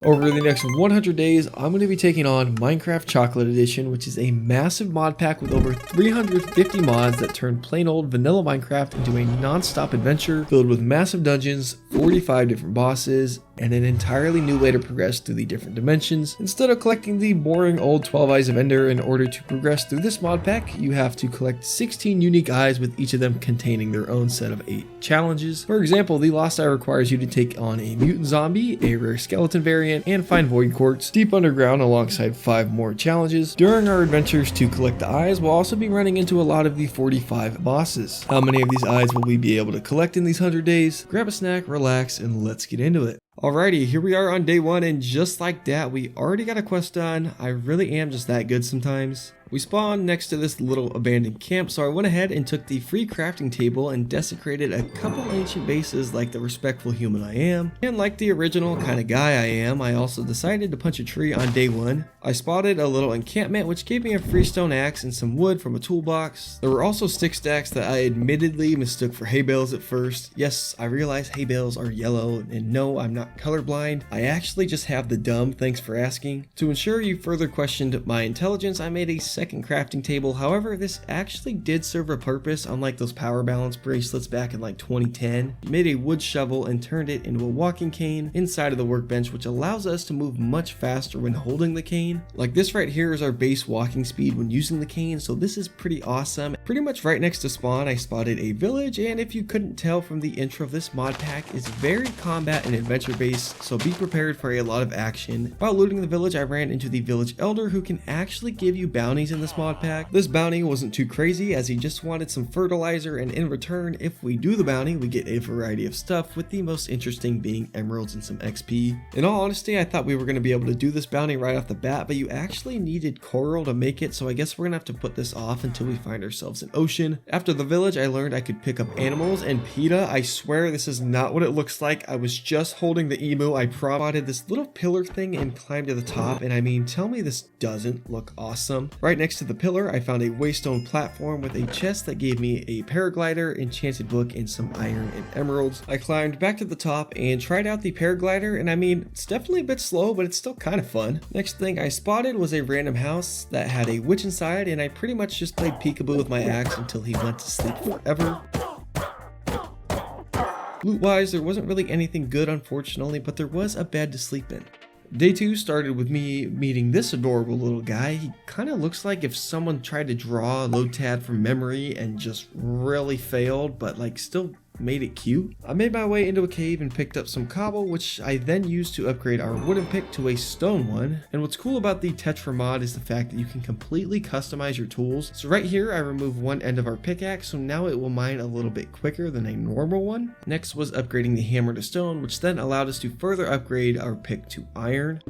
Over the next 100 days, I'm going to be taking on Minecraft Chocolate Edition, which is a massive mod pack with over 350 mods that turn plain old vanilla Minecraft into a non-stop adventure filled with massive dungeons, 45 different bosses, and an entirely new way to progress through the different dimensions. Instead of collecting the boring old 12 Eyes of Ender, in order to progress through this mod pack, you have to collect 16 unique eyes, with each of them containing their own set of 8 challenges. For example, the Lost Eye requires you to take on a mutant zombie, a rare skeleton variant, and find void quartz deep underground alongside 5 more challenges. During our adventures to collect the eyes, we'll also be running into a lot of the 45 bosses. How many of these eyes will we be able to collect in these 100 days? Grab a snack, relax, and let's get into it. Alrighty, here we are on day 1, and just like that, we already got a quest done. I really am just that good sometimes. We spawned next to this little abandoned camp, so I went ahead and took the free crafting table and desecrated a couple ancient bases like the respectful human I am. And like the original kind of guy I am, I also decided to punch a tree on day 1. I spotted a little encampment which gave me a freestone axe and some wood from a toolbox. There were also stick stacks that I admittedly mistook for hay bales at first. Yes, I realize hay bales are yellow, and no, I'm not colorblind. I actually just have the dumb, thanks for asking. To ensure you further questioned my intelligence, I made a second crafting table. However, this actually did serve a purpose, unlike those power balance bracelets back in like 2010. I made a wood shovel and turned it into a walking cane inside of the workbench, which allows us to move much faster when holding the cane. Like this right here is our base walking speed when using the cane, so this is pretty awesome. Pretty much right next to spawn, I spotted a village, and if you couldn't tell from the intro, this mod pack is very combat and adventure based, so be prepared for a lot of action. While looting the village, I ran into the village elder, who can actually give you bounties in this mod pack. This bounty wasn't too crazy, as he just wanted some fertilizer, and in return, if we do the bounty, we get a variety of stuff, with the most interesting being emeralds and some XP. In all honesty, I thought we were going to be able to do this bounty right off the bat, but you actually needed coral to make it, so I guess we're gonna have to put this off until we find ourselves an ocean. After the village, I learned I could pick up animals, and PETA, I swear this is not what it looks like. I was just holding the emu. I spotted this little pillar thing and climbed to the top, and I mean, tell me this doesn't look awesome. Right next to the pillar, I found a waystone platform with a chest that gave me a paraglider, enchanted book, and some iron and emeralds. I climbed back to the top and tried out the paraglider, and I mean, it's definitely a bit slow, but it's still kind of fun. Next thing I spotted was a random house that had a witch inside, and I pretty much just played peekaboo with my axe until he went to sleep forever. Loot wise, there wasn't really anything good, unfortunately, but there was a bed to sleep in. Day 2 started with me meeting this adorable little guy. He kind of looks like if someone tried to draw Lotad from memory and just really failed, but like still made it cute. I made my way into a cave and picked up some cobble, which I then used to upgrade our wooden pick to a stone one. And what's cool about the Tetra mod is the fact that you can completely customize your tools. So right here, I removed one end of our pickaxe, so now it will mine a little bit quicker than a normal one. Next was upgrading the hammer to stone, which then allowed us to further upgrade our pick to iron.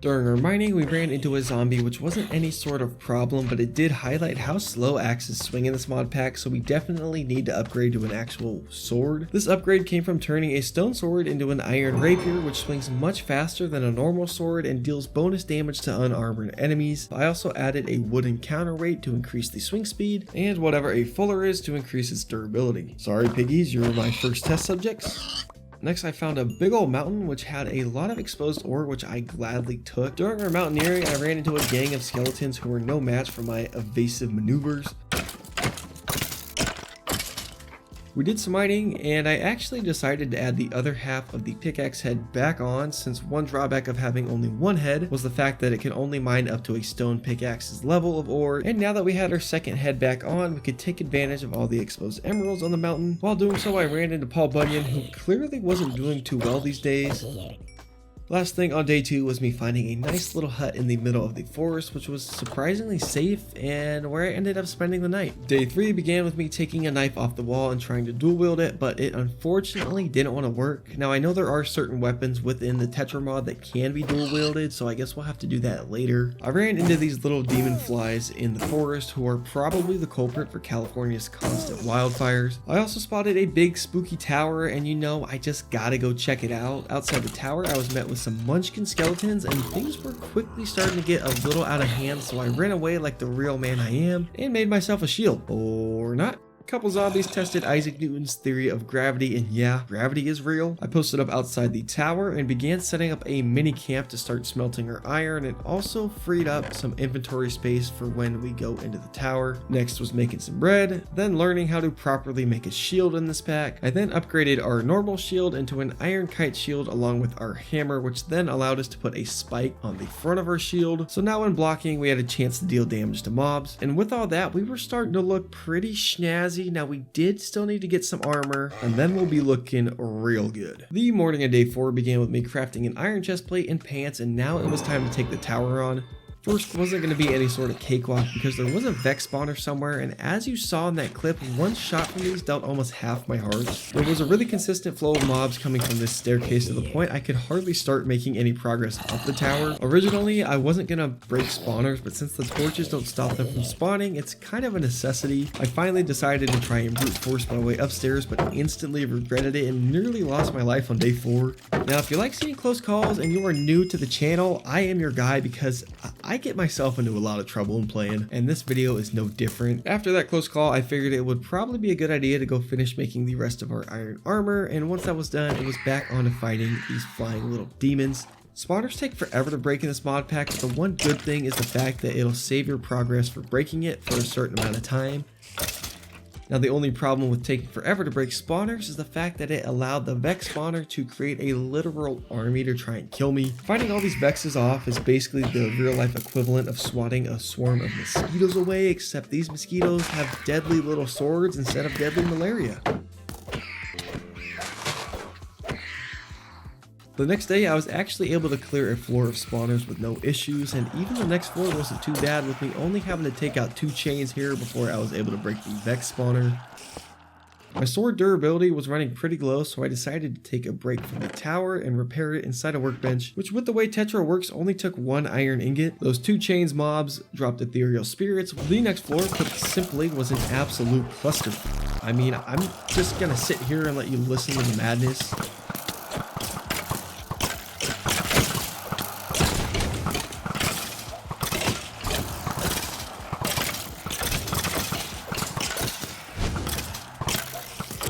During our mining, we ran into a zombie, which wasn't any sort of problem, but it did highlight how slow axes swing in this mod pack, so we definitely need to upgrade to an actual sword. This upgrade came from turning a stone sword into an iron rapier, which swings much faster than a normal sword and deals bonus damage to unarmored enemies. I also added a wooden counterweight to increase the swing speed, and whatever a fuller is to increase its durability. Sorry piggies, you're my first test subjects. Next, I found a big old mountain which had a lot of exposed ore, which I gladly took. During our mountaineering, I ran into a gang of skeletons who were no match for my evasive maneuvers. We did some mining, and I actually decided to add the other half of the pickaxe head back on, since one drawback of having only one head was the fact that it can only mine up to a stone pickaxe's level of ore. And now that we had our second head back on, we could take advantage of all the exposed emeralds on the mountain. While doing so, I ran into Paul Bunyan, who clearly wasn't doing too well these days. Last thing on day 2 was me finding a nice little hut in the middle of the forest, which was surprisingly safe and where I ended up spending the night. Day 3 began with me taking a knife off the wall and trying to dual wield it, but it unfortunately didn't want to work. Now I know there are certain weapons within the Tetra mod that can be dual wielded, so I guess we'll have to do that later. I ran into these little demon flies in the forest who are probably the culprit for California's constant wildfires. I also spotted a big spooky tower, and you know, I just gotta go check it out. Outside the tower, I was met with some munchkin skeletons, and things were quickly starting to get a little out of hand, so I ran away like the real man I am and made myself a shield. Or not. A couple zombies tested Isaac Newton's theory of gravity, and yeah, gravity is real. I posted up outside the tower and began setting up a mini camp to start smelting our iron, and also freed up some inventory space for when we go into the tower. Next was making some bread, then learning how to properly make a shield in this pack. I then upgraded our normal shield into an iron kite shield along with our hammer, which then allowed us to put a spike on the front of our shield. So now when blocking, we had a chance to deal damage to mobs. And with all that, we were starting to look pretty snazzy. Now we did still need to get some armor, and then we'll be looking real good. The morning of day 4 began with me crafting an iron chest plate and pants, and now it was time to take the tower on. First wasn't going to be any sort of cakewalk because there was a Vex spawner somewhere, and as you saw in that clip, one shot from these dealt almost half my heart. There was a really consistent flow of mobs coming from this staircase to the point I could hardly start making any progress up the tower. Originally, I wasn't going to break spawners, but since the torches don't stop them from spawning, it's kind of a necessity. I finally decided to try and brute force my way upstairs, but instantly regretted it and nearly lost my life on day 4. Now, if you like seeing close calls and you are new to the channel, I am your guy because I get myself into a lot of trouble in playing, and this video is no different. After that close call, I figured it would probably be a good idea to go finish making the rest of our iron armor, and once that was done, it was back on to fighting these flying little demons. Spawners take forever to break in this mod pack, but the one good thing is the fact that it'll save your progress for breaking it for a certain amount of time. Now the only problem with taking forever to break spawners is the fact that it allowed the Vex spawner to create a literal army to try and kill me. Fighting all these Vexes off is basically the real life equivalent of swatting a swarm of mosquitoes away, except these mosquitoes have deadly little swords instead of deadly malaria. The next day, I was actually able to clear a floor of spawners with no issues, and even the next floor wasn't too bad, with me only having to take out 2 chains here before I was able to break the Vex spawner. My sword durability was running pretty low, so I decided to take a break from the tower and repair it inside a workbench, which with the way Tetra works only took 1 iron ingot. Those 2 chains mobs dropped ethereal spirits. The next floor, put simply, was an absolute cluster. I mean, I'm just gonna sit here and let you listen to the madness.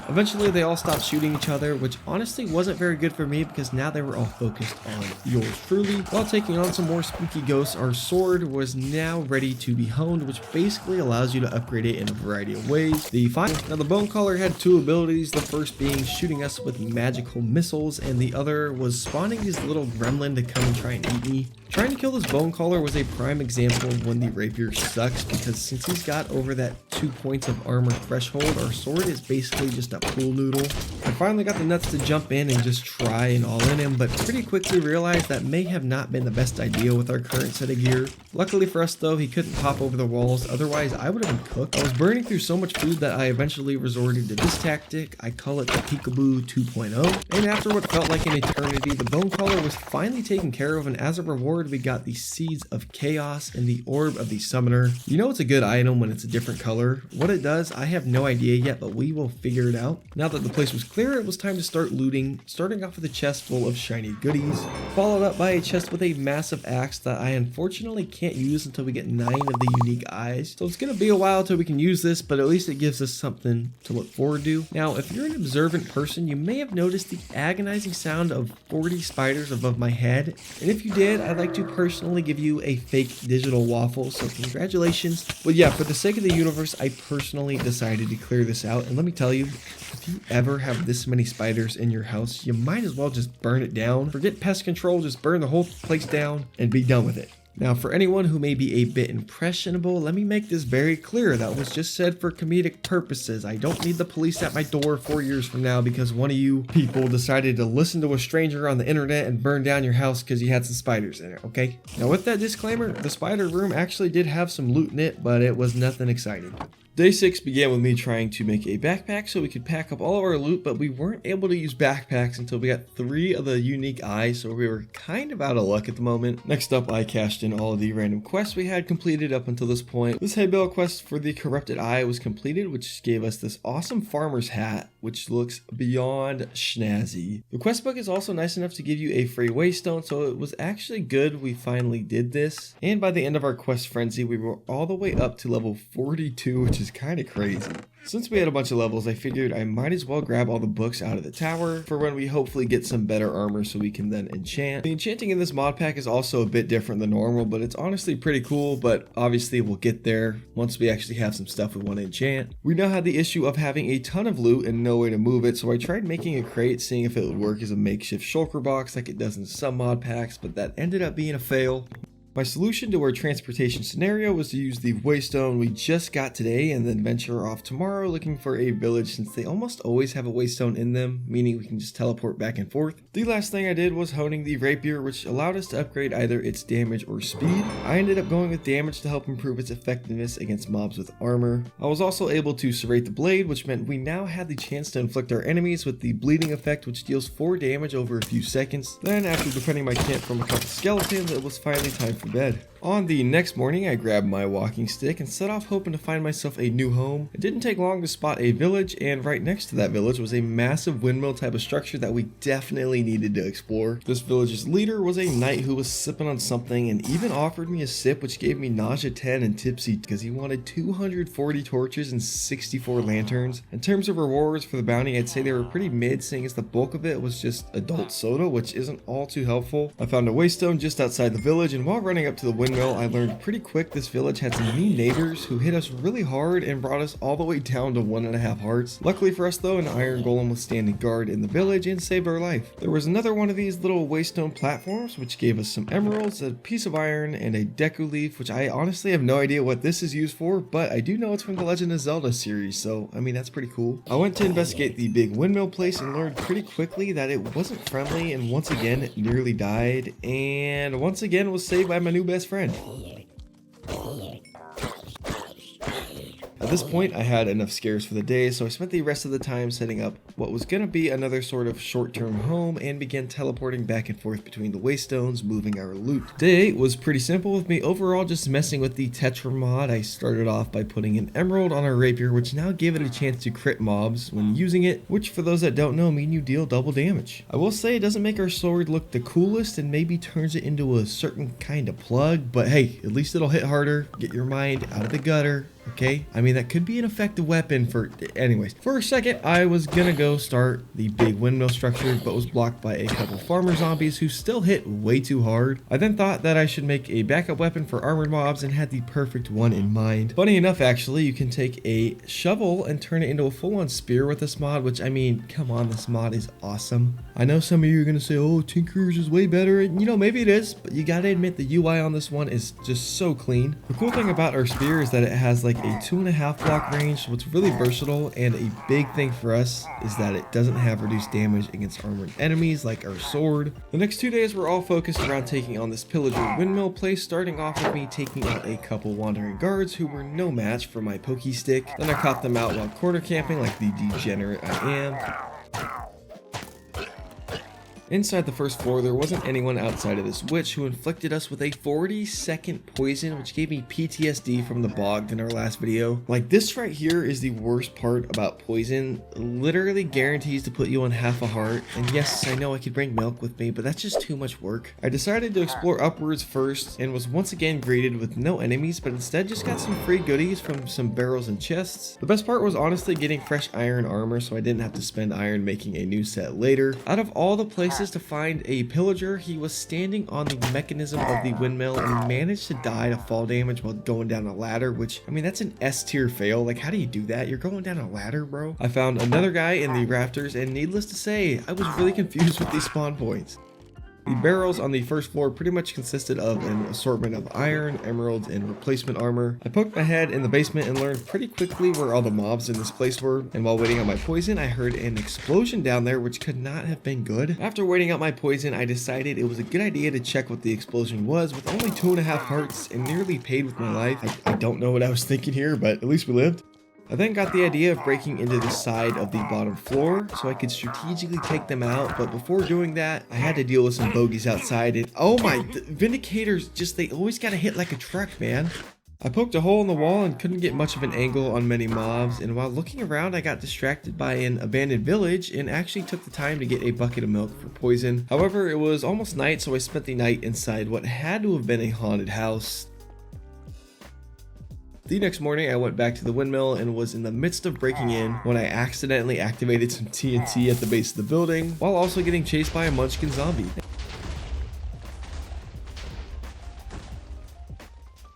Eventually they all stopped shooting each other, which honestly wasn't very good for me because now they were all focused on yours truly. While taking on some more spooky ghosts, our sword was now ready to be honed, which basically allows you to upgrade it in a variety of ways. Now the Bone Caller had 2 abilities, the first being shooting us with magical missiles, and the other was spawning these little gremlin to come and try and eat me. Trying to kill this Bone Caller was a prime example of when the rapier sucks, because since he's got over that 2 points of armor threshold, our sword is basically just a pool noodle. I finally got the nuts to jump in and just try and all in him, but pretty quickly realized that may have not been the best idea with our current set of gear. Luckily for us though, he couldn't pop over the walls, otherwise I would have been cooked. I was burning through so much food that I eventually resorted to this tactic. I call it the Peekaboo 2.0, and after what felt like an eternity, the Bone Caller was finally taken care of, and as a reward we got the Seeds of Chaos and the Orb of the Summoner. You know it's a good item when it's a different color. What it does, I have no idea yet, but we will figure it out. Now that the place was clear, it was time to start looting, starting off with a chest full of shiny goodies, followed up by a chest with a massive axe that I unfortunately can't use until we get 9 of the unique eyes. So it's going to be a while till we can use this, but at least it gives us something to look forward to. Now, if you're an observant person, you may have noticed the agonizing sound of 40 spiders above my head, and if you did, I'd like to personally give you a fake digital waffle, so congratulations. But yeah, for the sake of the universe, I personally decided to clear this out, and let me tell you, if you ever have this many spiders in your house, you might as well just burn it down. Forget pest control, just burn the whole place down and be done with it. Now, for anyone who may be a bit impressionable, let me make this very clear. That was just said for comedic purposes. I don't need the police at my door 4 years from now because one of you people decided to listen to a stranger on the internet and burn down your house because you had some spiders in it, okay? Now, with that disclaimer, the spider room actually did have some loot in it, but it was nothing exciting. Day 6 began with me trying to make a backpack so we could pack up all of our loot, but we weren't able to use backpacks until we got 3 of the unique eyes, so we were kind of out of luck at the moment. Next up, I cashed in all of the random quests we had completed up until this point. This hay bale quest for the corrupted eye was completed, which gave us this awesome farmer's hat, which looks beyond snazzy. The quest book is also nice enough to give you a free waystone, so it was actually good we finally did this. And by the end of our quest frenzy, we were all the way up to level 42, which is is kind of crazy. Since we had a bunch of levels, I figured I might as well grab all the books out of the tower for when we hopefully get some better armor so we can then enchant. The enchanting in this mod pack is also a bit different than normal, but it's honestly pretty cool, but obviously we'll get there once we actually have some stuff we want to enchant. We now had the issue of having a ton of loot and no way to move it, so I tried making a crate, seeing if it would work as a makeshift shulker box like it does in some mod packs, but that ended up being a fail. My solution to our transportation scenario was to use the waystone we just got today and then venture off tomorrow looking for a village, since they almost always have a waystone in them, meaning we can just teleport back and forth. The last thing I did was honing the rapier, which allowed us to upgrade either its damage or speed. I ended up going with damage to help improve its effectiveness against mobs with armor. I was also able to serrate the blade, which meant we now had the chance to inflict our enemies with the bleeding effect, which deals 4 damage over a few seconds. Then, after defending my camp from a couple skeletons, it was finally time for bed. On the next morning, I grabbed my walking stick and set off hoping to find myself a new home. It didn't take long to spot a village, and right next to that village was a massive windmill type of structure that we definitely needed to explore. This village's leader was a knight who was sipping on something and even offered me a sip, which gave me nausea 10 and tipsy because he wanted 240 torches and 64 lanterns. In terms of rewards for the bounty, I'd say they were pretty mid, seeing as the bulk of it was just adult soda, which isn't all too helpful. I found a waystone just outside the village, and while running up to the windmill, I learned pretty quick this village had some mean neighbors who hit us really hard and brought us all the way down to 1.5 hearts. Luckily for us though, an iron golem was standing guard in the village and saved our life. There was another one of these little waystone platforms which gave us some emeralds, a piece of iron, and a deku leaf, which I honestly have no idea what this is used for, but I do know it's from the Legend of Zelda series, so I mean that's pretty cool. I went to investigate the big windmill place and learned pretty quickly that it wasn't friendly, and once again nearly died, and once again was saved by my new best friend. At this point, I had enough scares for the day, so I spent the rest of the time setting up what was going to be another sort of short-term home and began teleporting back and forth between the waystones, moving our loot. Day 8 was pretty simple with me overall just messing with the Tetra mod. I started off by putting an emerald on our rapier, which now gave it a chance to crit mobs when using it, which for those that don't know mean you deal double damage. I will say it doesn't make our sword look the coolest and maybe turns it into a certain kind of plug, but hey, at least it'll hit harder, get your mind out of the gutter. Okay, I mean that could be an effective weapon for, anyways. For a second, I was gonna go start the big windmill structure, but was blocked by a couple farmer zombies who still hit way too hard. I then thought that I should make a backup weapon for armored mobs and had the perfect one in mind. Funny enough, actually, you can take a shovel and turn it into a full-on spear with this mod, which I mean, come on, this mod is awesome. I know some of you are gonna say, oh, Tinker's is way better, and you know, maybe it is, but you gotta admit the UI on this one is just so clean. The cool thing about our spear is that it has like a 2.5 block range, so it's really versatile, and a big thing for us is that it doesn't have reduced damage against armored enemies like our sword. The next 2 days were all focused around taking on this pillager windmill place, starting off with me taking out a couple wandering guards who were no match for my pokey stick. Then I caught them out while corner camping like the degenerate I am. Inside the first floor, there wasn't anyone outside of this witch who inflicted us with a 40-second poison, which gave me PTSD from the bog in our last video. Like, this right here is the worst part about poison. Literally guarantees to put you on half a heart. And yes, I know I could bring milk with me, but that's just too much work. I decided to explore upwards first and was once again greeted with no enemies, but instead just got some free goodies from some barrels and chests. The best part was honestly getting fresh iron armor, so I didn't have to spend iron making a new set later. Out of all the places to find a pillager, he was standing on the mechanism of the windmill and managed to die to fall damage while going down a ladder, which, I mean, that's an S tier fail. Like, how do you do that? You're going down a ladder, bro. I found another guy in the rafters, and needless to say, I was really confused with these spawn points. The barrels on the first floor pretty much consisted of an assortment of iron, emeralds, and replacement armor. I poked my head in the basement and learned pretty quickly where all the mobs in this place were, and while waiting on my poison, I heard an explosion down there, which could not have been good. After waiting out my poison, I decided it was a good idea to check what the explosion was. With only 2.5 hearts and nearly paid with my life, I don't know what I was thinking here, but at least we lived. I then got the idea of breaking into the side of the bottom floor so I could strategically take them out, but before doing that, I had to deal with some bogeys outside, and oh my, the Vindicators, just, they always gotta hit like a truck, man. I poked a hole in the wall and couldn't get much of an angle on many mobs, and while looking around I got distracted by an abandoned village and actually took the time to get a bucket of milk for poison. However, it was almost night, so I spent the night inside what had to have been a haunted house. The next morning, I went back to the windmill and was in the midst of breaking in when I accidentally activated some TNT at the base of the building, while also getting chased by a munchkin zombie.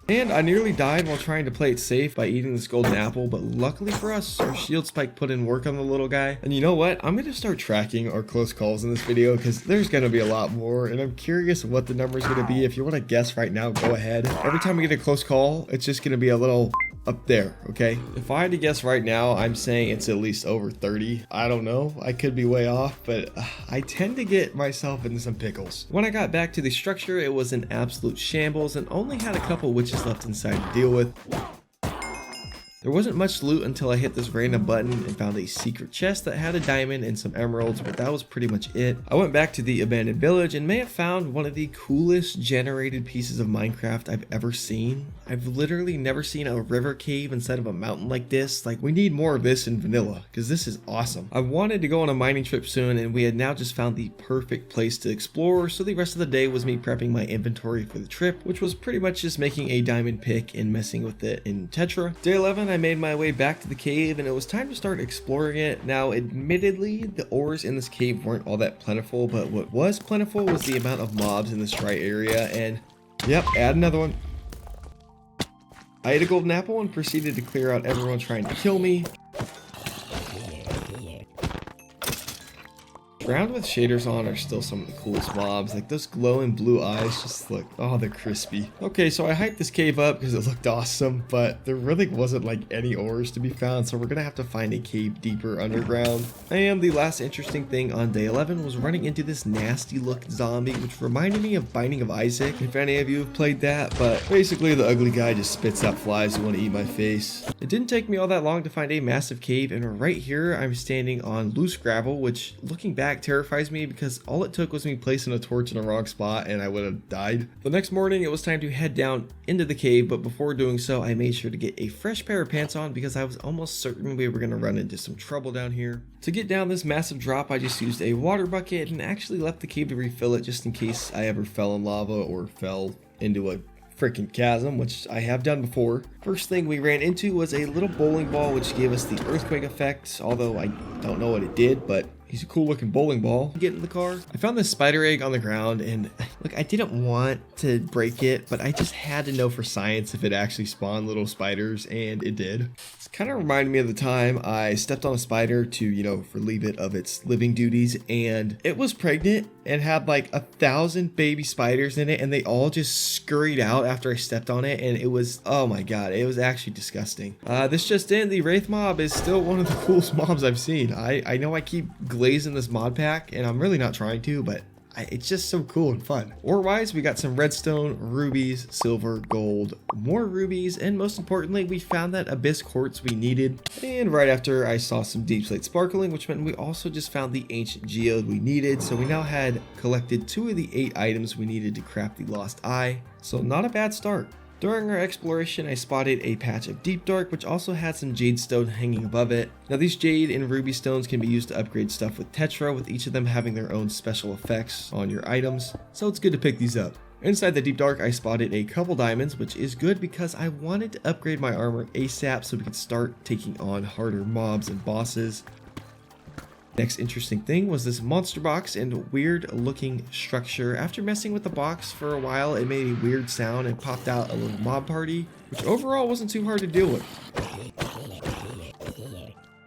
And I nearly died while trying to play it safe by eating this golden apple, but luckily for us, our shield spike put in work on the little guy. And you know what? I'm going to start tracking our close calls in this video because there's going to be a lot more, and I'm curious what the number is going to be. If you want to guess right now, go ahead. Every time we get a close call, it's just going to be a little up there, okay? If I had to guess right now, I'm saying it's at least over 30. I don't know. I could be way off, but I tend to get myself into some pickles. When I got back to the structure, it was an absolute shambles and only had a couple witches left inside to deal with. There wasn't much loot until I hit this random button and found a secret chest that had a diamond and some emeralds, but that was pretty much it. I went back to the abandoned village and may have found one of the coolest generated pieces of Minecraft I've ever seen. I've literally never seen a river cave inside of a mountain like this. Like, we need more of this in vanilla because this is awesome. I wanted to go on a mining trip soon, and we had now just found the perfect place to explore, so the rest of the day was me prepping my inventory for the trip, which was pretty much just making a diamond pick and messing with it in Tetra. Day 11, I made my way back to the cave and it was time to start exploring it. Now, admittedly, the ores in this cave weren't all that plentiful, but what was plentiful was the amount of mobs in this dry area. And yep, add another one. I ate a golden apple and proceeded to clear out everyone trying to kill me. Ground with shaders on are still some of the coolest mobs. Like, those glowing blue eyes just look, oh, they're crispy. Okay, so I hyped this cave up because it looked awesome, but there really wasn't like any ores to be found, so we're gonna have to find a cave deeper underground. And the last interesting thing on day 11 was running into this nasty looking zombie, which reminded me of Binding of Isaac, if any of you have played that. But basically the ugly guy just spits out flies who want to eat my face. It didn't take me all that long to find a massive cave, and right here I'm standing on loose gravel, which looking back terrifies me because all it took was me placing a torch in the wrong spot and I would have died. The next morning it was time to head down into the cave, but before doing so I made sure to get a fresh pair of pants on because I was almost certain we were going to run into some trouble down here. To get down this massive drop, I just used a water bucket and actually left the cave to refill it just in case I ever fell in lava or fell into a freaking chasm, which I have done before. First thing we ran into was a little bowling ball, which gave us the earthquake effect, although I don't know what it did, but he's a cool looking bowling ball. Get in the car. I found this spider egg on the ground, and look, I didn't want to break it, but I just had to know for science if it actually spawned little spiders, and it did. It's kind of reminded me of the time I stepped on a spider to, you know, relieve it of its living duties, and it was pregnant and had like 1,000 baby spiders in it, and they all just scurried out after I stepped on it, and it was, oh my god, it was actually disgusting. This just in, the Wraith mob is still one of the coolest mobs I've seen. I know I keep glazing this mod pack, and I'm really not trying to, but it's just so cool and fun. Ore-wise, we got some redstone, rubies, silver, gold, more rubies, and most importantly, we found that abyss quartz we needed. And right after, I saw some deep slate sparkling, which meant we also just found the ancient geode we needed. So we now had collected 2 of the 8 items we needed to craft the lost eye. So not a bad start. During our exploration, I spotted a patch of deep dark, which also had some jade stone hanging above it. Now these jade and ruby stones can be used to upgrade stuff with Tetra, with each of them having their own special effects on your items, so it's good to pick these up. Inside the deep dark, I spotted a couple diamonds, which is good because I wanted to upgrade my armor ASAP so we could start taking on harder mobs and bosses. Next interesting thing was this monster box and weird looking structure. After messing with the box for a while, it made a weird sound and popped out a little mob party, which overall wasn't too hard to deal with.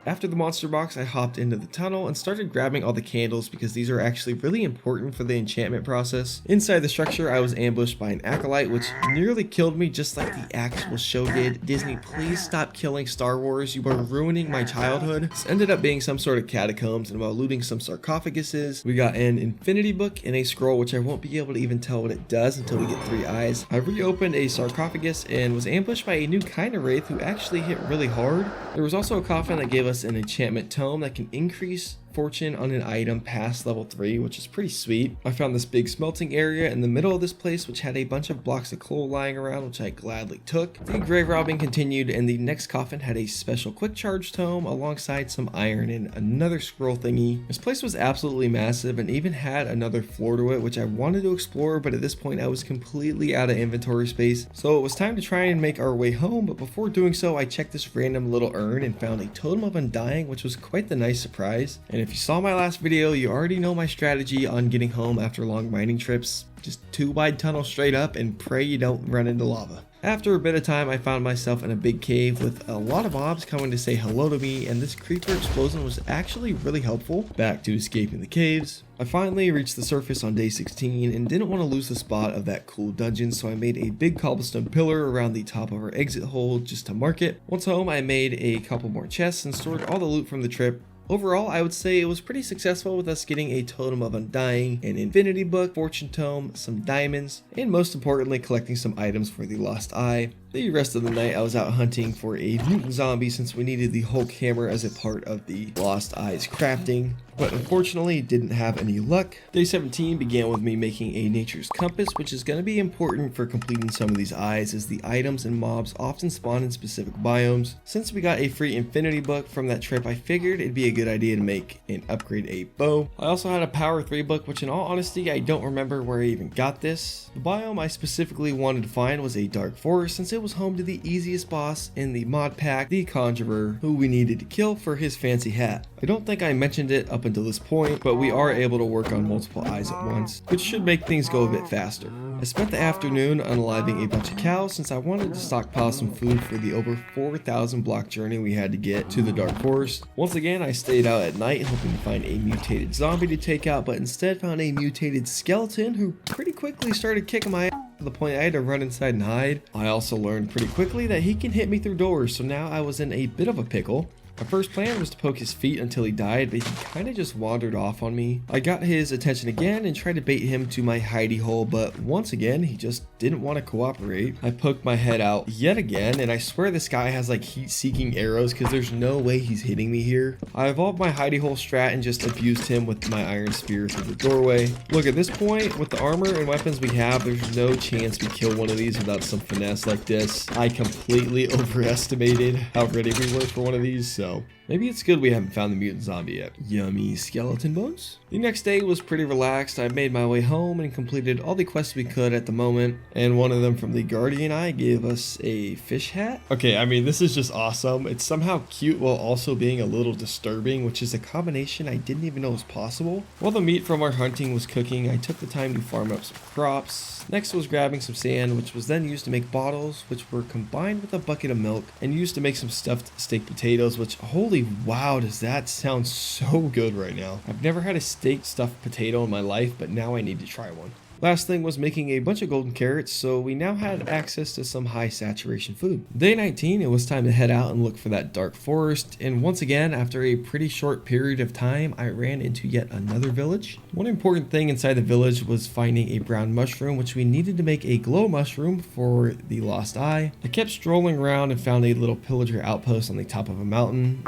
After the monster box, I hopped into the tunnel and started grabbing all the candles because these are actually really important for the enchantment process. Inside the structure, I was ambushed by an acolyte, which nearly killed me just like the actual show did. Disney, please stop killing Star Wars. You are ruining my childhood. This ended up being some sort of catacombs, and while looting some sarcophaguses, we got an infinity book and a scroll, which I won't be able to even tell what it does until we get 3 eyes. I reopened a sarcophagus and was ambushed by a new kind of wraith who actually hit really hard. There was also a coffin that gave us an enchantment tome that can increase fortune on an item past level 3, which is pretty sweet. I found this big smelting area in the middle of this place, which had a bunch of blocks of coal lying around, which I gladly took. The grave robbing continued, and the next coffin had a special quick charge tome alongside some iron and another scroll thingy. This place was absolutely massive and even had another floor to it, which I wanted to explore, but at this point I was completely out of inventory space, so it was time to try and make our way home. But before doing so, I checked this random little urn and found a totem of undying, which was quite the nice surprise. And if you saw my last video, you already know my strategy on getting home after long mining trips. Just 2 wide tunnels straight up and pray you don't run into lava. After a bit of time, I found myself in a big cave with a lot of mobs coming to say hello to me, and this creeper explosion was actually really helpful. Back to escaping the caves. I finally reached the surface on day 16 and didn't want to lose the spot of that cool dungeon, so I made a big cobblestone pillar around the top of our exit hole just to mark it. Once home, I made a couple more chests and stored all the loot from the trip. Overall, I would say it was pretty successful with us getting a Totem of Undying, an Infinity Book, Fortune Tome, some diamonds, and most importantly collecting some items for the Lost Eye. The rest of the night I was out hunting for a mutant zombie since we needed the Hulk hammer as a part of the Lost Eye's crafting, but unfortunately didn't have any luck. Day 17 began with me making a nature's compass, which is going to be important for completing some of these eyes as the items and mobs often spawn in specific biomes. Since we got a free Infinity Book from that trip, I figured it'd be a good idea to make and upgrade a bow. I also had a Power 3 book, which in all honesty I don't remember where I even got this. The biome I specifically wanted to find was a dark forest, since it was home to the easiest boss in the mod pack, the Conjurer, who we needed to kill for his fancy hat. I don't think I mentioned it up until this point, but we are able to work on multiple eyes at once, which should make things go a bit faster. I spent the afternoon unaliving a bunch of cows since I wanted to stockpile some food for the over 4,000 block journey we had to get to the dark forest. Once again, I stayed out at night hoping to find a mutated zombie to take out, but instead found a mutated skeleton who pretty quickly started kicking my ass to the point I had to run inside and hide. I also learned pretty quickly that he can hit me through doors, so now I was in a bit of a pickle. My first plan was to poke his feet until he died, but he kind of just wandered off on me. I got his attention again and tried to bait him to my hidey hole, but once again, he just didn't want to cooperate. I poked my head out yet again, and I swear this guy has like heat-seeking arrows because there's no way he's hitting me here. I evolved my hidey hole strat and just abused him with my iron spear through the doorway. Look, at this point, with the armor and weapons we have, there's no chance we kill one of these without some finesse like this. I completely overestimated how ready we were for one of these, so maybe it's good we haven't found the mutant zombie yet. Yummy skeleton bones. The next day was pretty relaxed. I made my way home and completed all the quests we could at the moment, and one of them from the Guardian Eye gave us a fish hat. Okay, I mean, this is just awesome. It's somehow cute while also being a little disturbing, which is a combination I didn't even know was possible. While the meat from our hunting was cooking, I took the time to farm up some crops. Next was grabbing some sand, which was then used to make bottles, which were combined with a bucket of milk and used to make some stuffed steak potatoes, which, holy wow, does that sound so good right now. I've never had a steak stuffed potato in my life, but now I need to try one. Last thing was making a bunch of golden carrots, so we now had access to some high saturation food. Day 19, it was time to head out and look for that dark forest, and once again, after a pretty short period of time, I ran into yet another village. One important thing inside the village was finding a brown mushroom, which we needed to make a glow mushroom for the Lost Eye. I kept strolling around and found a little pillager outpost on the top of a mountain.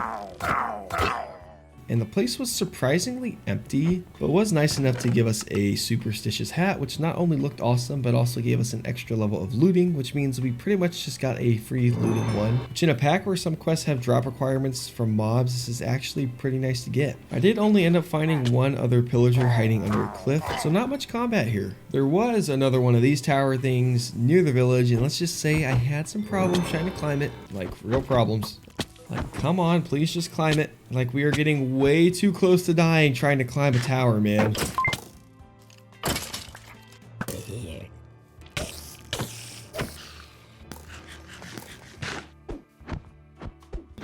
And the place was surprisingly empty, but was nice enough to give us a superstitious hat, which not only looked awesome, but also gave us an extra level of looting, which means we pretty much just got a free looting one, which in a pack where some quests have drop requirements from mobs, this is actually pretty nice to get. I did only end up finding one other pillager hiding under a cliff, so not much combat here. There was another one of these tower things near the village, and let's just say I had some problems trying to climb it, like real problems. Like, come on, please just climb it. Like, we are getting way too close to dying trying to climb a tower, man.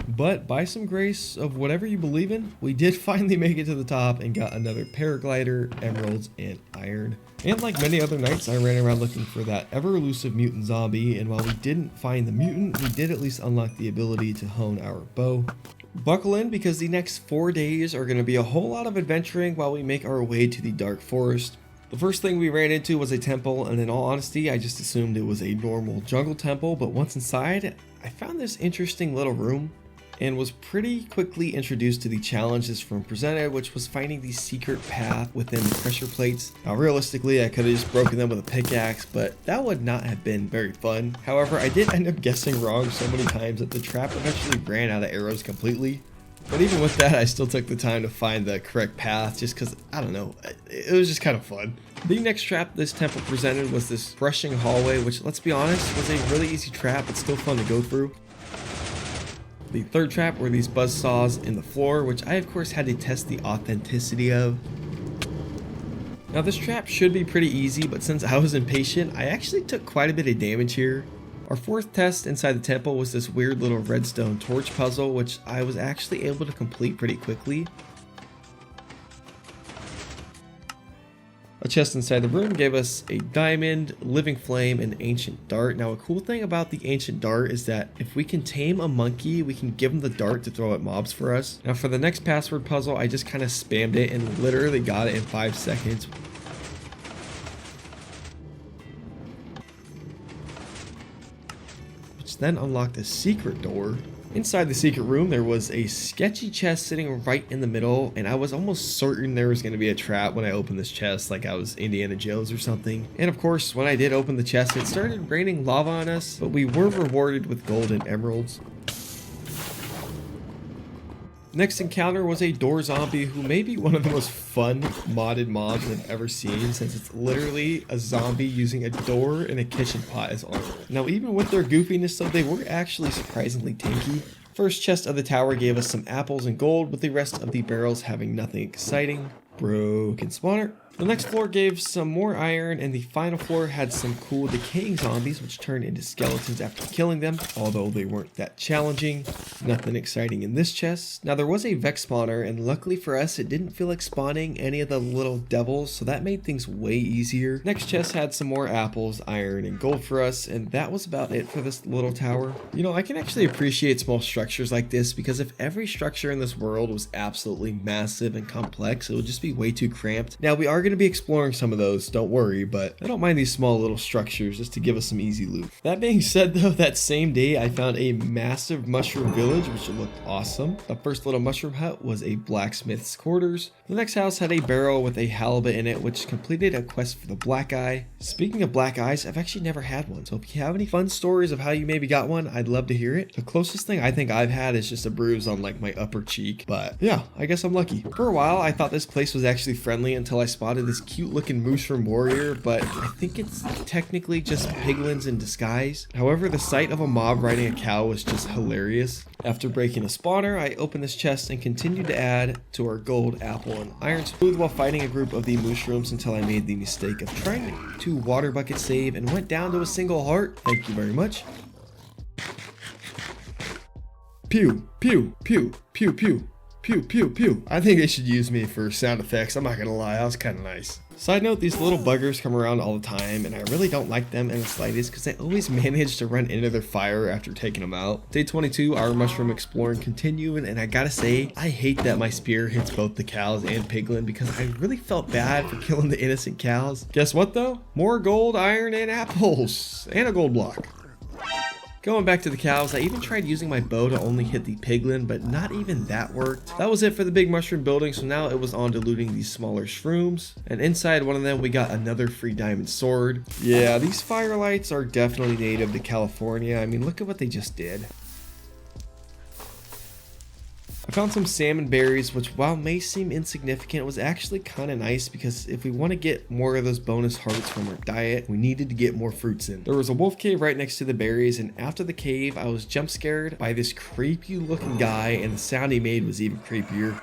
But by some grace of whatever you believe in, we did finally make it to the top and got another paraglider, emeralds, and iron. And like many other nights, I ran around looking for that ever-elusive mutant zombie, and while we didn't find the mutant, we did at least unlock the ability to hone our bow. Buckle in, because the next 4 days are going to be a whole lot of adventuring while we make our way to the dark forest. The first thing we ran into was a temple, and in all honesty, I just assumed it was a normal jungle temple, but once inside, I found this interesting little room. and was pretty quickly introduced to the challenges from presented, which was finding the secret path within the pressure plates. Now realistically, I could have just broken them with a pickaxe, but that would not have been very fun. However, I did end up guessing wrong so many times that the trap eventually ran out of arrows completely. But even with that, I still took the time to find the correct path just because, I don't know, it was just kind of fun. The next trap this temple presented was this brushing hallway, which, let's be honest, was a really easy trap. It's still fun to go through. The third trap were these buzzsaws in the floor, which I of course had to test the authenticity of. Now this trap should be pretty easy, but since I was impatient, I actually took quite a bit of damage here. Our fourth test inside the temple was this weird little redstone torch puzzle, which I was actually able to complete pretty quickly. A chest inside the room gave us a diamond, living flame, and ancient dart. Now a cool thing about the ancient dart is that if we can tame a monkey, we can give him the dart to throw at mobs for us. Now for the next password puzzle, I just kind of spammed it and literally got it in 5 seconds. Which then unlocked a secret door. Inside the secret room, there was a sketchy chest sitting right in the middle, and I was almost certain there was going to be a trap when I opened this chest, like I was Indiana Jones or something. And of course, when I did open the chest, it started raining lava on us, but we were rewarded with gold and emeralds. Next encounter was a door zombie who may be one of the most fun modded mobs I've ever seen, since it's literally a zombie using a door and a kitchen pot as armor. Now even with their goofiness though, they were actually surprisingly tanky. First chest of the tower gave us some apples and gold, with the rest of the barrels having nothing exciting. Broken spawner. The next floor gave some more iron, and the final floor had some cool decaying zombies which turned into skeletons after killing them, although they weren't that challenging. Nothing exciting in this chest. Now there was a Vex spawner, and luckily for us it didn't feel like spawning any of the little devils, so that made things way easier. Next chest had some more apples, iron, and gold for us, and that was about it for this little tower. You know, I can actually appreciate small structures like this, because if every structure in this world was absolutely massive and complex, it would just be way too cramped. Now we are going to be exploring some of those, don't worry, but I don't mind these small little structures just to give us some easy loot. That being said though, that same day I found a massive mushroom village which looked awesome. The first little mushroom hut was a blacksmith's quarters. The next house had a barrel with a halibut in it, which completed a quest for the black eye. Speaking of black eyes, I've actually never had one, so if you have any fun stories of how you maybe got one, I'd love to hear it. The closest thing I think I've had is just a bruise on like my upper cheek, but yeah, I guess I'm lucky. For a while I thought this place was actually friendly until I spotted this cute looking mushroom warrior, but I think it's technically just piglins in disguise. However, the sight of a mob riding a cow was just hilarious. After breaking a spawner, I opened this chest and continued to add to our gold, apple, and iron smooth while fighting a group of the mushrooms until I made the mistake of trying to water bucket save and went down to a single heart. Thank you very much. Pew, pew, pew, pew, pew. Pew, pew, pew. I think they should use me for sound effects. I'm not gonna lie, that was kind of nice. Side note, these little buggers come around all the time, and I really don't like them in the slightest because they always manage to run into their fire after taking them out. Day 22, our mushroom exploring continued, and I gotta say, I hate that my spear hits both the cows and piglin because I really felt bad for killing the innocent cows. Guess what though? More gold, iron, and apples, and a gold block. Going back to the cows, I even tried using my bow to only hit the piglin, but not even that worked. That was it for the big mushroom building, so now it was on to looting these smaller shrooms. And inside one of them, we got another free diamond sword. Yeah, these firelights are definitely native to California. I mean, look at what they just did. I found some salmon berries, which while may seem insignificant, was actually kind of nice because if we want to get more of those bonus hearts from our diet, we needed to get more fruits in. There was a wolf cave right next to the berries, and after the cave, I was jump scared by this creepy looking guy, and the sound he made was even creepier.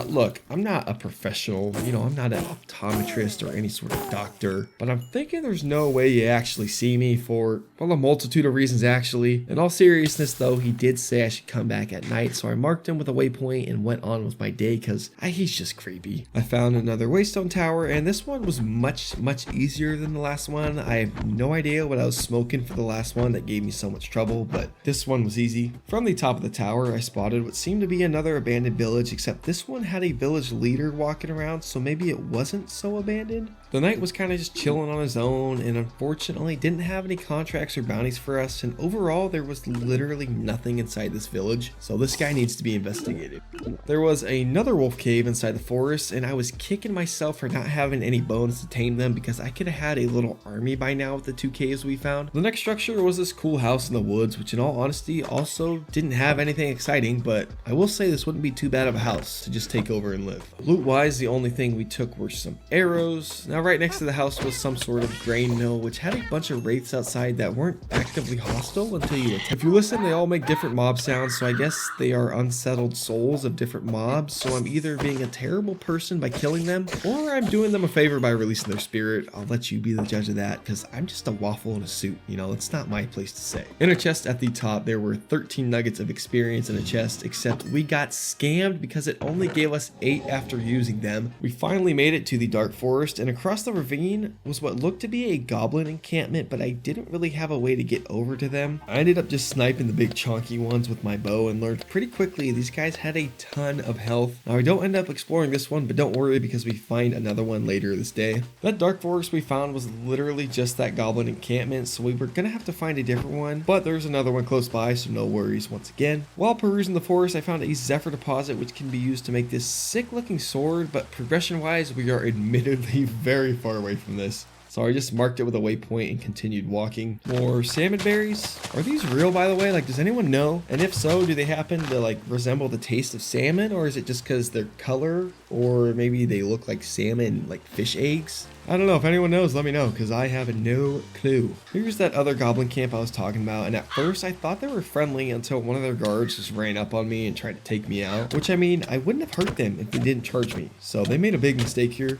Look, I'm not a professional, you know, I'm not an optometrist or any sort of doctor, but I'm thinking there's no way you actually see me for, well, a multitude of reasons actually. In all seriousness though, he did say I should come back at night, so I marked him with a waypoint and went on with my day because he's just creepy. I found another waystone tower, and this one was much easier than the last one. I have no idea what I was smoking for the last one that gave me so much trouble, but this one was easy. From the top of the tower, I spotted what seemed to be another abandoned village, except this one had a village leader walking around, so maybe it wasn't so abandoned. The knight was kind of just chilling on his own and unfortunately didn't have any contracts or bounties for us, and overall there was literally nothing inside this village, so this guy needs to be investigated. There was another wolf cave inside the forest and I was kicking myself for not having any bones to tame them because I could have had a little army by now with the 2 caves we found. The next structure was this cool house in the woods, which in all honesty also didn't have anything exciting, but I will say this wouldn't be too bad of a house to just take over and live. Loot wise, the only thing we took were some arrows. Now right next to the house was some sort of grain mill, which had a bunch of wraiths outside that weren't actively hostile until you attack. If you listen, they all make different mob sounds, so I guess they are unsettled souls of different mobs, so I'm either being a terrible person by killing them, or I'm doing them a favor by releasing their spirit. I'll let you be the judge of that, because I'm just a waffle in a suit, you know, it's not my place to say. In a chest at the top, there were 13 nuggets of experience in a chest, except we got scammed because it only gave us 8 after using them. We finally made it to the dark forest, and across the ravine was what looked to be a goblin encampment, but I didn't really have a way to get over to them. I ended up just sniping the big chunky ones with my bow and learned pretty quickly these guys had a ton of health. Now I don't end up exploring this one, but don't worry because we find another one later this day. That dark forest we found was literally just that goblin encampment, so we were gonna have to find a different one, but there's another one close by, so no worries once again. While perusing the forest, I found a zephyr deposit which can be used to make this sick looking sword, but progression wise we are admittedly very far away from this. So I just marked it with a waypoint and continued walking. More salmon berries. Are these real, by the way? Like, does anyone know? And if so, do they happen to like resemble the taste of salmon, or is it just because their color, or maybe they look like salmon, like fish eggs? I don't know. If anyone knows, let me know, because I have no clue. Here's that other goblin camp I was talking about, and at first I thought they were friendly until one of their guards just ran up on me and tried to take me out, which I mean, I wouldn't have hurt them if they didn't charge me. So they made a big mistake here.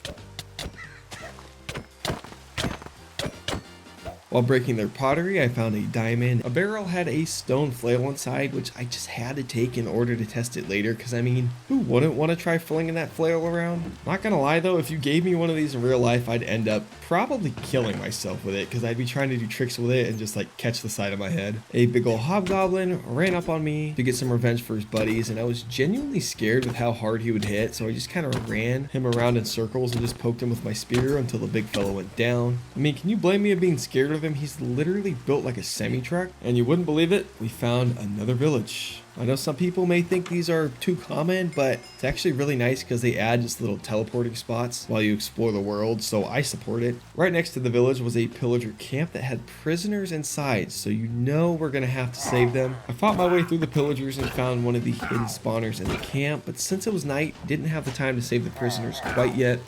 While breaking their pottery, I found a diamond. A barrel had a stone flail inside, which I just had to take in order to test it later, because I mean, who wouldn't want to try flinging that flail around? Not gonna lie though, if you gave me one of these in real life, I'd end up probably killing myself with it, because I'd be trying to do tricks with it and just like catch the side of my head. A big ol' hobgoblin ran up on me to get some revenge for his buddies, and I was genuinely scared with how hard he would hit, so I just kind of ran him around in circles and just poked him with my spear until the big fella went down. I mean, can you blame me of being scared of him? He's literally built like a semi-truck, and you wouldn't believe it, we found another village. I know some people may think these are too common, but it's actually really nice because they add just little teleporting spots while you explore the world, so I support it. Right next to the village was a pillager camp that had prisoners inside, so you know we're gonna have to save them. I fought my way through the pillagers and found one of the hidden spawners in the camp, but since it was night, didn't have the time to save the prisoners quite yet.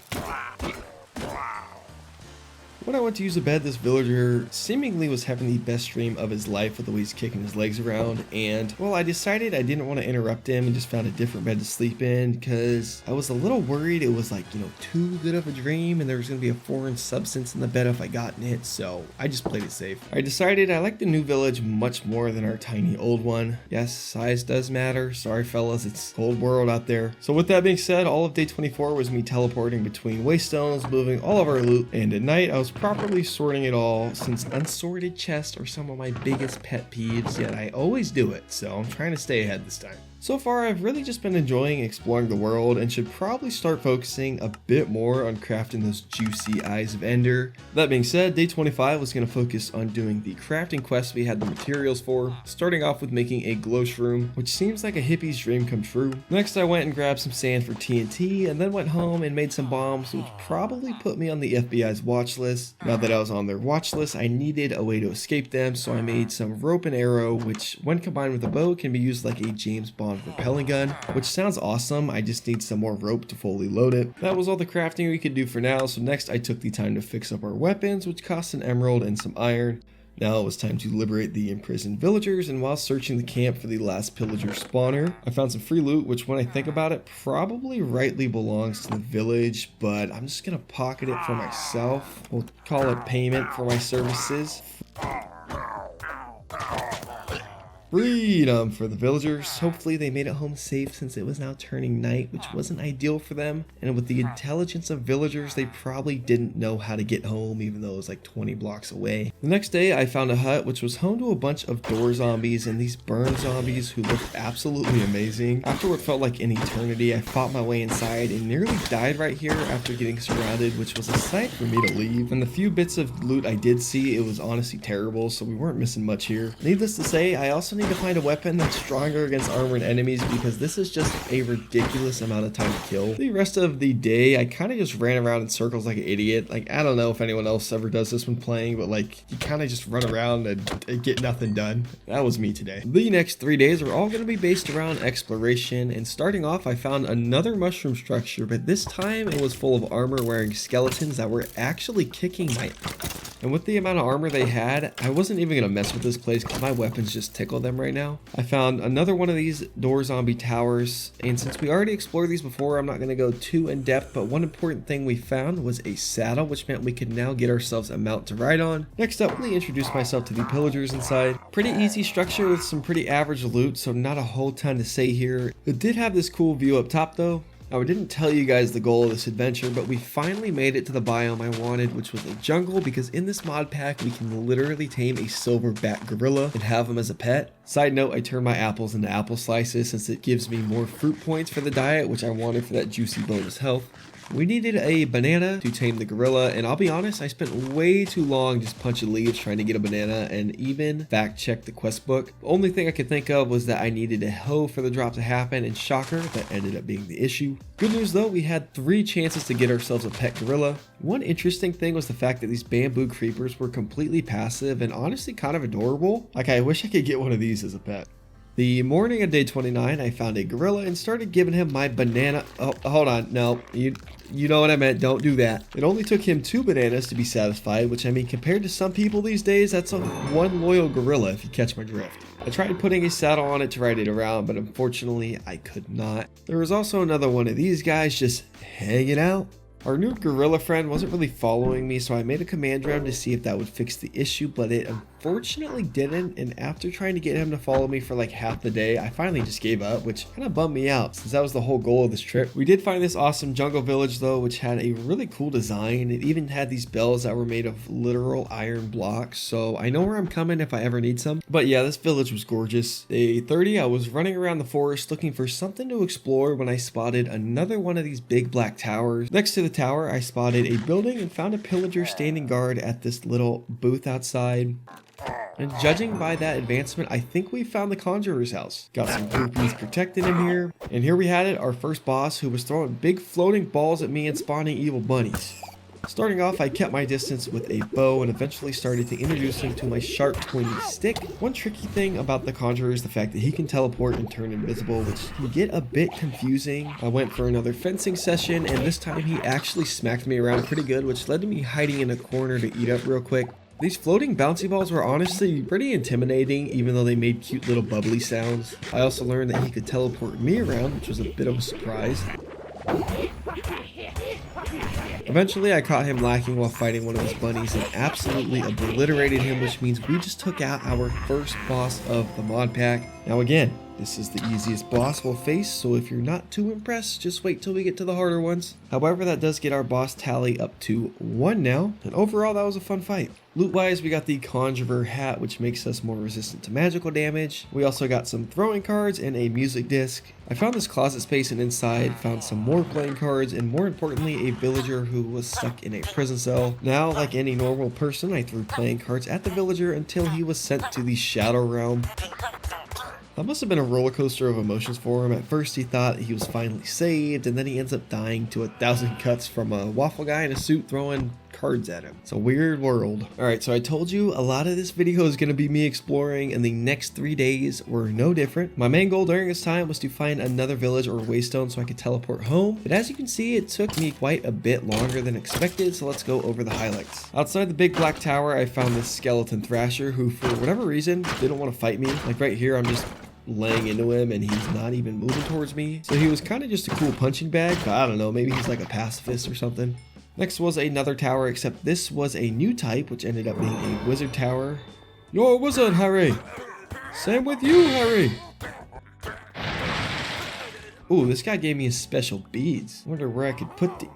When I went to use a bed, this villager seemingly was having the best stream of his life with the way he's kicking his legs around, and well, I decided I didn't want to interrupt him and just found a different bed to sleep in because I was a little worried it was like, you know, too good of a dream and there was going to be a foreign substance in the bed if I got in it, so I just played it safe. I decided I like the new village much more than our tiny old one. Yes, size does matter. Sorry fellas, it's cold world out there. So with that being said, all of day 24 was me teleporting between waystones, moving all of our loot, and at night I was properly sorting it all, since unsorted chests are some of my biggest pet peeves, yet I always do it, so I'm trying to stay ahead this time. So far, I've really just been enjoying exploring the world and should probably start focusing a bit more on crafting those juicy eyes of Ender. That being said, day 25 was going to focus on doing the crafting quests we had the materials for, starting off with making a glow shroom, which seems like a hippie's dream come true. Next, I went and grabbed some sand for TNT and then went home and made some bombs, which probably put me on the FBI's watch list. Now that I was on their watch list, I needed a way to escape them, so I made some rope and arrow, which when combined with a bow can be used like a James Bond repelling gun, which sounds awesome. I just need some more rope to fully load it. That was all the crafting we could do for now, so next I took the time to fix up our weapons, which cost an emerald and some iron. Now it was time to liberate the imprisoned villagers, and while searching the camp for the last pillager spawner, I found some free loot, which when I think about it, probably rightly belongs to the village, but I'm just gonna pocket it for myself. We'll call it payment for my services. Freedom for the villagers. Hopefully they made it home safe since it was now turning night, which wasn't ideal for them. And with the intelligence of villagers, they probably didn't know how to get home, even though it was like 20 blocks away. The next day, I found a hut which was home to a bunch of door zombies and these burn zombies who looked absolutely amazing. After what felt like an eternity, I fought my way inside and nearly died right here after getting surrounded, which was a sight for me to leave. And the few bits of loot I did see, it was honestly terrible, so we weren't missing much here. Needless to say, I also need to find a weapon that's stronger against armored enemies because this is just a ridiculous amount of time to kill. The rest of the day, I kind of just ran around in circles like an idiot. Like, I don't know if anyone else ever does this when playing, but like, you kind of just run around and get nothing done. That was me today. The next 3 days are all going to be based around exploration, and starting off, I found another mushroom structure, but this time it was full of armor-wearing skeletons that were actually kicking my... And with the amount of armor they had, I wasn't even going to mess with this place because my weapons just tickle them right now. I found another one of these door zombie towers, and since we already explored these before, I'm not going to go too in depth, but one important thing we found was a saddle, which meant we could now get ourselves a mount to ride on. Next up, let me introduce myself to the pillagers inside. Pretty easy structure with some pretty average loot, so not a whole ton to say here. It did have this cool view up top though. Now, I didn't tell you guys the goal of this adventure, but we finally made it to the biome I wanted, which was a jungle, because in this mod pack, we can literally tame a silverback gorilla and have him as a pet. Side note, I turned my apples into apple slices since it gives me more fruit points for the diet, which I wanted for that juicy bonus health. We needed a banana to tame the gorilla, and I'll be honest, I spent way too long just punching leaves trying to get a banana and even fact-checked the quest book. The only thing I could think of was that I needed a hoe for the drop to happen, and shocker, that ended up being the issue. Good news though, we had 3 chances to get ourselves a pet gorilla. One interesting thing was the fact that these bamboo creepers were completely passive and honestly kind of adorable. Like, I wish I could get one of these as a pet. The morning of day 29, I found a gorilla and started giving him my banana. Oh, hold on. No, you know what I meant. Don't do that. It only took him 2 bananas to be satisfied, which I mean, compared to some people these days, that's a one loyal gorilla if you catch my drift. I tried putting a saddle on it to ride it around, but unfortunately, I could not. There was also another one of these guys just hanging out. Our new gorilla friend wasn't really following me, so I made a command drum to see if that would fix the issue, but it unfortunately didn't, and after trying to get him to follow me for like half the day, I finally just gave up, which kind of bummed me out since that was the whole goal of this trip. We did find this awesome jungle village though, which had a really cool design. It even had these bells that were made of literal iron blocks, so I know where I'm coming if I ever need some. But yeah, this village was gorgeous. Day 30, I was running around the forest looking for something to explore when I spotted another one of these big black towers. Next to the tower, I spotted a building and found a pillager standing guard at this little booth outside. And judging by that advancement, I think we found the conjurer's house. Got some groupies protected in here. And here we had it, our first boss, who was throwing big floating balls at me and spawning evil bunnies. Starting off, I kept my distance with a bow and eventually started to introduce him to my sharp pointy stick. One tricky thing about the conjurer is the fact that he can teleport and turn invisible, which can get a bit confusing. I went for another fencing session, and this time he actually smacked me around pretty good, which led to me hiding in a corner to eat up real quick. These floating bouncy balls were honestly pretty intimidating, even though they made cute little bubbly sounds. I also learned that he could teleport me around, which was a bit of a surprise. Eventually, I caught him lacking while fighting one of his bunnies and absolutely obliterated him, which means we just took out our first boss of the mod pack. Now again, this is the easiest boss we'll face, so if you're not too impressed, just wait till we get to the harder ones. However, that does get our boss tally up to 1 now, and overall that was a fun fight. Loot-wise, we got the Conjurer hat, which makes us more resistant to magical damage. We also got some throwing cards and a music disc. I found this closet space and inside found some more playing cards and more importantly, a villager who was stuck in a prison cell. Now, like any normal person, I threw playing cards at the villager until he was sent to the Shadow Realm. That must have been a roller coaster of emotions for him. At first he thought he was finally saved, and then he ends up dying to 1,000 cuts from a waffle guy in a suit throwing cards at him. It's a weird world. Alright, so I told you a lot of this video is going to be me exploring, and the next 3 days were no different. My main goal during this time was to find another village or waystone so I could teleport home, but as you can see, it took me quite a bit longer than expected, so let's go over the highlights. Outside the big black tower, I found this skeleton thrasher who, for whatever reason, didn't want to fight me. Like right here, I'm just laying into him and he's not even moving towards me. So he was kind of just a cool punching bag, but I don't know, maybe he's like a pacifist or something. Next was another tower, except this was a new type, which ended up being a wizard tower. You're a wizard, Harry! Same with you, Harry. Ooh, this guy gave me his special beads. I wonder where I could put the...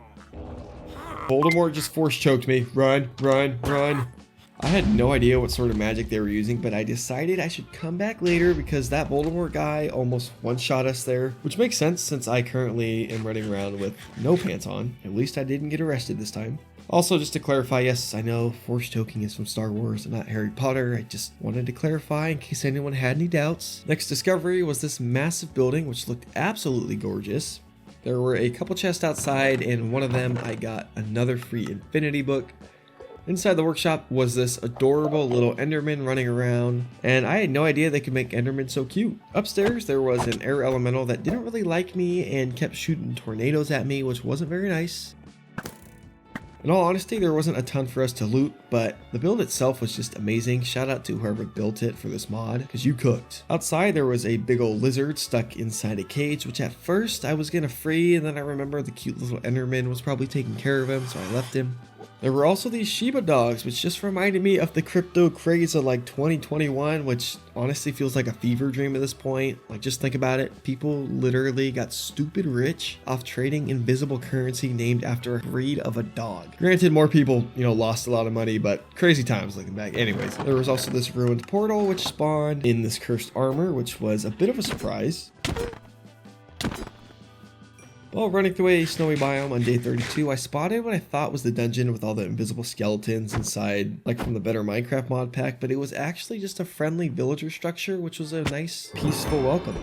Voldemort just force choked me. Run, run, run. I had no idea what sort of magic they were using, but I decided I should come back later because that Voldemort guy almost one-shot us there, which makes sense since I currently am running around with no pants on. At least I didn't get arrested this time. Also, just to clarify, yes, I know force choking is from Star Wars and not Harry Potter. I just wanted to clarify in case anyone had any doubts. Next discovery was this massive building, which looked absolutely gorgeous. There were a couple chests outside, and one of them I got another free Infinity book. Inside the workshop was this adorable little Enderman running around, and I had no idea they could make Enderman so cute. Upstairs there was an air elemental that didn't really like me and kept shooting tornadoes at me, which wasn't very nice. In all honesty, there wasn't a ton for us to loot, but the build itself was just amazing. Shout out to whoever built it for this mod, because you cooked. Outside there was a big old lizard stuck inside a cage, which at first I was gonna free, and then I remember the cute little Enderman was probably taking care of him, so I left him. There were also these Shiba dogs, which just reminded me of the crypto craze of like 2021, which honestly feels like a fever dream at this point. Like, just think about it. People literally got stupid rich off trading invisible currency named after a breed of a dog. Granted, more people, lost a lot of money, but crazy times looking back. Anyways, there was also this ruined portal, which spawned in this cursed armor, which was a bit of a surprise. While running through a snowy biome on day 32, I spotted what I thought was the dungeon with all the invisible skeletons inside, like from the better Minecraft mod pack, but it was actually just a friendly villager structure, which was a nice, peaceful welcome.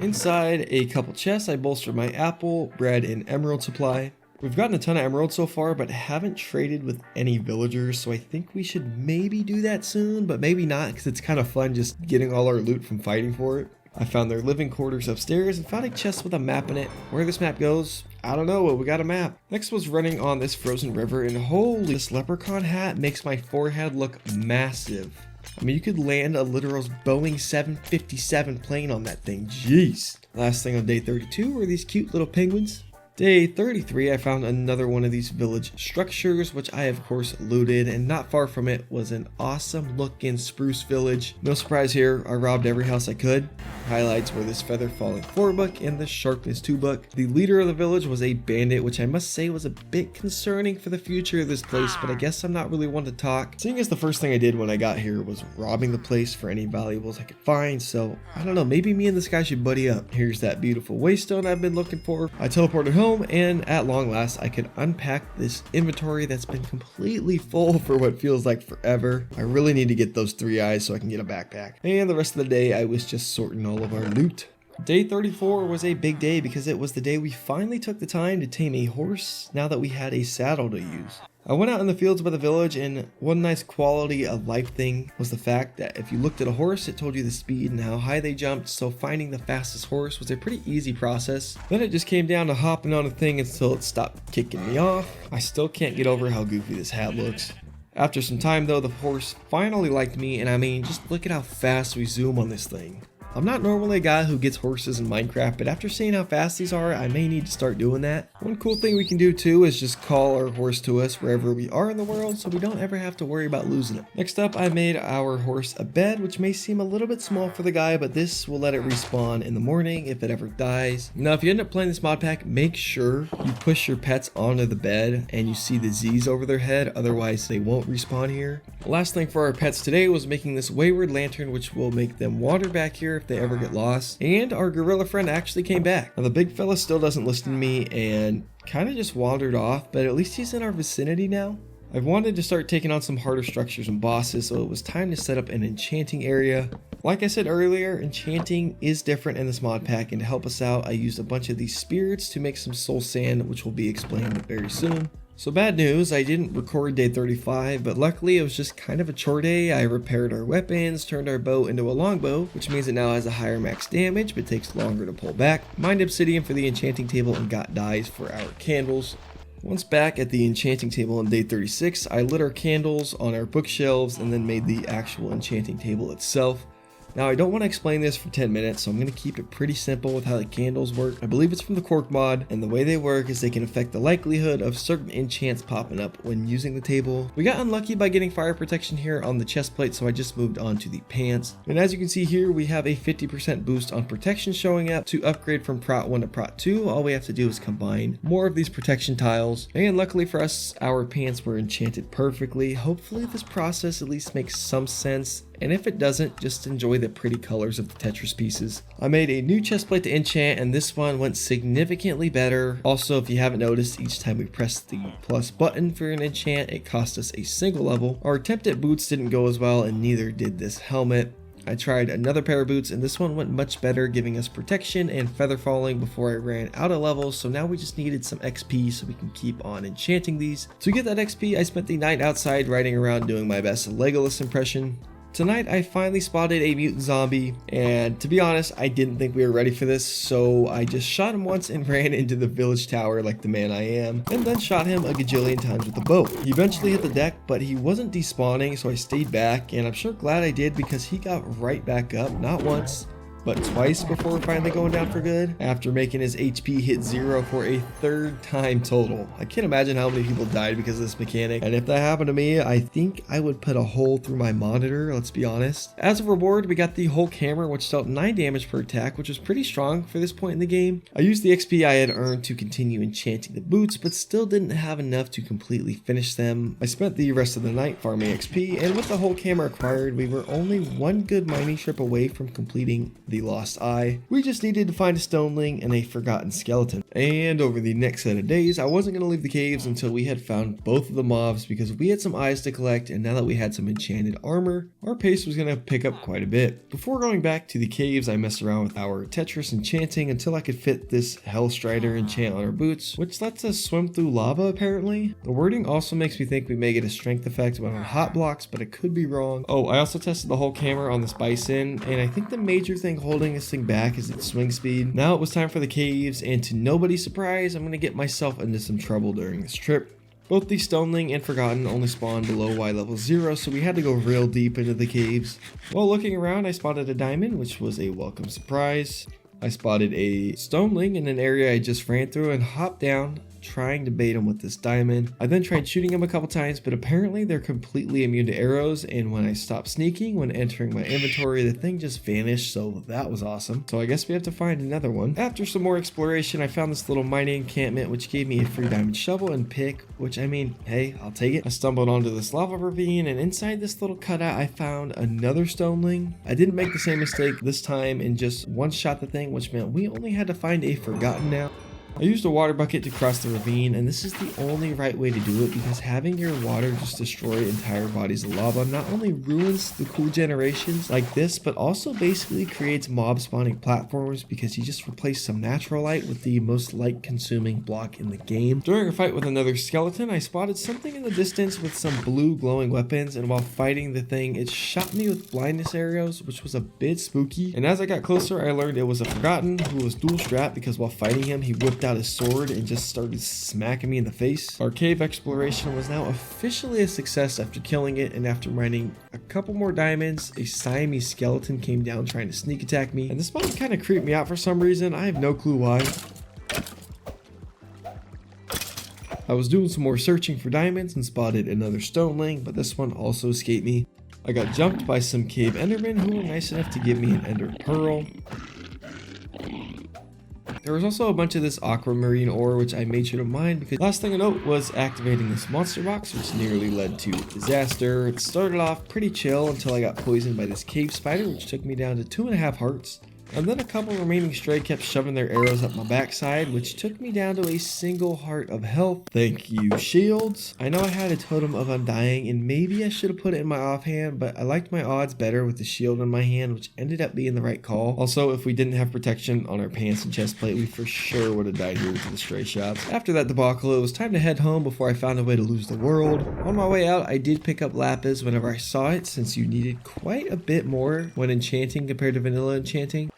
Inside a couple chests, I bolstered my apple, bread, and emerald supply. We've gotten a ton of emeralds so far, but haven't traded with any villagers, so I think we should maybe do that soon, but maybe not, because it's kind of fun just getting all our loot from fighting for it. I found their living quarters upstairs and found a chest with a map in it. Where this map goes, I don't know, but we got a map. Next was running on this frozen river, and holy, this leprechaun hat makes my forehead look massive. I mean, you could land a literal Boeing 757 plane on that thing, jeez. Last thing on day 32 were these cute little penguins. Day 33, I found another one of these village structures, which I of course looted, and not far from it was an awesome looking spruce village. No surprise here, I robbed every house I could. Highlights were this Feather Falling 4 book and the Sharpness 2 book. The leader of the village was a bandit, which I must say was a bit concerning for the future of this place, but I guess I'm not really one to talk. Seeing as the first thing I did when I got here was robbing the place for any valuables I could find, so I don't know, maybe me and this guy should buddy up. Here's that beautiful waystone I've been looking for. I teleported home, and at long last I could unpack this inventory that's been completely full for what feels like forever. I really need to get those 3 eyes so I can get a backpack. And the rest of the day I was just sorting all of our loot. Day 34 was a big day because it was the day we finally took the time to tame a horse now that we had a saddle to use. I went out in the fields by the village, and one nice quality of life thing was the fact that if you looked at a horse, it told you the speed and how high they jumped, so finding the fastest horse was a pretty easy process. Then it just came down to hopping on a thing until it stopped kicking me off. I still can't get over how goofy this hat looks. After some time though, the horse finally liked me, and I mean, just look at how fast we zoom on this thing. I'm not normally a guy who gets horses in Minecraft, but after seeing how fast these are, I may need to start doing that. One cool thing we can do too is just call our horse to us wherever we are in the world, so we don't ever have to worry about losing it. Next up, I made our horse a bed, which may seem a little bit small for the guy, but this will let it respawn in the morning if it ever dies. Now, if you end up playing this mod pack, make sure you push your pets onto the bed and you see the Z's over their head, otherwise they won't respawn here. The last thing for our pets today was making this wayward lantern, which will make them wander back here if they ever get lost. And our gorilla friend actually came back. Now the big fella still doesn't listen to me and kind of just wandered off, but at least he's in our vicinity now. I've wanted to start taking on some harder structures and bosses, so it was time to set up an enchanting area. Like I said earlier, enchanting is different in this mod pack, and to help us out, I used a bunch of these spirits to make some soul sand, which will be explained very soon. So bad news, I didn't record day 35, but luckily it was just kind of a chore day. I repaired our weapons, turned our bow into a longbow, which means it now has a higher max damage, but takes longer to pull back. Mined obsidian for the enchanting table and got dyes for our candles. Once back at the enchanting table on day 36, I lit our candles on our bookshelves and then made the actual enchanting table itself. Now I don't want to explain this for 10 minutes, so I'm going to keep it pretty simple with how the candles work. I believe it's from the cork mod, and the way they work is they can affect the likelihood of certain enchants popping up when using the table. We got unlucky by getting fire protection here on the chest plate, so I just moved on to the pants. And as you can see here, we have a 50% boost on protection showing up. To upgrade from Prot 1 to Prot 2, all we have to do is combine more of these protection tiles. And luckily for us, our pants were enchanted perfectly. Hopefully this process at least makes some sense. And if it doesn't, just enjoy the pretty colors of the Tetris pieces. I made a new chestplate to enchant, and this one went significantly better. Also, if you haven't noticed, each time we pressed the plus button for an enchant, it cost us a single level. Our attempt at boots didn't go as well, and neither did this helmet. I tried another pair of boots, and this one went much better, giving us protection and feather falling before I ran out of levels, so now we just needed some XP so we can keep on enchanting these. To get that XP, I spent the night outside riding around doing my best Legolas impression. Tonight I finally spotted a mutant zombie, and to be honest, I didn't think we were ready for this, so I just shot him once and ran into the village tower like the man I am, and then shot him a gajillion times with the bow. He eventually hit the deck, but he wasn't despawning, so I stayed back, and I'm sure glad I did because he got right back up, not once, but twice before finally going down for good, after making his HP hit 0 for a third time total. I can't imagine how many people died because of this mechanic, and if that happened to me, I think I would put a hole through my monitor, let's be honest. As a reward, we got the Hulk Hammer, which dealt 9 damage per attack, which was pretty strong for this point in the game. I used the XP I had earned to continue enchanting the boots, but still didn't have enough to completely finish them. I spent the rest of the night farming XP, and with the Hulk Hammer acquired, we were only one good mining trip away from completing the Lost Eye. We just needed to find a stoneling and a forgotten skeleton. And over the next set of days, I wasn't going to leave the caves until we had found both of the mobs because we had some eyes to collect, and now that we had some enchanted armor, our pace was going to pick up quite a bit. Before going back to the caves, I messed around with our Tetris enchanting until I could fit this Hellstrider enchant on our boots, which lets us swim through lava apparently. The wording also makes me think we may get a strength effect when on hot blocks, but I could be wrong. Oh, I also tested the Hulk Hammer on this bison, and I think the major thing holding this thing back is its swing speed. Now it was time for the caves, and to nobody's surprise, I'm going to get myself into some trouble during this trip. Both the Stoneling and Forgotten only spawned below Y level 0, so we had to go real deep into the caves. While looking around, I spotted a diamond, which was a welcome surprise. I spotted a Stoneling in an area I just ran through and hopped down, trying to bait him with this diamond. I then tried shooting him a couple times, but apparently they're completely immune to arrows, and when I stopped sneaking when entering my inventory, the thing just vanished, so that was awesome. So I guess we have to find another one. After some more exploration, I found this little mining encampment, which gave me a free diamond shovel and pick, which I mean, hey, I'll take it. I stumbled onto this lava ravine, and inside this little cutout, I found another stoneling. I didn't make the same mistake this time and just one-shot the thing, which meant we only had to find a Forgotten now. I used a water bucket to cross the ravine, and this is the only right way to do it because having your water just destroy entire bodies of lava not only ruins the cool generations like this, but also basically creates mob spawning platforms because you just replace some natural light with the most light consuming block in the game. During a fight with another skeleton, I spotted something in the distance with some blue glowing weapons, and while fighting the thing, it shot me with blindness arrows, which was a bit spooky. And as I got closer, I learned it was a Forgotten who was dual strapped because while fighting him, he whipped out his sword and just started smacking me in the face. Our cave exploration was now officially a success after killing it, and after mining a couple more diamonds, a Siamese skeleton came down trying to sneak attack me, and this spot kind of creeped me out for some reason. I have no clue why. I was doing some more searching for diamonds and spotted another stoneling, but this one also escaped me. I got jumped by some cave endermen who were nice enough to give me an ender pearl. There was also a bunch of this aquamarine ore, which I made sure to mine because last thing I note was activating this monster box, which nearly led to disaster. It started off pretty chill until I got poisoned by this cave spider, which took me down to 2.5 hearts. And then a couple remaining stray kept shoving their arrows up my backside, which took me down to a single heart of health. Thank you, shields. I know I had a totem of undying, and maybe I should have put it in my offhand, but I liked my odds better with the shield in my hand, which ended up being the right call. Also, if we didn't have protection on our pants and chest plate, we for sure would have died here to the stray shots. After that debacle, it was time to head home before I found a way to lose the world. On my way out, I did pick up lapis whenever I saw it, since you needed quite a bit more when enchanting compared to vanilla enchanting.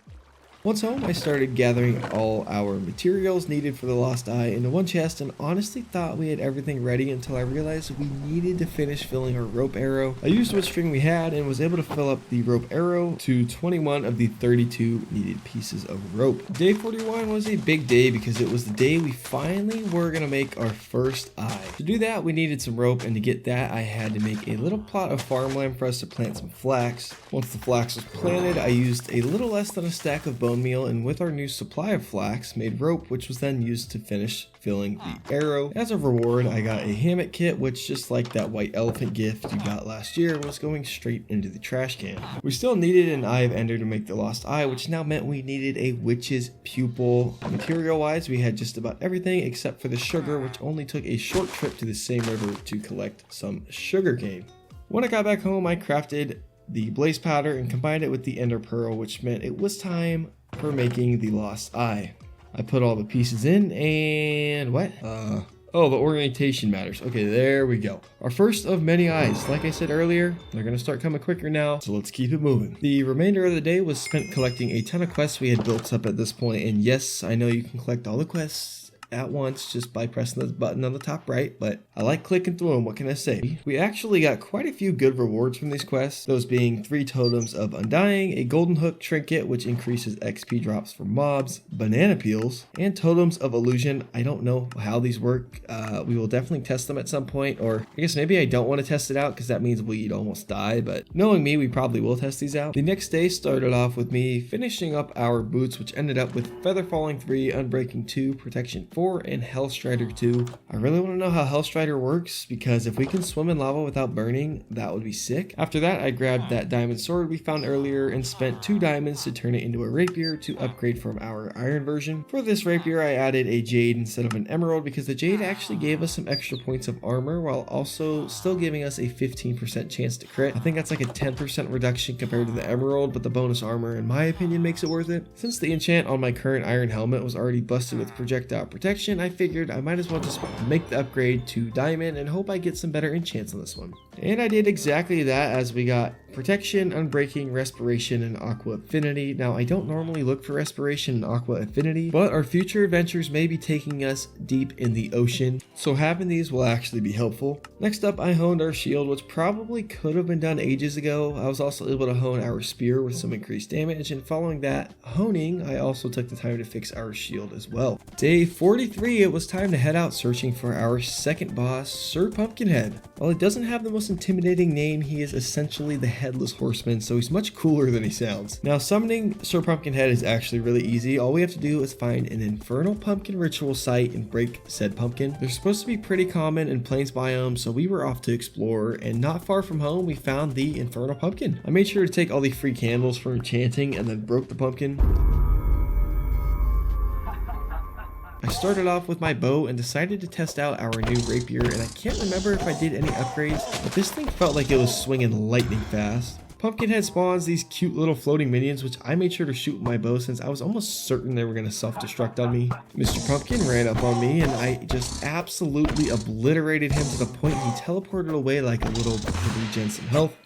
Once home, I started gathering all our materials needed for the Lost Eye into one chest and honestly thought we had everything ready until I realized we needed to finish filling our rope arrow. I used what string we had and was able to fill up the rope arrow to 21 of the 32 needed pieces of rope. Day 41 was a big day because it was the day we finally were going to make our first eye. To do that, we needed some rope, and to get that, I had to make a little plot of farmland for us to plant some flax. Once the flax was planted, I used a little less than a stack of bone meal, and with our new supply of flax, made rope, which was then used to finish filling the arrow. As a reward, I got a hammock kit, which, just like that white elephant gift you got last year, was going straight into the trash can. We still needed an Eye of Ender to make the Lost Eye, which now meant we needed a witch's pupil. Material-wise, we had just about everything except for the sugar, which only took a short trip to the same river to collect some sugar cane. When I got back home, I crafted the blaze powder and combined it with the ender pearl, which meant it was time for making the Lost Eye. I put all the pieces in and what? Oh, the orientation matters. Okay, there we go. Our first of many eyes. Like I said earlier, they're gonna start coming quicker now, so let's keep it moving. The remainder of the day was spent collecting a ton of quests we had built up at this point, and yes, I know you can collect all the quests at once just by pressing the button on the top right, but I like clicking through them. What can I say? We actually got quite a few good rewards from these quests, those being 3 totems of undying, a golden hook trinket which increases XP drops for mobs, banana peels, and totems of illusion. I don't know how these work. We will definitely test them at some point, or I guess maybe I don't want to test it out because that means we'd almost die, but knowing me, we probably will test these out. The next day started off with me finishing up our boots, which ended up with Feather Falling 3, Unbreaking 2, Protection 4, and Hellstrider 2. I really want to know how Hellstrider works, because if we can swim in lava without burning, that would be sick. After that, I grabbed that diamond sword we found earlier and spent 2 diamonds to turn it into a rapier to upgrade from our iron version. For this rapier, I added a jade instead of an emerald because the jade actually gave us some extra points of armor while also still giving us a 15% chance to crit. I think that's like a 10% reduction compared to the emerald, but the bonus armor, in my opinion, makes it worth it. Since the enchant on my current iron helmet was already busted with projectile protection, I figured I might as well just make the upgrade to diamond and hope I get some better enchants on this one. And I did exactly that, as we got protection, unbreaking, respiration, and aqua affinity. Now, I don't normally look for respiration and aqua affinity, but our future adventures may be taking us deep in the ocean, so having these will actually be helpful. Next up, I honed our shield, which probably could have been done ages ago. I was also able to hone our spear with some increased damage, and following that honing, I also took the time to fix our shield as well. Day 43, it was time to head out searching for our second boss, Sir Pumpkinhead. While he doesn't have the most intimidating name, he is essentially the Headless Horseman, so he's much cooler than he sounds. Now, summoning Sir Pumpkinhead is actually really easy. All we have to do is find an infernal pumpkin ritual site and break said pumpkin. They're supposed to be pretty common in plains biome, so we were off to explore, and not far from home we found the infernal pumpkin. I made sure to take all the free candles for enchanting and then broke the pumpkin. I started off with my bow and decided to test out our new rapier, and I can't remember if I did any upgrades, but this thing felt like it was swinging lightning fast. Pumpkinhead spawns these cute little floating minions, which I made sure to shoot with my bow since I was almost certain they were going to self-destruct on me. Mr. Pumpkin ran up on me and I just absolutely obliterated him to the point he teleported away like a little to regen some health.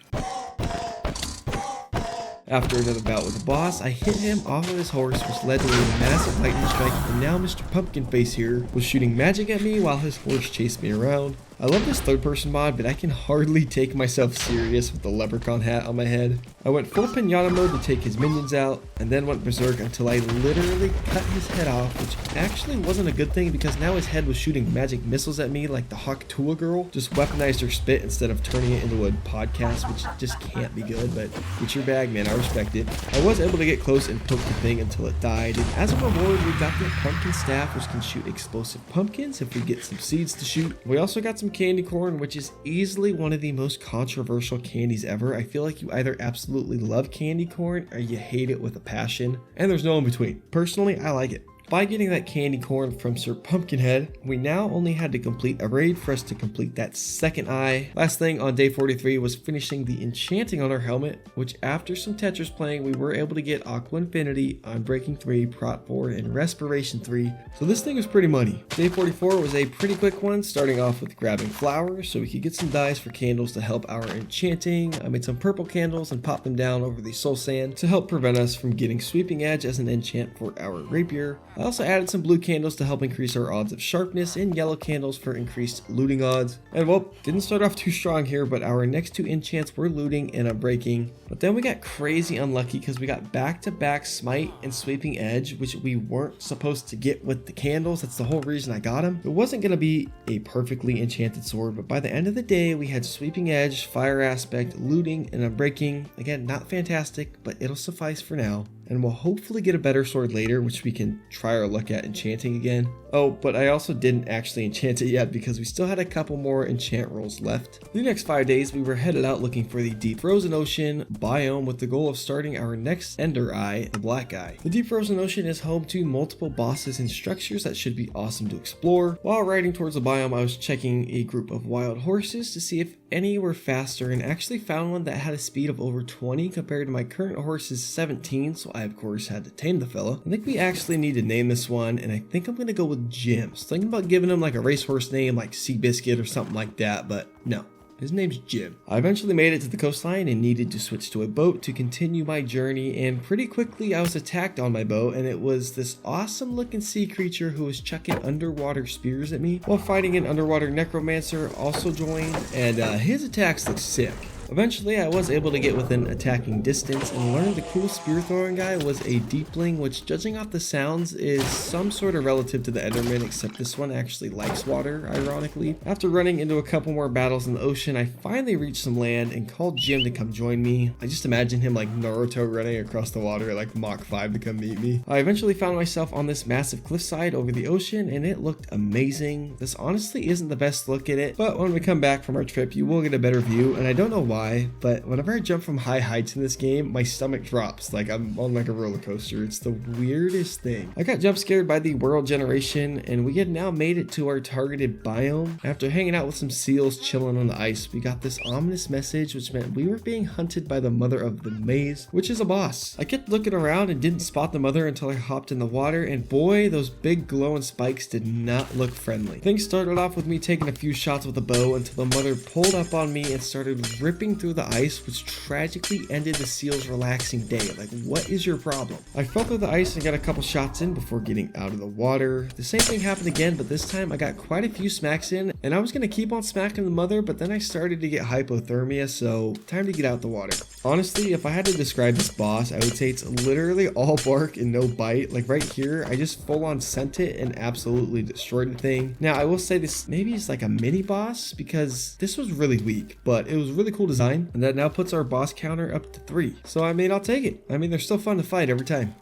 After another bout with the boss, I hit him off of his horse, which led to a massive lightning strike, and now Mr. Pumpkinface here was shooting magic at me while his horse chased me around. I love this third person mod, but I can hardly take myself serious with the leprechaun hat on my head. I went full pinata mode to take his minions out, and then went berserk until I literally cut his head off, which actually wasn't a good thing because now his head was shooting magic missiles at me like the Hawk Tua girl. Just weaponized her spit instead of turning it into a podcast, which just can't be good, but it's your bag, man, I respect it. I was able to get close and poke the thing until it died, and as a reward we got the pumpkin staff, which can shoot explosive pumpkins if we get some seeds to shoot. We also got some candy corn, which is easily one of the most controversial candies ever. I feel like you either absolutely love candy corn or you hate it with a passion, and there's no in between. Personally, I like it. By getting that candy corn from Sir Pumpkinhead, we now only had to complete a raid for us to complete that second eye. Last thing on day 43 was finishing the enchanting on our helmet, which after some Tetris playing, we were able to get Aqua Infinity, Unbreaking 3, Prot 4, and Respiration 3. So this thing was pretty money. Day 44 was a pretty quick one, starting off with grabbing flowers so we could get some dyes for candles to help our enchanting. I made some purple candles and popped them down over the soul sand to help prevent us from getting Sweeping Edge as an enchant for our rapier. I also added some blue candles to help increase our odds of sharpness and yellow candles for increased looting odds. And well, didn't start off too strong here, but our next two enchants were looting and unbreaking. But then we got crazy unlucky because we got back-to-back smite and sweeping edge, which we weren't supposed to get with the candles. That's the whole reason I got them. It wasn't going to be a perfectly enchanted sword, but by the end of the day, we had sweeping edge, fire aspect, looting, and unbreaking. Again, not fantastic, but it'll suffice for now. And we'll hopefully get a better sword later, which we can try our luck at enchanting again. Oh, but I also didn't actually enchant it yet because we still had a couple more enchant rolls left. The next 5 days, we were headed out looking for the Deep Frozen Ocean biome with the goal of starting our next Ender Eye, the Black Eye. The Deep Frozen Ocean is home to multiple bosses and structures that should be awesome to explore. While riding towards the biome, I was checking a group of wild horses to see if any were faster, and actually found one that had a speed of over 20 compared to my current horse's 17, so I of course had to tame the fella. I think we actually need to name this one, and I think I'm gonna go with Jim. So thinking about giving him like a racehorse name like Seabiscuit or something like that, but no. His name's Jim. I eventually made it to the coastline and needed to switch to a boat to continue my journey, and pretty quickly I was attacked on my boat, and it was this awesome looking sea creature who was chucking underwater spears at me while fighting an underwater necromancer also joined, and his attacks look sick. Eventually, I was able to get within attacking distance and learned the cool spear throwing guy was a deepling, which judging off the sounds is some sort of relative to the Enderman, except this one actually likes water, ironically. After running into a couple more battles in the ocean, I finally reached some land and called Jim to come join me. I just imagine him like Naruto running across the water at like Mach 5 to come meet me. I eventually found myself on this massive cliffside over the ocean, and it looked amazing. This honestly isn't the best look at it, but when we come back from our trip, you will get a better view, and I don't know why, but whenever I jump from high heights in this game, my stomach drops like I'm on like a roller coaster. It's the weirdest thing. I got jump scared by the world generation, and we had now made it to our targeted biome. After hanging out with some seals chilling on the ice, we got this ominous message which meant we were being hunted by the mother of the maze, which is a boss. I kept looking around and didn't spot the mother until I hopped in the water, and boy, those big glowing spikes did not look friendly. Things started off with me taking a few shots with a bow until the mother pulled up on me and started ripping through the ice, which tragically ended the seal's relaxing day. Like, what is your problem? I fell through the ice and got a couple shots in before getting out of the water. The same thing happened again, but this time I got quite a few smacks in, and I was gonna keep on smacking the mother, but then I started to get hypothermia, so time to get out the water. Honestly, if I had to describe this boss, I would say it's literally all bark and no bite. Like right here, I just full on sent it and absolutely destroyed the thing. Now, I will say this maybe is like a mini boss because this was really weak, but it was really cool design, and that now puts our boss counter up to 3. So I mean, I'll take it. I mean, they're still fun to fight every time.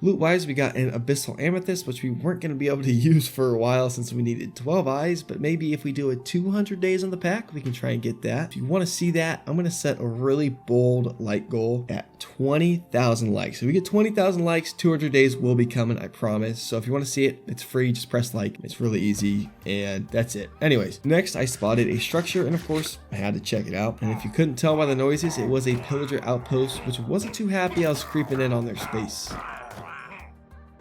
Loot wise, we got an Abyssal Amethyst, which we weren't going to be able to use for a while since we needed 12 eyes, but maybe if we do a 200 days on the pack, we can try and get that. If you want to see that, I'm going to set a really bold like goal at 20,000 likes. If we get 20,000 likes, 200 days will be coming, I promise. So if you want to see it, it's free, just press like. It's really easy, and that's it. Anyways, next I spotted a structure, and of course, I had to check it out. And if you couldn't tell by the noises, it was a pillager outpost, which wasn't too happy I was creeping in on their space.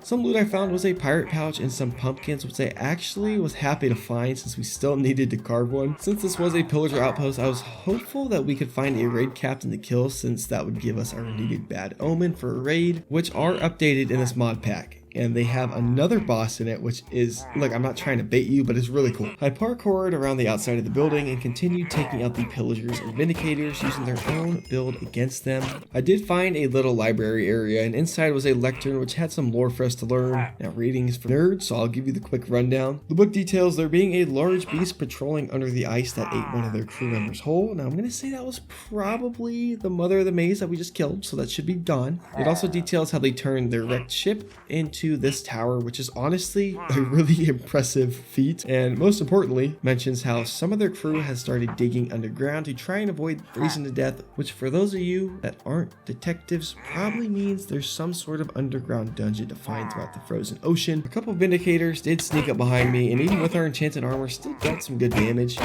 Some loot I found was a pirate pouch and some pumpkins, which I actually was happy to find since we still needed to carve one. Since this was a pillager outpost, I was hopeful that we could find a raid captain to kill, since that would give us our needed bad omen for a raid, which are updated in this mod pack. And they have another boss in it, which is, look, I'm not trying to bait you, but it's really cool. I parkoured around the outside of the building and continued taking out the pillagers and vindicators using their own build against them. I did find a little library area, and inside was a lectern which had some lore for us to learn. Now, reading is for nerds, so I'll give you the quick rundown. The book details there being a large beast patrolling under the ice that ate one of their crew members whole. Now, I'm going to say that was probably the mother of the maze that we just killed, so that should be done. It also details how they turned their wrecked ship into into this tower, which is honestly a really impressive feat, and most importantly mentions how some of their crew has started digging underground to try and avoid freezing to death, which for those of you that aren't detectives probably means there's some sort of underground dungeon to find throughout the frozen ocean. A couple of Vindicators did sneak up behind me, and even with our enchanted armor still dealt some good damage.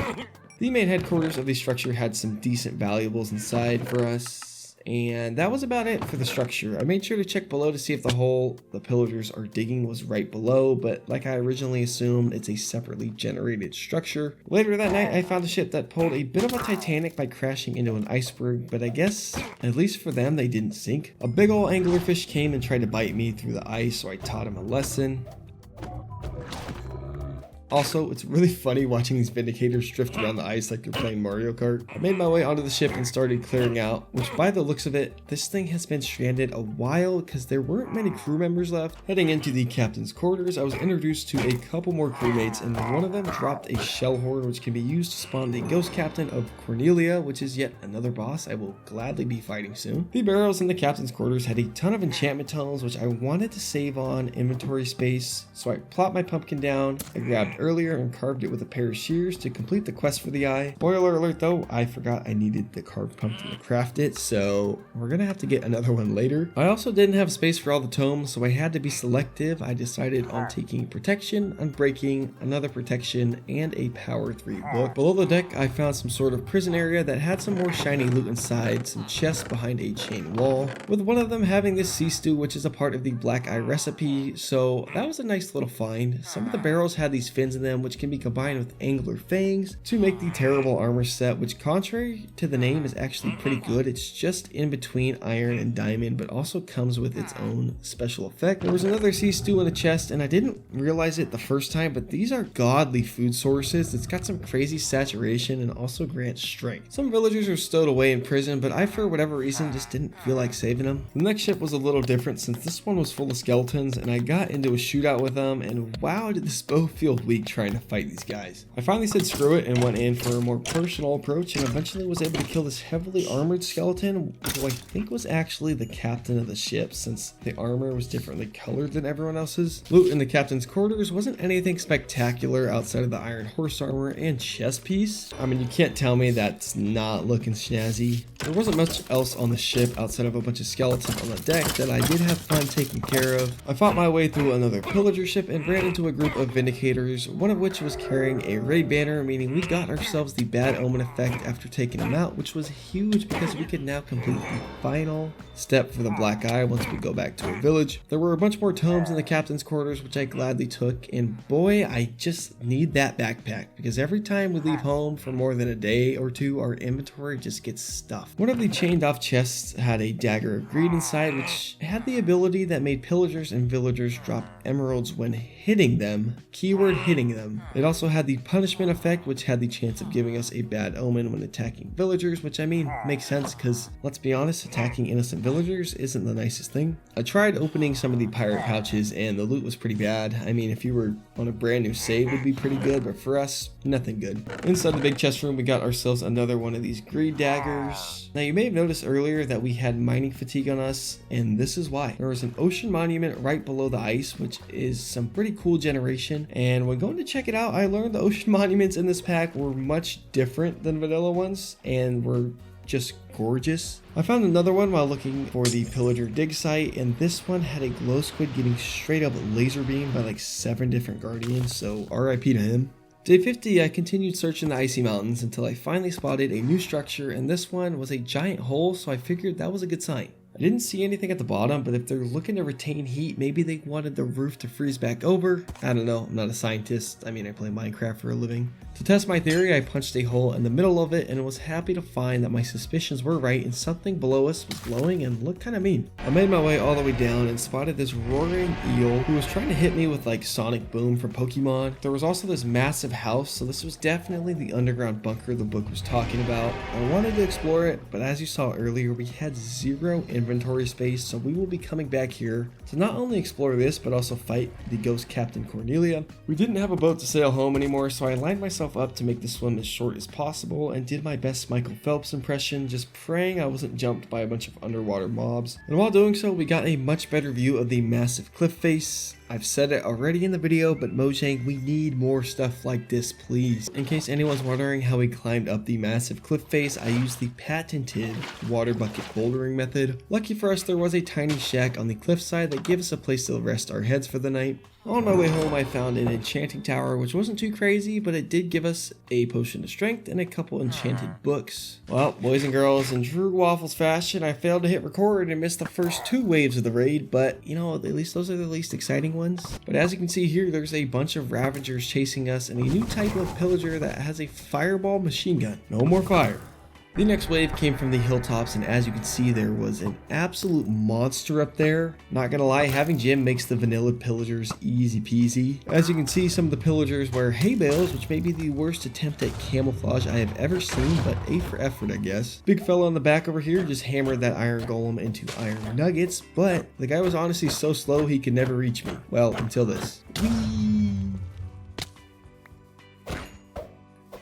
The main headquarters of the structure had some decent valuables inside for us, and that was about it for the structure. I made sure to check below to see if the hole the pillagers are digging was right below, but like I originally assumed, it's a separately generated structure. Later that night, I found a ship that pulled a bit of a Titanic by crashing into an iceberg, but I guess, at least for them, they didn't sink. A big ol' anglerfish came and tried to bite me through the ice, so I taught him a lesson. Also, it's really funny watching these Vindicators drift around the ice like they're playing Mario Kart. I made my way onto the ship and started clearing out, which by the looks of it, this thing has been stranded a while because there weren't many crew members left. Heading into the captain's quarters, I was introduced to a couple more crewmates, and one of them dropped a shell horn which can be used to spawn the ghost captain of Cornelia, which is yet another boss I will gladly be fighting soon. The barrels in the captain's quarters had a ton of enchantment tomes which I wanted to save on inventory space, so I plopped my pumpkin down, I grabbed earlier and carved it with a pair of shears to complete the quest for the eye. Spoiler alert though, I forgot I needed the carved pumpkin to craft it, so we're gonna have to get another one later. I also didn't have space for all the tomes, so I had to be selective. I decided on taking protection, unbreaking, another protection, and a power 3 book. Below the deck, I found some sort of prison area that had some more shiny loot inside, some chests behind a chain wall, with one of them having this sea stew, which is a part of the black eye recipe, so that was a nice little find. Some of the barrels had these fins in them, which can be combined with angler fangs to make the terrible armor set, which contrary to the name is actually pretty good. It's just in between iron and diamond, but also comes with its own special effect. There was another sea stew in a chest, and I didn't realize it the first time, but these are godly food sources. It's got some crazy saturation and also grants strength. Some villagers are stowed away in prison, but I for whatever reason just didn't feel like saving them. The next ship was a little different since this one was full of skeletons, and I got into a shootout with them, and wow did this bow feel weak trying to fight these guys. I finally said screw it and went in for a more personal approach, and eventually was able to kill this heavily armored skeleton, who I think was actually the captain of the ship since the armor was differently colored than everyone else's. Loot in the captain's quarters wasn't anything spectacular outside of the iron horse armor and chest piece. I mean, you can't tell me that's not looking snazzy. There wasn't much else on the ship outside of a bunch of skeletons on the deck that I did have fun taking care of. I fought my way through another pillager ship and ran into a group of Vindicators, one of which was carrying a raid banner, meaning we got ourselves the bad omen effect after taking him out, which was huge because we could now complete the final step for the black eye once we go back to our village. There were a bunch more tomes in the captain's quarters, which I gladly took, and boy, I just need that backpack because every time we leave home for more than a day or two, our inventory just gets stuffed. One of the chained off chests had a dagger of greed inside, which had the ability that made pillagers and villagers drop emeralds when hitting them. Keyword hitting them. It also had the punishment effect, which had the chance of giving us a bad omen when attacking villagers, which I mean makes sense because let's be honest, attacking innocent villagers isn't the nicest thing. I tried opening some of the pirate pouches and the loot was pretty bad. I mean, if you were on a brand new save, it would be pretty good, but for us, nothing good. Inside the big chest room, we got ourselves another one of these greed daggers. Now you may have noticed earlier that we had mining fatigue on us, and this is why. There was an ocean monument right below the ice, which is some pretty cool generation, and when going to check it out, I learned the ocean monuments in this pack were much different than vanilla ones and were just gorgeous. I found another one while looking for the pillager dig site, and this one had a glow squid getting straight up laser beamed by like 7 different guardians, so RIP to him. Day 50, I continued searching the icy mountains until I finally spotted a new structure, and this one was a giant hole, so I figured that was a good sign. I didn't see anything at the bottom, but if they're looking to retain heat, maybe they wanted the roof to freeze back over. I don't know, I'm not a scientist. I mean, I play Minecraft for a living. To test my theory, I punched a hole in the middle of it and was happy to find that my suspicions were right and something below us was glowing and looked kind of mean. I made my way all the way down and spotted this roaring eel who was trying to hit me with like Sonic Boom from Pokemon. There was also this massive house, so this was definitely the underground bunker the book was talking about. I wanted to explore it, but as you saw earlier, we had 0 inventory inventory space, so we will be coming back here to not only explore this, but also fight the ghost Captain Cornelia. We didn't have a boat to sail home anymore, so I lined myself up to make the swim as short as possible and did my best Michael Phelps impression, just praying I wasn't jumped by a bunch of underwater mobs. And while doing so, we got a much better view of the massive cliff face. I've said it already in the video, but Mojang, we need more stuff like this, please. In case anyone's wondering how we climbed up the massive cliff face, I used the patented water bucket bouldering method. Lucky for us, there was a tiny shack on the cliffside that gave us a place to rest our heads for the night. On my way home, I found an enchanting tower, which wasn't too crazy, but it did give us a potion of strength and a couple enchanted books. Well, boys and girls, in true Waffles fashion, I failed to hit record and missed the first 2 waves of the raid, but you know, at least those are the least exciting ones. But as you can see here, there's a bunch of Ravagers chasing us and a new type of pillager that has a fireball machine gun. No more fire. The next wave came from the hilltops, and as you can see, there was an absolute monster up there. Not gonna lie, having Jim makes the vanilla pillagers easy peasy. As you can see, some of the pillagers wear hay bales, which may be the worst attempt at camouflage I have ever seen, but A for effort, I guess. Big fella on the back over here just hammered that iron golem into iron nuggets, but the guy was honestly so slow he could never reach me. Well, until this. Whee!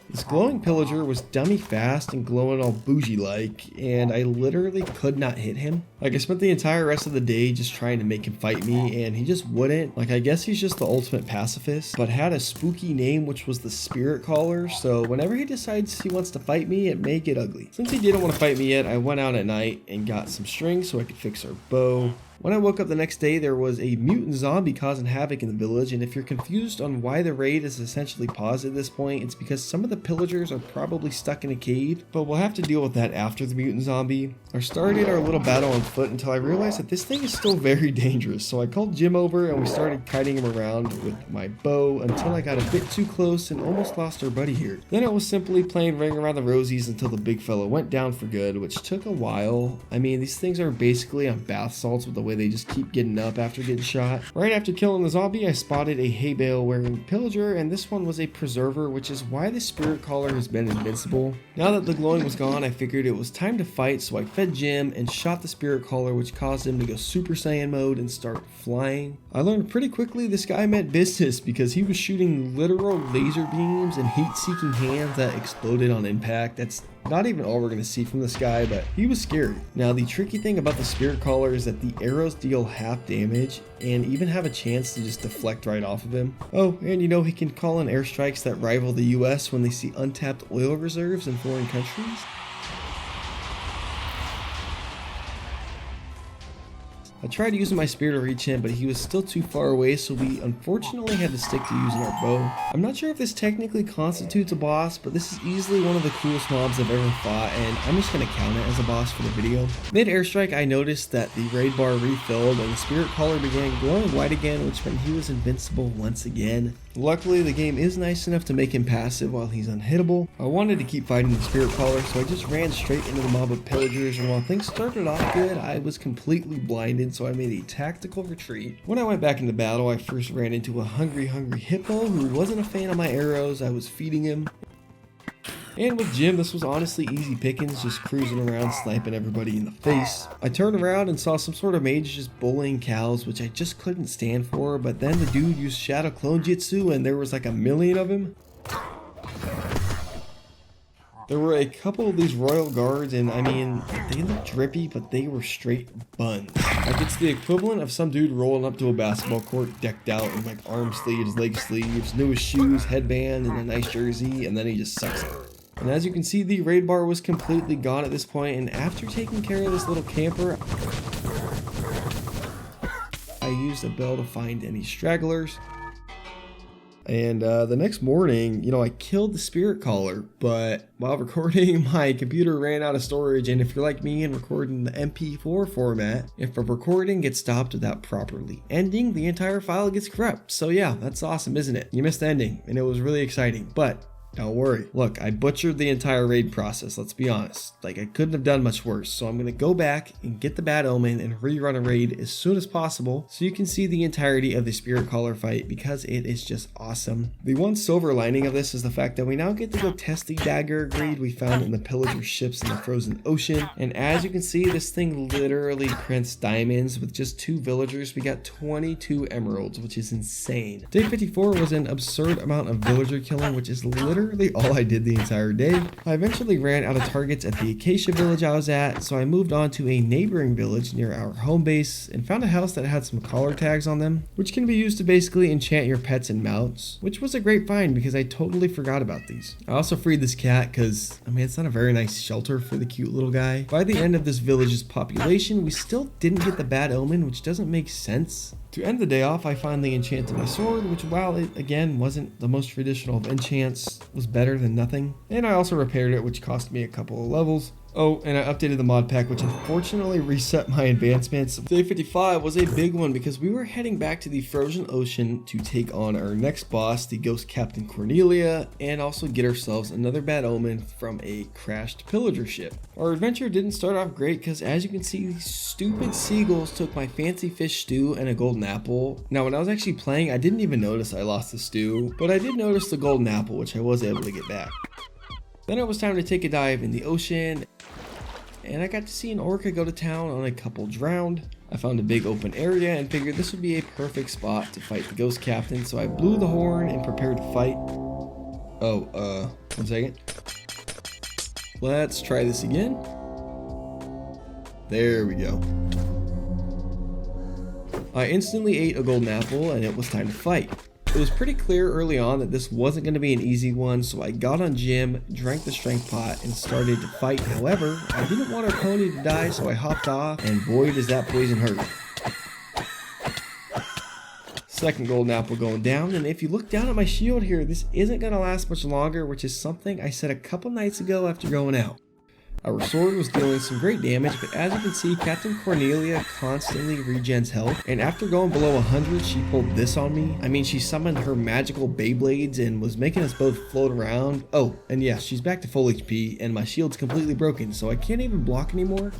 This glowing pillager was dummy fast and glowing all bougie like, and I literally could not hit him. Like, I spent the entire rest of the day just trying to make him fight me, and he just wouldn't. Like, I guess he's just the ultimate pacifist, but had a spooky name, which was the Spirit Caller, so whenever he decides he wants to fight me, it may get ugly. Since he didn't want to fight me yet, I went out at night and got some string so I could fix our bow. When I woke up the next day, there was a mutant zombie causing havoc in the village, and if you're confused on why the raid is essentially paused at this point, it's because some of the pillagers are probably stuck in a cave, but we'll have to deal with that after the mutant zombie. I started our little battle on foot until I realized that this thing is still very dangerous, so I called Jim over and we started kiting him around with my bow until I got a bit too close and almost lost our buddy here. Then it was simply playing Ring Around the Rosies until the big fella went down for good, which took a while. I mean, these things are basically on bath salts with the way they just keep getting up after getting shot. Right after killing the zombie, I spotted a hay bale wearing pillager, and this one was a preserver, which is why the Spirit Caller has been invincible. Now that the glowing was gone, I figured it was time to fight, so I fed Jim and shot the Spirit Caller, which caused him to go Super Saiyan mode and start flying. I learned pretty quickly this guy meant business because he was shooting literal laser beams and heat-seeking hands that exploded on impact. That's not even all we're going to see from this guy, but he was scary. Now, the tricky thing about the Spirit Caller is that the arrows deal half damage and even have a chance to just deflect right off of him. Oh, and you know, he can call in airstrikes that rival the US when they see untapped oil reserves in foreign countries. I tried using my spear to reach him, but he was still too far away, so we unfortunately had to stick to using our bow. I'm not sure if this technically constitutes a boss, but this is easily one of the coolest mobs I've ever fought, and I'm just going to count it as a boss for the video. Mid-airstrike, I noticed that the raid bar refilled, and the Spirit Caller began glowing white again, which meant he was invincible once again. Luckily, the game is nice enough to make him passive while he's unhittable. I wanted to keep fighting the Spirit Caller, so I just ran straight into the mob of pillagers, and while things started off good, I was completely blinded, so I made a tactical retreat. When I went back into battle, I first ran into a hungry hippo who wasn't a fan of my arrows. I was feeding him. And with Jim, this was honestly easy pickings, just cruising around sniping everybody in the face. I turned around and saw some sort of mage just bullying cows, which I just couldn't stand for, but then the dude used shadow clone jutsu and there was like a million of him. There were a couple of these royal guards, and I mean, they looked drippy, but they were straight buns. Like, it's the equivalent of some dude rolling up to a basketball court decked out in like arm sleeves, leg sleeves, newest shoes, headband, and a nice jersey, and then he just sucks it. And as you can see, the raid bar was completely gone at this point, and after taking care of this little camper, I used a bell to find any stragglers. And the next morning, you know, I killed the Spirit Caller, but while recording, my computer ran out of storage, and if you're like me and recording the MP4 format, if a recording gets stopped without properly ending, the entire file gets corrupt. So yeah, that's awesome, isn't it? You missed the ending, and it was really exciting, but Don't worry. Look, I butchered the entire raid process, let's be honest. Like, I couldn't have done much worse, so I'm gonna go back and get the bad omen and rerun a raid as soon as possible so you can see the entirety of the spirit caller fight because it is just awesome. The one silver lining of this is the fact that we now get to go test the dagger greed we found in the pillager ships in the frozen ocean, and as you can see, this thing literally prints diamonds. With just 2 villagers, we got 22 emeralds, which is insane. Day 54 was an absurd amount of villager killing, which is literally all I did the entire day. I eventually ran out of targets at the Acacia village I was at, so I moved on to a neighboring village near our home base and found a house that had some collar tags on them, which can be used to basically enchant your pets and mounts, which was a great find because I totally forgot about these. I also freed this cat because, I mean, it's not a very nice shelter for the cute little guy. By the end of this village's population, we still didn't get the bad omen, which doesn't make sense. To end the day off, I finally enchanted my sword, which while it again wasn't the most traditional of enchants, was better than nothing. And I also repaired it, which cost me a couple of levels. Oh, and I updated the mod pack, which unfortunately reset my advancements. Day 55 was a big one because we were heading back to the frozen ocean to take on our next boss, the ghost Captain Cornelia, and also get ourselves another bad omen from a crashed pillager ship. Our adventure didn't start off great because, as you can see, these stupid seagulls took my fancy fish stew and a golden apple. Now, when I was actually playing, I didn't even notice I lost the stew, but I did notice the golden apple, which I was able to get back. Then it was time to take a dive in the ocean, and I got to see an orca go to town on a couple drowned. I found a big open area and figured this would be a perfect spot to fight the ghost captain, so I blew the horn and prepared to fight. Oh, 1 second. Let's try this again. There we go. I instantly ate a golden apple and it was time to fight. It was pretty clear early on that this wasn't going to be an easy one, so I got on Jim, drank the strength pot, and started to fight. However, I didn't want our pony to die, so I hopped off, and boy does that poison hurt. Second golden apple going down, and if you look down at my shield here, this isn't going to last much longer, which is something I said a couple nights ago after going out. Our sword was dealing some great damage, but as you can see, Captain Cornelia constantly regens health, and after going below 100, she pulled this on me. I mean, she summoned her magical Beyblades and was making us both float around. Oh, and yeah, she's back to full HP, and my shield's completely broken, so I can't even block anymore.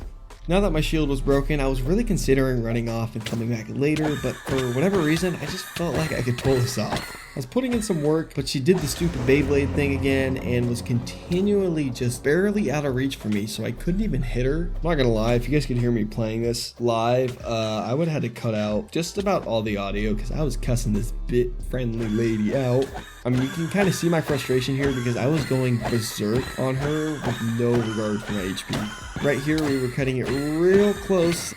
Now that my shield was broken, I was really considering running off and coming back later, but for whatever reason, I just felt like I could pull this off. I was putting in some work, but she did the stupid Beyblade thing again and was continually just barely out of reach for me, so I couldn't even hit her. I'm not gonna lie, if you guys could hear me playing this live, I would have had to cut out just about all the audio because I was cussing this bit-friendly lady out. I mean, you can kind of see my frustration here because I was going berserk on her with no regard for my HP. Right here, we were cutting it real close.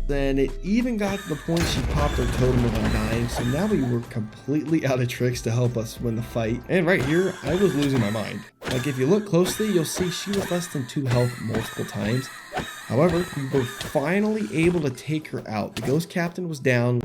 Then it even got to the point she popped her totem with a dime, so now we were completely out of tricks to help us win the fight. And right here, I was losing my mind. Like, if you look closely, you'll see she was less than 2 health multiple times. However, we were finally able to take her out. The ghost captain was down,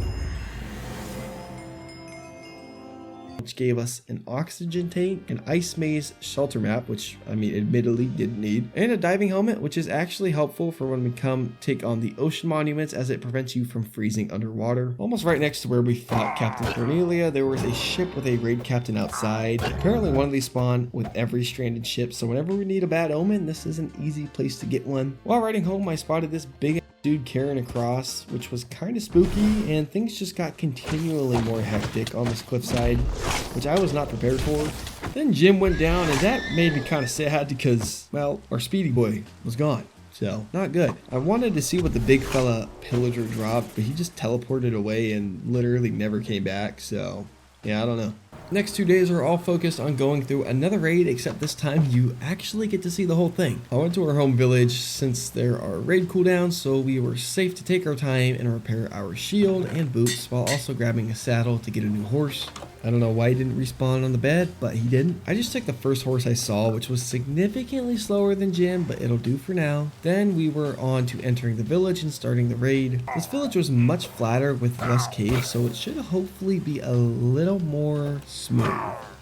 which gave us an oxygen tank, an ice maze shelter map, which I mean admittedly didn't need, and a diving helmet, which is actually helpful for when we come take on the ocean monuments as it prevents you from freezing underwater. Almost right next to where we fought Captain Cornelia, there was a ship with a raid captain outside. Apparently one of these spawn with every stranded ship, so whenever we need a bad omen, this is an easy place to get one. While riding home, I spotted this big dude carrying across, which was kind of spooky, and things just got continually more hectic on this cliffside, which I was not prepared for. Then Jim went down, and that made me kind of sad because, well, our speedy boy was gone. So, not good. I wanted to see what the big fella pillager dropped, but he just teleported away and literally never came back, so yeah, I don't know. Next 2 days are all focused on going through another raid, except this time you actually get to see the whole thing. I went to our home village since there are raid cooldowns, so we were safe to take our time and repair our shield and boots while also grabbing a saddle to get a new horse. I don't know why he didn't respawn on the bed, but he didn't. I just took the first horse I saw, which was significantly slower than Jim, but it'll do for now. Then we were on to entering the village and starting the raid. This village was much flatter with less caves, so it should hopefully be a little more smooth.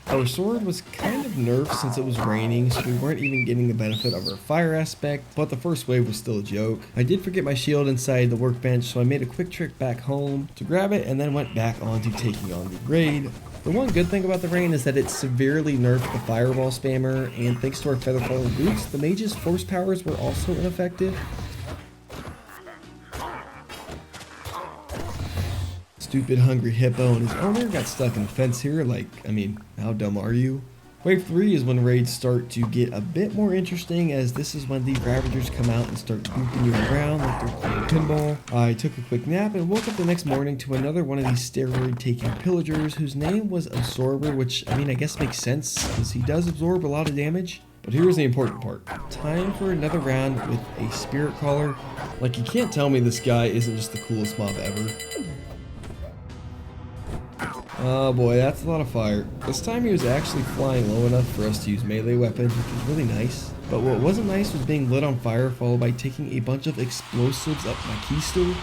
Our sword was kind of nerfed since it was raining, so we weren't even getting the benefit of our fire aspect, but the first wave was still a joke. I did forget my shield inside the workbench, so I made a quick trip back home to grab it and then went back on to taking on the raid. The one good thing about the rain is that it severely nerfed the fireball spammer, and thanks to our feather falling boots, the mage's force powers were also ineffective. Stupid hungry hippo and his owner got stuck in the fence here. Like, I mean, how dumb are you? Wave 3 is when raids start to get a bit more interesting, as this is when the Ravagers come out and start booping you around like they're playing pinball. I took a quick nap and woke up the next morning to another one of these steroid-taking pillagers whose name was Absorber, which, I mean, I guess makes sense, because he does absorb a lot of damage. But here's the important part. Time for another round with a Spirit Caller. Like, you can't tell me this guy isn't just the coolest mob ever. Oh boy, that's a lot of fire. This time he was actually flying low enough for us to use melee weapons, which was really nice. But what wasn't nice was being lit on fire, followed by taking a bunch of explosives up my keister.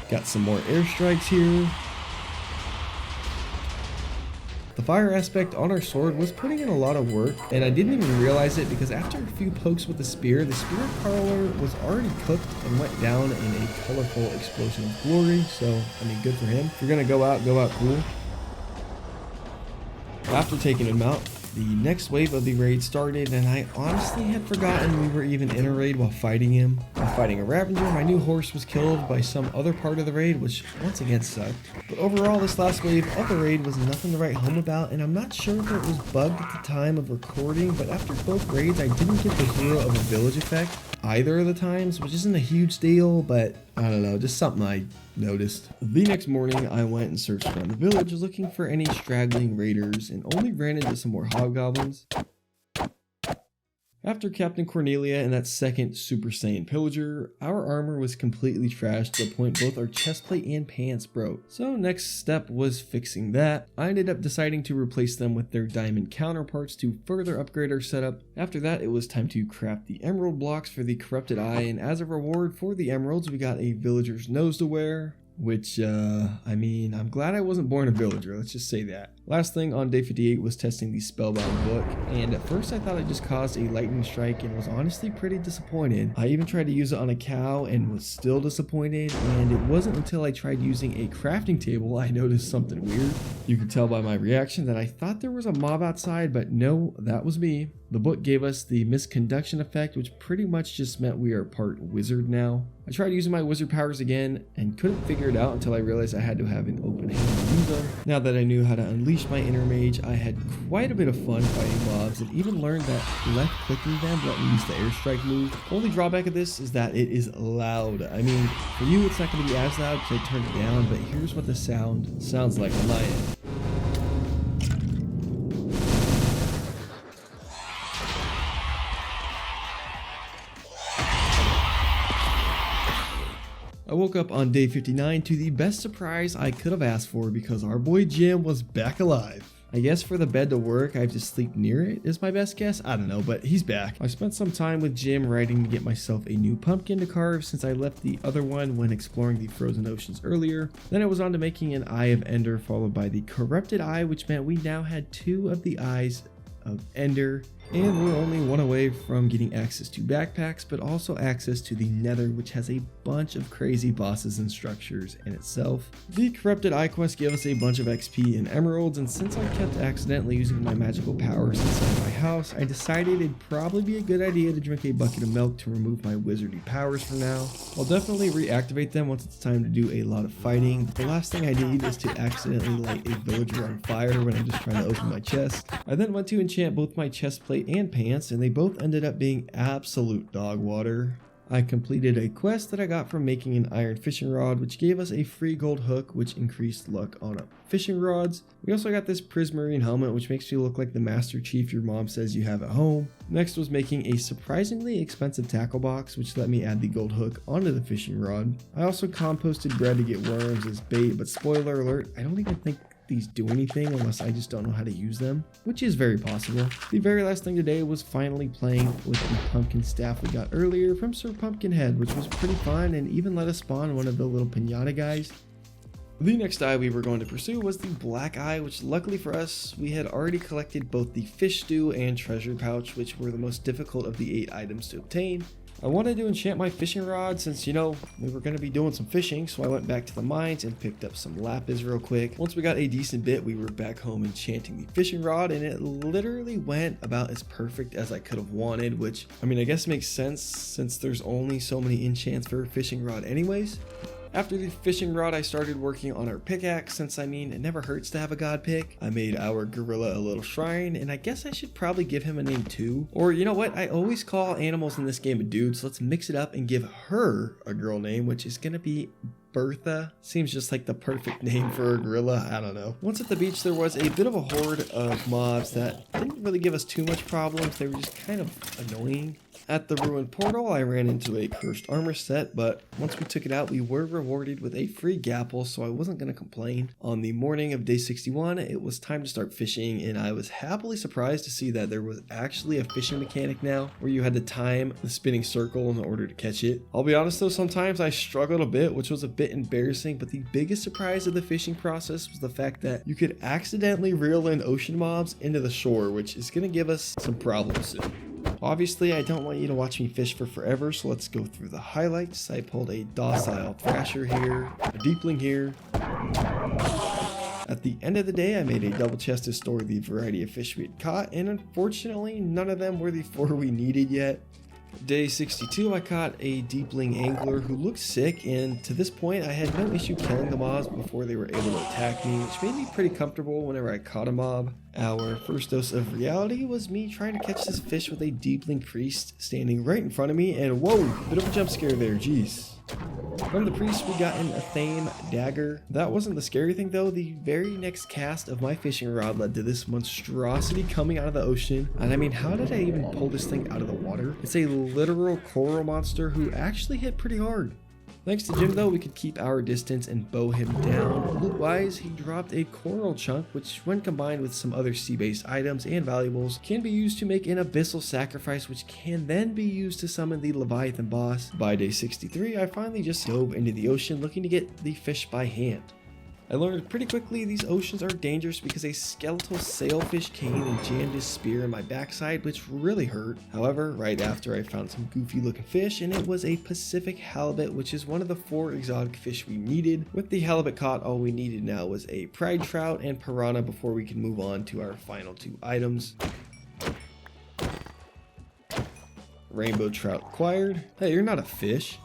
Got some more airstrikes here. The fire aspect on our sword was putting in a lot of work, and I didn't even realize it because after a few pokes with the Spirit Caller was already cooked and went down in a colorful explosion of glory. So, I mean, good for him. If you're gonna go out cool. After taking him out, the next wave of the raid started, and I honestly had forgotten we were even in a raid while fighting him. While fighting a Ravager, my new horse was killed by some other part of the raid, which once again sucked. But overall, this last wave of the raid was nothing to write home about, and I'm not sure if it was bugged at the time of recording, but after both raids, I didn't get the Hero of a Village effect either of the times, which isn't a huge deal, but I don't know, just something I noticed. The next morning, I went and searched around the village looking for any straggling raiders and only ran into some more hobgoblins. After Captain Cornelia and that second Super Saiyan Pillager, our armor was completely trashed to the point both our chestplate and pants broke. So next step was fixing that. I ended up deciding to replace them with their diamond counterparts to further upgrade our setup. After that, it was time to craft the emerald blocks for the corrupted eye, and as a reward for the emeralds, we got a villager's nose to wear. Which, I mean, I'm glad I wasn't born a villager, let's just say that. Last thing on day 58 was testing the Spellbound book, and at first I thought it just caused a lightning strike and was honestly pretty disappointed. I even tried to use it on a cow and was still disappointed, and it wasn't until I tried using a crafting table I noticed something weird. You could tell by my reaction that I thought there was a mob outside, but no, that was me. The book gave us the misconduction effect, which pretty much just meant we are part wizard now. I tried using my wizard powers again and couldn't figure it out until I realized I had to have an open hand to use them. Now that I knew how to unleash my inner mage, I had quite a bit of fun fighting mobs and even learned that left clicking them let me use the airstrike move. Only drawback of this is that it is loud. I mean, for you it's not going to be as loud because I turned it down, but here's what the sound sounds like on my end. I woke up on day 59 to the best surprise I could have asked for because our boy Jim was back alive. I guess for the bed to work, I have to sleep near it is my best guess. I don't know, but he's back. I spent some time with Jim writing to get myself a new pumpkin to carve since I left the other one when exploring the frozen oceans earlier. Then it was on to making an Eye of Ender followed by the corrupted eye, which meant we now had 2 of the eyes of Ender. And we're only one away from getting access to backpacks, but also access to the Nether, which has a bunch of crazy bosses and structures in itself. The Corrupted Eye quest gave us a bunch of XP and emeralds, and since I kept accidentally using my magical powers inside my house, I decided it'd probably be a good idea to drink a bucket of milk to remove my wizardy powers for now. I'll definitely reactivate them once it's time to do a lot of fighting, but the last thing I need is to accidentally light a villager on fire when I'm just trying to open my chest. I then went to enchant both my chest plate and pants, and they both ended up being absolute dog water. I completed a quest that I got from making an iron fishing rod, which gave us a free gold hook, which increased luck on fishing rods. We also got this prismarine helmet, which makes you look like the Master Chief your mom says you have at home. Next was making a surprisingly expensive tackle box, which let me add the gold hook onto the fishing rod. I also composted bread to get worms as bait, but spoiler alert, I don't even think these do anything unless I just don't know how to use them, which is very possible. The very last thing today was finally playing with the pumpkin staff we got earlier from Sir Pumpkinhead, which was pretty fun and even let us spawn one of the little pinata guys. The next eye we were going to pursue was the black eye, which luckily for us, we had already collected both the fish stew and treasure pouch, which were the most difficult of the 8 items to obtain. I wanted to enchant my fishing rod since, you know, we were going to be doing some fishing, so I went back to the mines and picked up some lapis real quick. Once we got a decent bit, we were back home enchanting the fishing rod, and it literally went about as perfect as I could have wanted, which, I mean, I guess makes sense since there's only so many enchants for a fishing rod anyways. After the fishing rod, I started working on our pickaxe, since I mean, it never hurts to have a god pick. I made our gorilla a little shrine, and I guess I should probably give him a name too. Or you know what, I always call animals in this game a dude, so let's mix it up and give her a girl name, which is gonna be Bertha. Seems just like the perfect name for a gorilla, I don't know. Once at the beach, there was a bit of a horde of mobs that didn't really give us too much problems, they were just kind of annoying. At the ruined portal, I ran into a cursed armor set, but once we took it out, we were rewarded with a free gapple, so I wasn't going to complain. On the morning of day 61, it was time to start fishing, and I was happily surprised to see that there was actually a fishing mechanic now, where you had to time the spinning circle in order to catch it. I'll be honest though, sometimes I struggled a bit, which was a bit embarrassing, but the biggest surprise of the fishing process was the fact that you could accidentally reel in ocean mobs into the shore, which is going to give us some problems soon. Obviously, I don't want you to watch me fish for forever, so let's go through the highlights. I pulled a docile thrasher here, a deepling here. At the end of the day, I made a double chest to store the variety of fish we had caught, and unfortunately, none of them were the 4 we needed yet. Day 62, I caught a deepling angler who looked sick, and to this point I had no issue killing the mobs before they were able to attack me, which made me pretty comfortable whenever I caught a mob. Our first dose of reality was me trying to catch this fish with a deepling priest standing right in front of me, and whoa, bit of a jump scare there, jeez. From the priest, we got an Athame dagger. That wasn't the scary thing though. The very next cast of my fishing rod led to this monstrosity coming out of the ocean. And I mean, how did I even pull this thing out of the water? It's a literal coral monster who actually hit pretty hard. Thanks to Jim though, we could keep our distance and bow him down. Loot-wise, he dropped a coral chunk, which when combined with some other sea-based items and valuables, can be used to make an abyssal sacrifice, which can then be used to summon the Leviathan boss. By day 63, I finally just dove into the ocean looking to get the fish by hand. I learned pretty quickly these oceans are dangerous because a skeletal sailfish came and jammed his spear in my backside, which really hurt. However, right after I found some goofy looking fish, and it was a Pacific halibut, which is one of the 4 exotic fish we needed. With the halibut caught, all we needed now was a pride trout and piranha before we could move on to our final 2 items. Rainbow trout acquired. Hey, you're not a fish.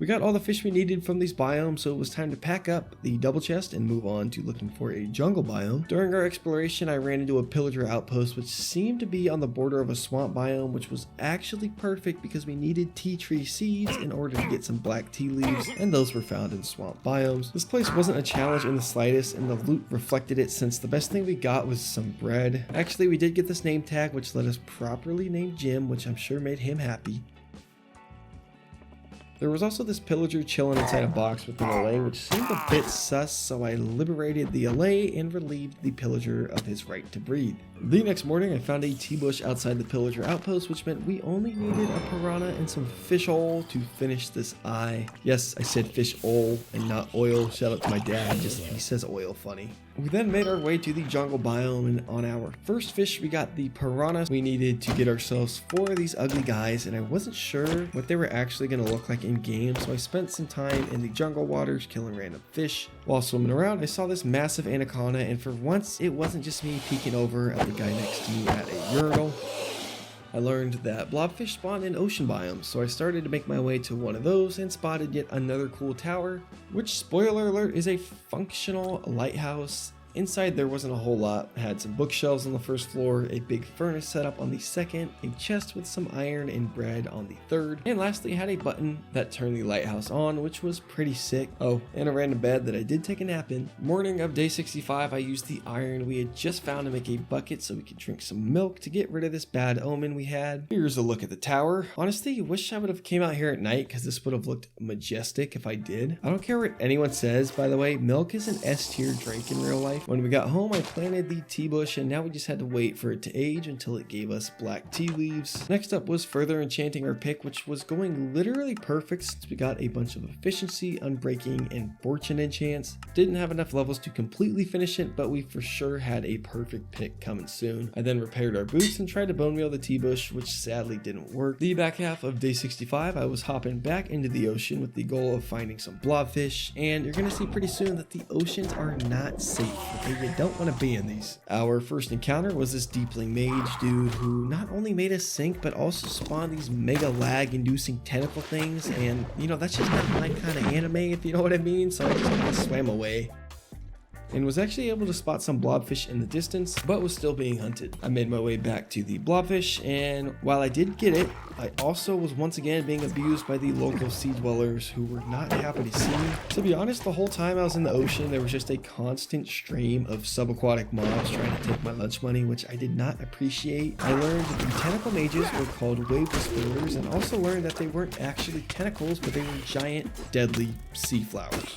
We got all the fish we needed from these biomes, so it was time to pack up the double chest and move on to looking for a jungle biome. During our exploration, I ran into a pillager outpost which seemed to be on the border of a swamp biome, which was actually perfect because we needed tea tree seeds in order to get some black tea leaves, and those were found in swamp biomes. This place wasn't a challenge in the slightest, and the loot reflected it since the best thing we got was some bread. Actually, we did get this name tag which let us properly name Jim, which I'm sure made him happy. There was also this pillager chilling inside a box with an allay, which seemed a bit sus, so I liberated the allay and relieved the pillager of his right to breathe. The next morning, I found a tea bush outside the pillager outpost, which meant we only needed a piranha and some fish oil to finish this eye. Yes, I said fish oil and not oil. Shout out to my dad, he says oil funny. We then made our way to the jungle biome, and on our first fish we got the piranhas we needed to get ourselves 4 of these ugly guys, and I wasn't sure what they were actually going to look like in game, so I spent some time in the jungle waters killing random fish. While swimming around, I saw this massive anaconda, and for once it wasn't just me peeking over at the guy next to me at a urinal. I learned that blobfish spawn in ocean biomes, so I started to make my way to one of those and spotted yet another cool tower, which, spoiler alert, is a functional lighthouse. Inside there wasn't a whole lot. It had some bookshelves on the first floor, a big furnace set up on the second, a chest with some iron and bread on the third, and lastly it had a button that turned the lighthouse on, which was pretty sick. Oh, and a random bed that I did take a nap in. Morning of day 65, I used the iron we had just found to make a bucket so we could drink some milk to get rid of this bad omen we had. Here's a look at the tower. Honestly, I wish I would have came out here at night because this would have looked majestic if I did. I don't care what anyone says, by the way, milk is an S tier drink in real life. When we got home, I planted the tea bush, and now we just had to wait for it to age until it gave us black tea leaves. Next up was further enchanting our pick, which was going literally perfect since we got a bunch of efficiency, unbreaking, and fortune enchants. Didn't have enough levels to completely finish it, but we for sure had a perfect pick coming soon. I then repaired our boots and tried to bone meal the tea bush, which sadly didn't work. The back half of day 65, I was hopping back into the ocean with the goal of finding some blobfish, and you're gonna see pretty soon that the oceans are not safe. Okay, you don't want to be in these. Our first encounter was this deepling mage dude who not only made us sink, but also spawned these mega lag inducing tentacle things, and you know, that's just not my kind of anime, if you know what I mean, so I just kind of swam away and was actually able to spot some blobfish in the distance, but was still being hunted. I made my way back to the blobfish, and while I did get it, I also was once again being abused by the local sea dwellers who were not happy to see me. To be honest, the whole time I was in the ocean, there was just a constant stream of subaquatic mobs trying to take my lunch money, which I did not appreciate. I learned that the tentacle mages were called wave whisperers, and also learned that they weren't actually tentacles, but they were giant, deadly sea flowers.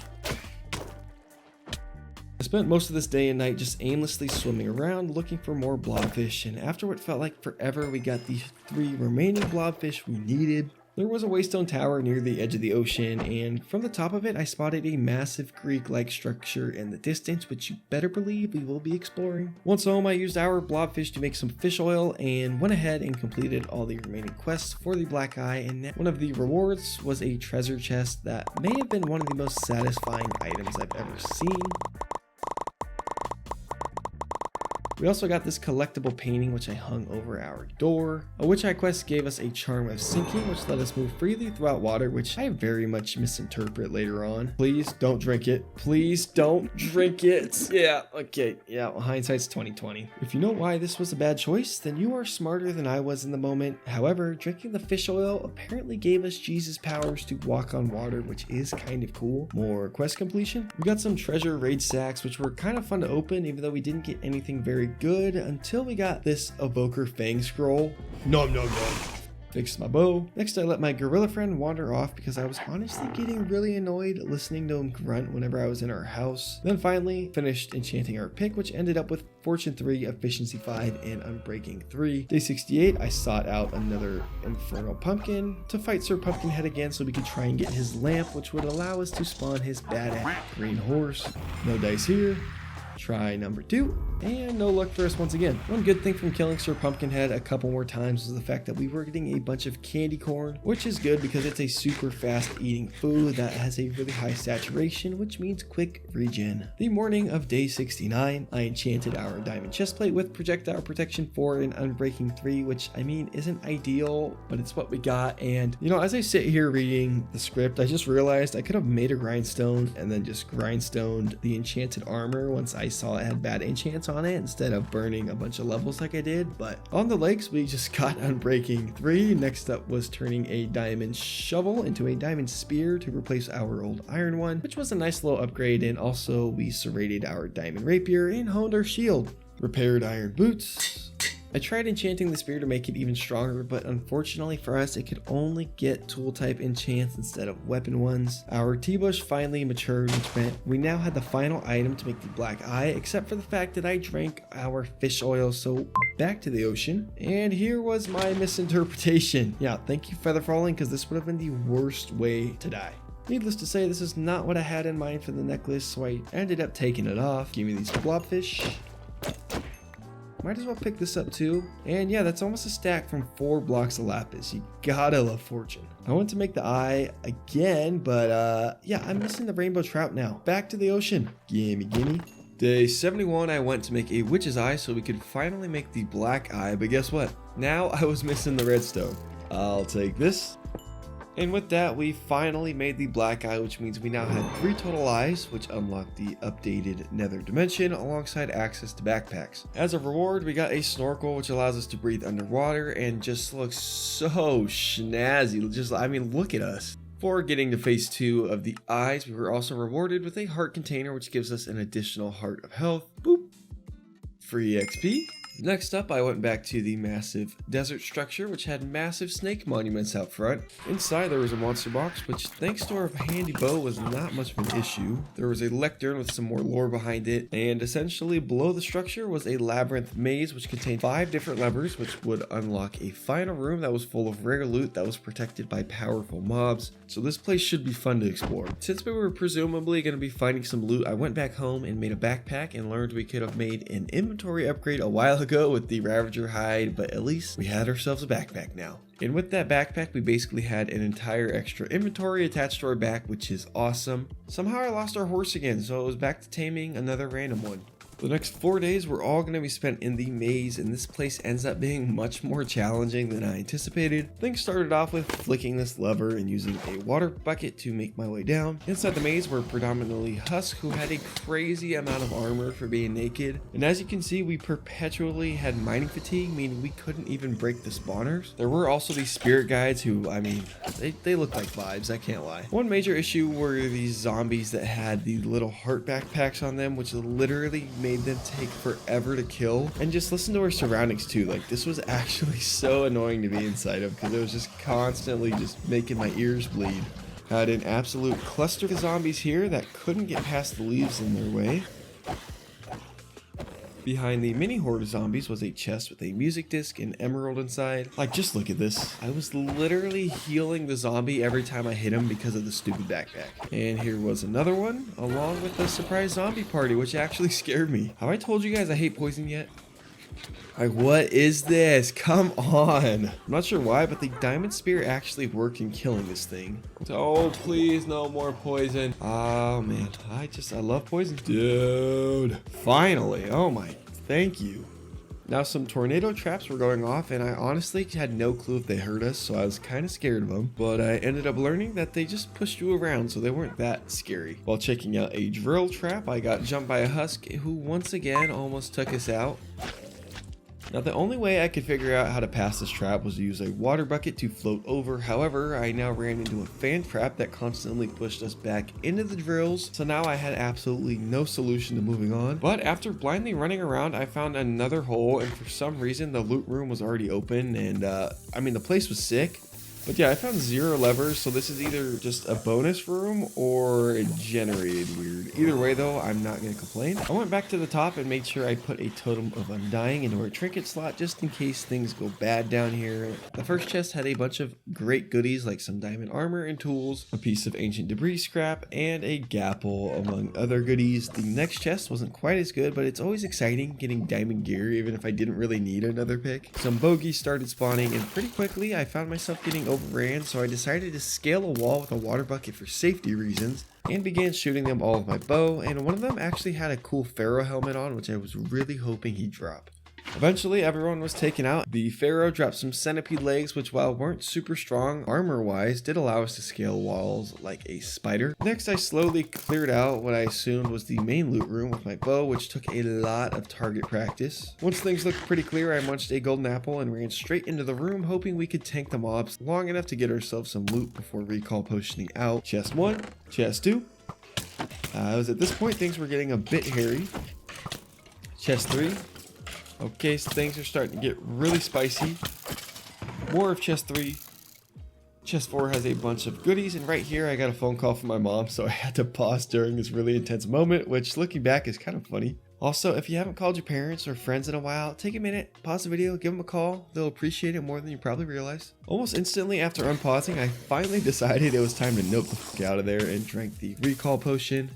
I spent most of this day and night just aimlessly swimming around looking for more blobfish, and after what felt like forever, we got the 3 remaining blobfish we needed. There was a waystone tower near the edge of the ocean, and from the top of it I spotted a massive Greek-like structure in the distance, which you better believe we will be exploring. Once home, I used our blobfish to make some fish oil and went ahead and completed all the remaining quests for the black eye, and one of the rewards was a treasure chest that may have been one of the most satisfying items I've ever seen. We also got this collectible painting which I hung over our door. A Witch Eye quest gave us a charm of sinking, which let us move freely throughout water, which I very much misinterpret later on. Please don't drink it. Please don't drink it. Yeah, okay. Yeah, well, hindsight's 2020. If you know why this was a bad choice, then you are smarter than I was in the moment. However, drinking the fish oil apparently gave us Jesus powers to walk on water, which is kind of cool. More quest completion. We got some treasure raid sacks, which were kind of fun to open, even though we didn't get anything very good until we got this Evoker Fang Scroll. Nom nom nom. Fixed my bow. Next, I let my gorilla friend wander off because I was honestly getting really annoyed listening to him grunt whenever I was in our house. Then finally finished enchanting our pick, which ended up with Fortune 3, Efficiency 5, and Unbreaking 3. Day 68, I sought out another Infernal Pumpkin to fight Sir Pumpkinhead again so we could try and get his lamp, which would allow us to spawn his badass green horse. No dice here. Try number 2, and no luck for us once again. One good thing from killing Sir Pumpkinhead a couple more times was the fact that we were getting a bunch of candy corn, which is good because it's a super fast eating food that has a really high saturation, which means quick regen. The morning of day 69, I enchanted our diamond chestplate with projectile protection 4 and unbreaking 3, which I mean isn't ideal, but it's what we got. And you know, as I sit here reading the script, I just realized I could have made a grindstone and then just grindstoned the enchanted armor once I saw it had bad enchants on it instead of burning a bunch of levels like I did. But on the legs, we just got Unbreaking 3. Next up was turning a diamond shovel into a diamond spear to replace our old iron one, which was a nice little upgrade. And also we serrated our diamond rapier and honed our shield. Repaired iron boots. I tried enchanting the spear to make it even stronger, but unfortunately for us, it could only get tool type enchants instead of weapon ones. Our T-bush finally matured, which meant we now had the final item to make the black eye, except for the fact that I drank our fish oil. So back to the ocean, and here was my misinterpretation. Yeah, thank you feather falling, because this would have been the worst way to die. Needless to say, this is not what I had in mind for the necklace, so I ended up taking it off. Give me these blobfish. Might as well pick this up too. And yeah, that's almost a stack from 4 blocks of lapis. You gotta love fortune. I want to make the eye again, but yeah, I'm missing the rainbow trout now. Back to the ocean. Gimme, gimme. Day 71, I went to make a witch's eye so we could finally make the black eye, but guess what? Now I was missing the redstone. I'll take this. And with that, we finally made the black eye, which means we now had 3 total eyes, which unlocked the updated nether dimension alongside access to backpacks. As a reward, we got a snorkel, which allows us to breathe underwater and just looks so snazzy. I mean, look at us. For getting to phase 2 of the eyes, we were also rewarded with a heart container, which gives us an additional heart of health. Boop. Free XP. Next up, I went back to the massive desert structure, which had massive snake monuments out front. Inside, there was a monster box, which thanks to our handy bow was not much of an issue. There was a lectern with some more lore behind it, and essentially below the structure was a labyrinth maze, which contained 5 different levers, which would unlock a final room that was full of rare loot that was protected by powerful mobs. So this place should be fun to explore. Since we were presumably going to be finding some loot, I went back home and made a backpack and learned we could have made an inventory upgrade a while ago with the Ravager hide, but at least we had ourselves a backpack now. And with that backpack, we basically had an entire extra inventory attached to our back, which is awesome. Somehow I lost our horse again, so it was back to taming another random one. The next 4 days were all going to be spent in the maze, and this place ends up being much more challenging than I anticipated. Things started off with flicking this lever and using a water bucket to make my way down. Inside the maze were predominantly husks who had a crazy amount of armor for being naked, and as you can see, we perpetually had mining fatigue, meaning we couldn't even break the spawners. There were also these spirit guides who, I mean, they looked like vibes, I can't lie. One major issue were these zombies that had the little heart backpacks on them, which literally made them take forever to kill. And just listen to our surroundings too. Like, this was actually so annoying to be inside of because it was just constantly just making my ears bleed. Had an absolute cluster of zombies here that couldn't get past the leaves in their way. Behind the mini horde of zombies was a chest with a music disc and emerald inside. Like, just look at this. I was literally healing the zombie every time I hit him because of the stupid backpack. And here was another one, along with the surprise zombie party, which actually scared me. Have I told you guys I hate poison yet? Like, what is this? Come on. I'm not sure why, but the diamond spear actually worked in killing this thing. Oh, please, no more poison. Oh, man. I love poison. Dude. Finally. Oh, my. Thank you. Now, some tornado traps were going off, and I honestly had no clue if they hurt us, so I was kind of scared of them. But I ended up learning that they just pushed you around, so they weren't that scary. While checking out a drill trap, I got jumped by a husk who once again almost took us out. Now, the only way I could figure out how to pass this trap was to use a water bucket to float over. However, I now ran into a fan trap that constantly pushed us back into the drills. So now I had absolutely no solution to moving on. But after blindly running around, I found another hole, and for some reason the loot room was already open, and I mean, the place was sick. But yeah, I found 0 levers, so this is either just a bonus room or it generated weird. Either way though, I'm not going to complain. I went back to the top and made sure I put a totem of undying into our trinket slot just in case things go bad down here. The first chest had a bunch of great goodies like some diamond armor and tools, a piece of ancient debris scrap, and a gapple among other goodies. The next chest wasn't quite as good, but it's always exciting getting diamond gear even if I didn't really need another pick. Some bogeys started spawning, and pretty quickly I found myself getting overran, so I decided to scale a wall with a water bucket for safety reasons and began shooting them all with my bow, and one of them actually had a cool pharaoh helmet on, which I was really hoping he'd drop. Eventually, everyone was taken out. The pharaoh dropped some centipede legs, which while weren't super strong armor-wise, did allow us to scale walls like a spider. Next, I slowly cleared out what I assumed was the main loot room with my bow, which took a lot of target practice. Once things looked pretty clear, I munched a golden apple and ran straight into the room, hoping we could tank the mobs long enough to get ourselves some loot before recall potioning out. Chest 1, chest 2. It was at this point things were getting a bit hairy. Chest 3. Okay, so things are starting to get really spicy. More of chest 3. Chest 4 has a bunch of goodies, and right here I got a phone call from my mom, so I had to pause during this really intense moment, which looking back is kind of funny. Also, if you haven't called your parents or friends in a while, take a minute, pause the video, give them a call. They'll appreciate it more than you probably realize. Almost instantly after unpausing, I finally decided it was time to nope the fuck out of there and drank the recall potion.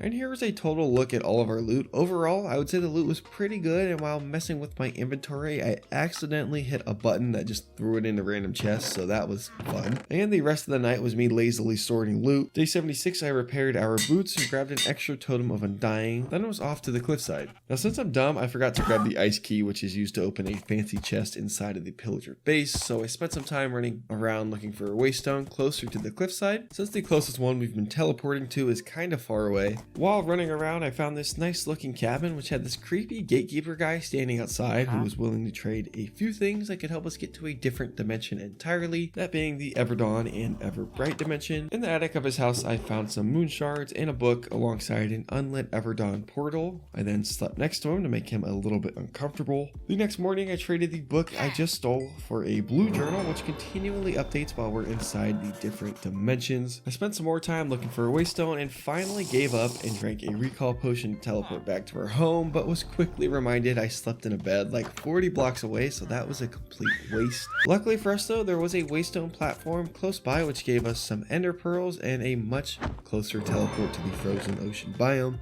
And here is a total look at all of our loot. Overall, I would say the loot was pretty good, and while messing with my inventory, I accidentally hit a button that just threw it into random chests, so that was fun. And the rest of the night was me lazily sorting loot. Day 76, I repaired our boots and grabbed an extra totem of undying, then was off to the cliffside. Now since I'm dumb, I forgot to grab the ice key, which is used to open a fancy chest inside of the pillager base, so I spent some time running around looking for a waystone closer to the cliffside, since the closest one we've been teleporting to is kind of far away. While running around, I found this nice looking cabin which had this creepy gatekeeper guy standing outside who was willing to trade a few things that could help us get to a different dimension entirely, that being the Everdawn and Everbright dimension. In the attic of his house, I found some moon shards and a book alongside an unlit Everdawn portal. I then slept next to him to make him a little bit uncomfortable. The next morning, I traded the book I just stole for a blue journal which continually updates while we're inside the different dimensions. I spent some more time looking for a waystone and finally gave up and drank a recall potion to teleport back to our home, but was quickly reminded I slept in a bed like 40 blocks away, so that was a complete waste. Luckily for us though, there was a waystone platform close by which gave us some ender pearls and a much closer teleport to the frozen ocean biome.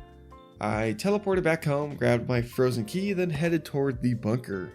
I teleported back home, grabbed my frozen key, then headed toward the bunker.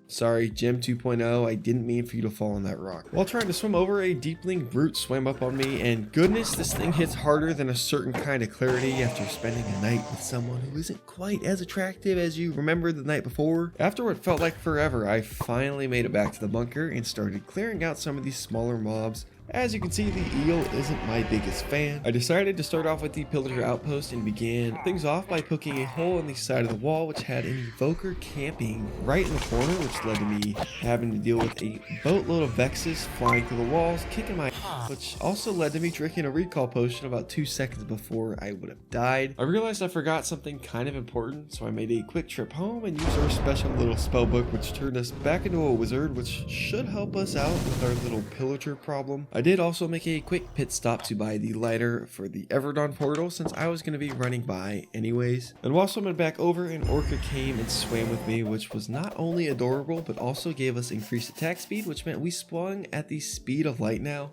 Sorry, Gem 2.0, I didn't mean for you to fall on that rock. While trying to swim over, a deepling brute swam up on me, and goodness, this thing hits harder than a certain kind of clarity after spending a night with someone who isn't quite as attractive as you remembered the night before. After what felt like forever, I finally made it back to the bunker and started clearing out some of these smaller mobs. As you can see, the eel isn't my biggest fan. I decided to start off with the pillager outpost and began things off by poking a hole in the side of the wall which had an evoker camping right in the corner, which led to me having to deal with a boatload of Vexes flying through the walls, kicking my ass, which also led to me drinking a recall potion about 2 seconds before I would have died. I realized I forgot something kind of important, so I made a quick trip home and used our special little spell book which turned us back into a wizard, which should help us out with our little pillager problem. I did also make a quick pit stop to buy the lighter for the Everdawn portal since I was going to be running by anyways. And while swimming back over, an orca came and swam with me, which was not only adorable but also gave us increased attack speed, which meant we swung at the speed of light now.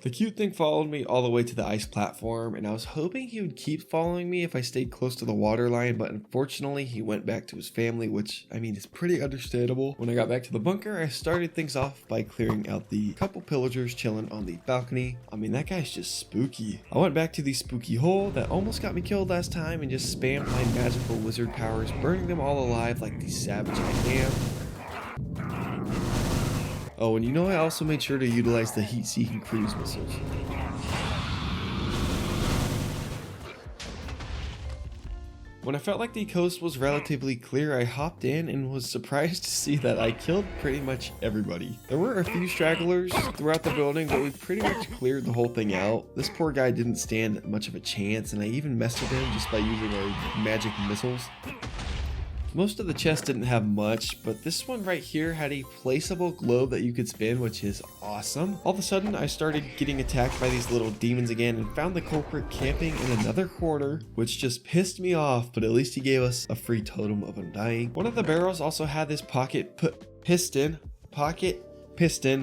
The cute thing followed me all the way to the ice platform, and I was hoping he would keep following me if I stayed close to the water line, but unfortunately he went back to his family, which I mean is pretty understandable. When I got back to the bunker, I started things off by clearing out the couple pillagers chilling on the balcony. I mean, that guy's just spooky. I went back to the spooky hole that almost got me killed last time and just spammed my magical wizard powers, burning them all alive like the savage I am. Oh, and you know I also made sure to utilize the heat-seeking cruise missiles. When I felt like the coast was relatively clear, I hopped in and was surprised to see that I killed pretty much everybody. There were a few stragglers throughout the building, but we pretty much cleared the whole thing out. This poor guy didn't stand much of a chance, and I even messed with him just by using our magic missiles. Most of the chests didn't have much, but this one right here had a placeable globe that you could spin, which is awesome. All of a sudden, I started getting attacked by these little demons again and found the culprit camping in another corner, which just pissed me off, but at least he gave us a free totem of undying. One of the barrels also had this pocket piston,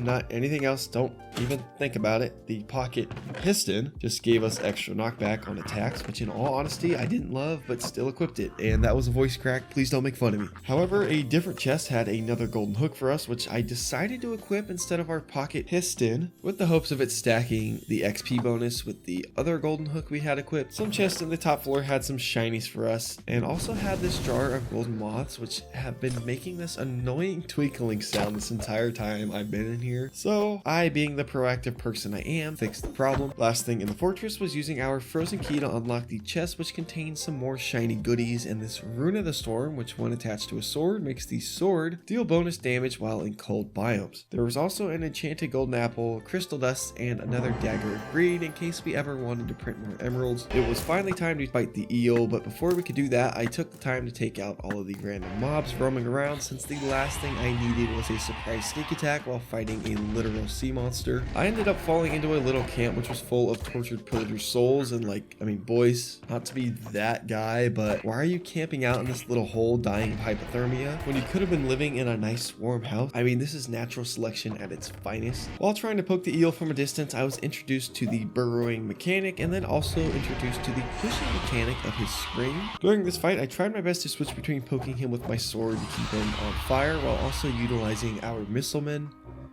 not anything else, don't even think about it. The pocket piston just gave us extra knockback on attacks, which in all honesty I didn't love, but still equipped it, and that was a voice crack, please don't make fun of me. However, a different chest had another golden hook for us, which I decided to equip instead of our pocket piston, with the hopes of it stacking the XP bonus with the other golden hook we had equipped. Some chests in the top floor had some shinies for us, and also had this jar of golden moths, which have been making this annoying twinkling sound this entire time I've been in here. So I, being the proactive person I am, fixed the problem. Last thing in the fortress was using our frozen key to unlock the chest, which contains some more shiny goodies, and this rune of the storm, which when attached to a sword makes the sword deal bonus damage while in cold biomes. There was also an enchanted golden apple, crystal dust, and another dagger of greed in case we ever wanted to print more emeralds. It was finally time to fight the eel, but before we could do that, I took the time to take out all of the random mobs roaming around, since the last thing I needed was a surprise sneak attack while fighting a literal sea monster. I ended up falling into a little camp which was full of tortured pillager souls, and boys, not to be that guy, but why are you camping out in this little hole dying of hypothermia when you could have been living in a nice warm house? I mean, this is natural selection at its finest. While trying to poke the eel from a distance, I was introduced to the burrowing mechanic and then also introduced to the pushing mechanic of his spring. During this fight, I tried my best to switch between poking him with my sword to keep him on fire while also utilizing our missilemen.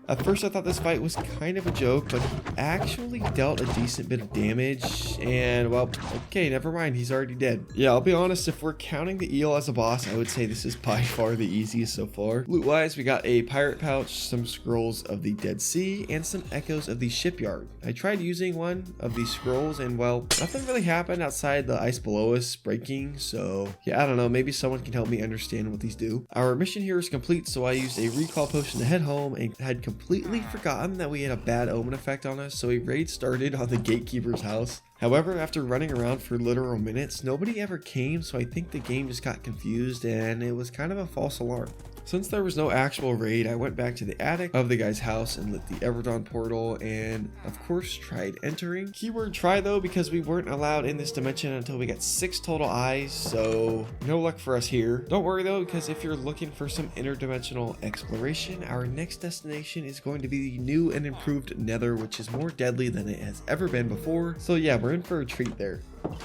At first I thought this fight was kind of a joke, but he actually dealt a decent bit of damage, and well, okay, never mind, he's already dead. Yeah, I'll be honest, if we're counting the eel as a boss, I would say this is by far the easiest so far. Loot wise, we got a pirate pouch, some scrolls of the Dead Sea, and some echoes of the shipyard. I tried using one of these scrolls, and well, nothing really happened outside the ice below us breaking, so yeah, I don't know, maybe someone can help me understand what these do. Our mission here is complete, so I used a recall potion to head home and had completely forgotten that we had a bad omen effect on us, so a raid started on the gatekeeper's house. However, after running around for literal minutes, nobody ever came, so I think the game just got confused and it was kind of a false alarm. Since there was no actual raid, I went back to the attic of the guy's house and lit the Everdawn portal and, of course, tried entering. Keyword try though, because we weren't allowed in this dimension until we got 6 total eyes, so no luck for us here. Don't worry though, because if you're looking for some interdimensional exploration, our next destination is going to be the new and improved Nether, which is more deadly than it has ever been before. So yeah, we're in for a treat there.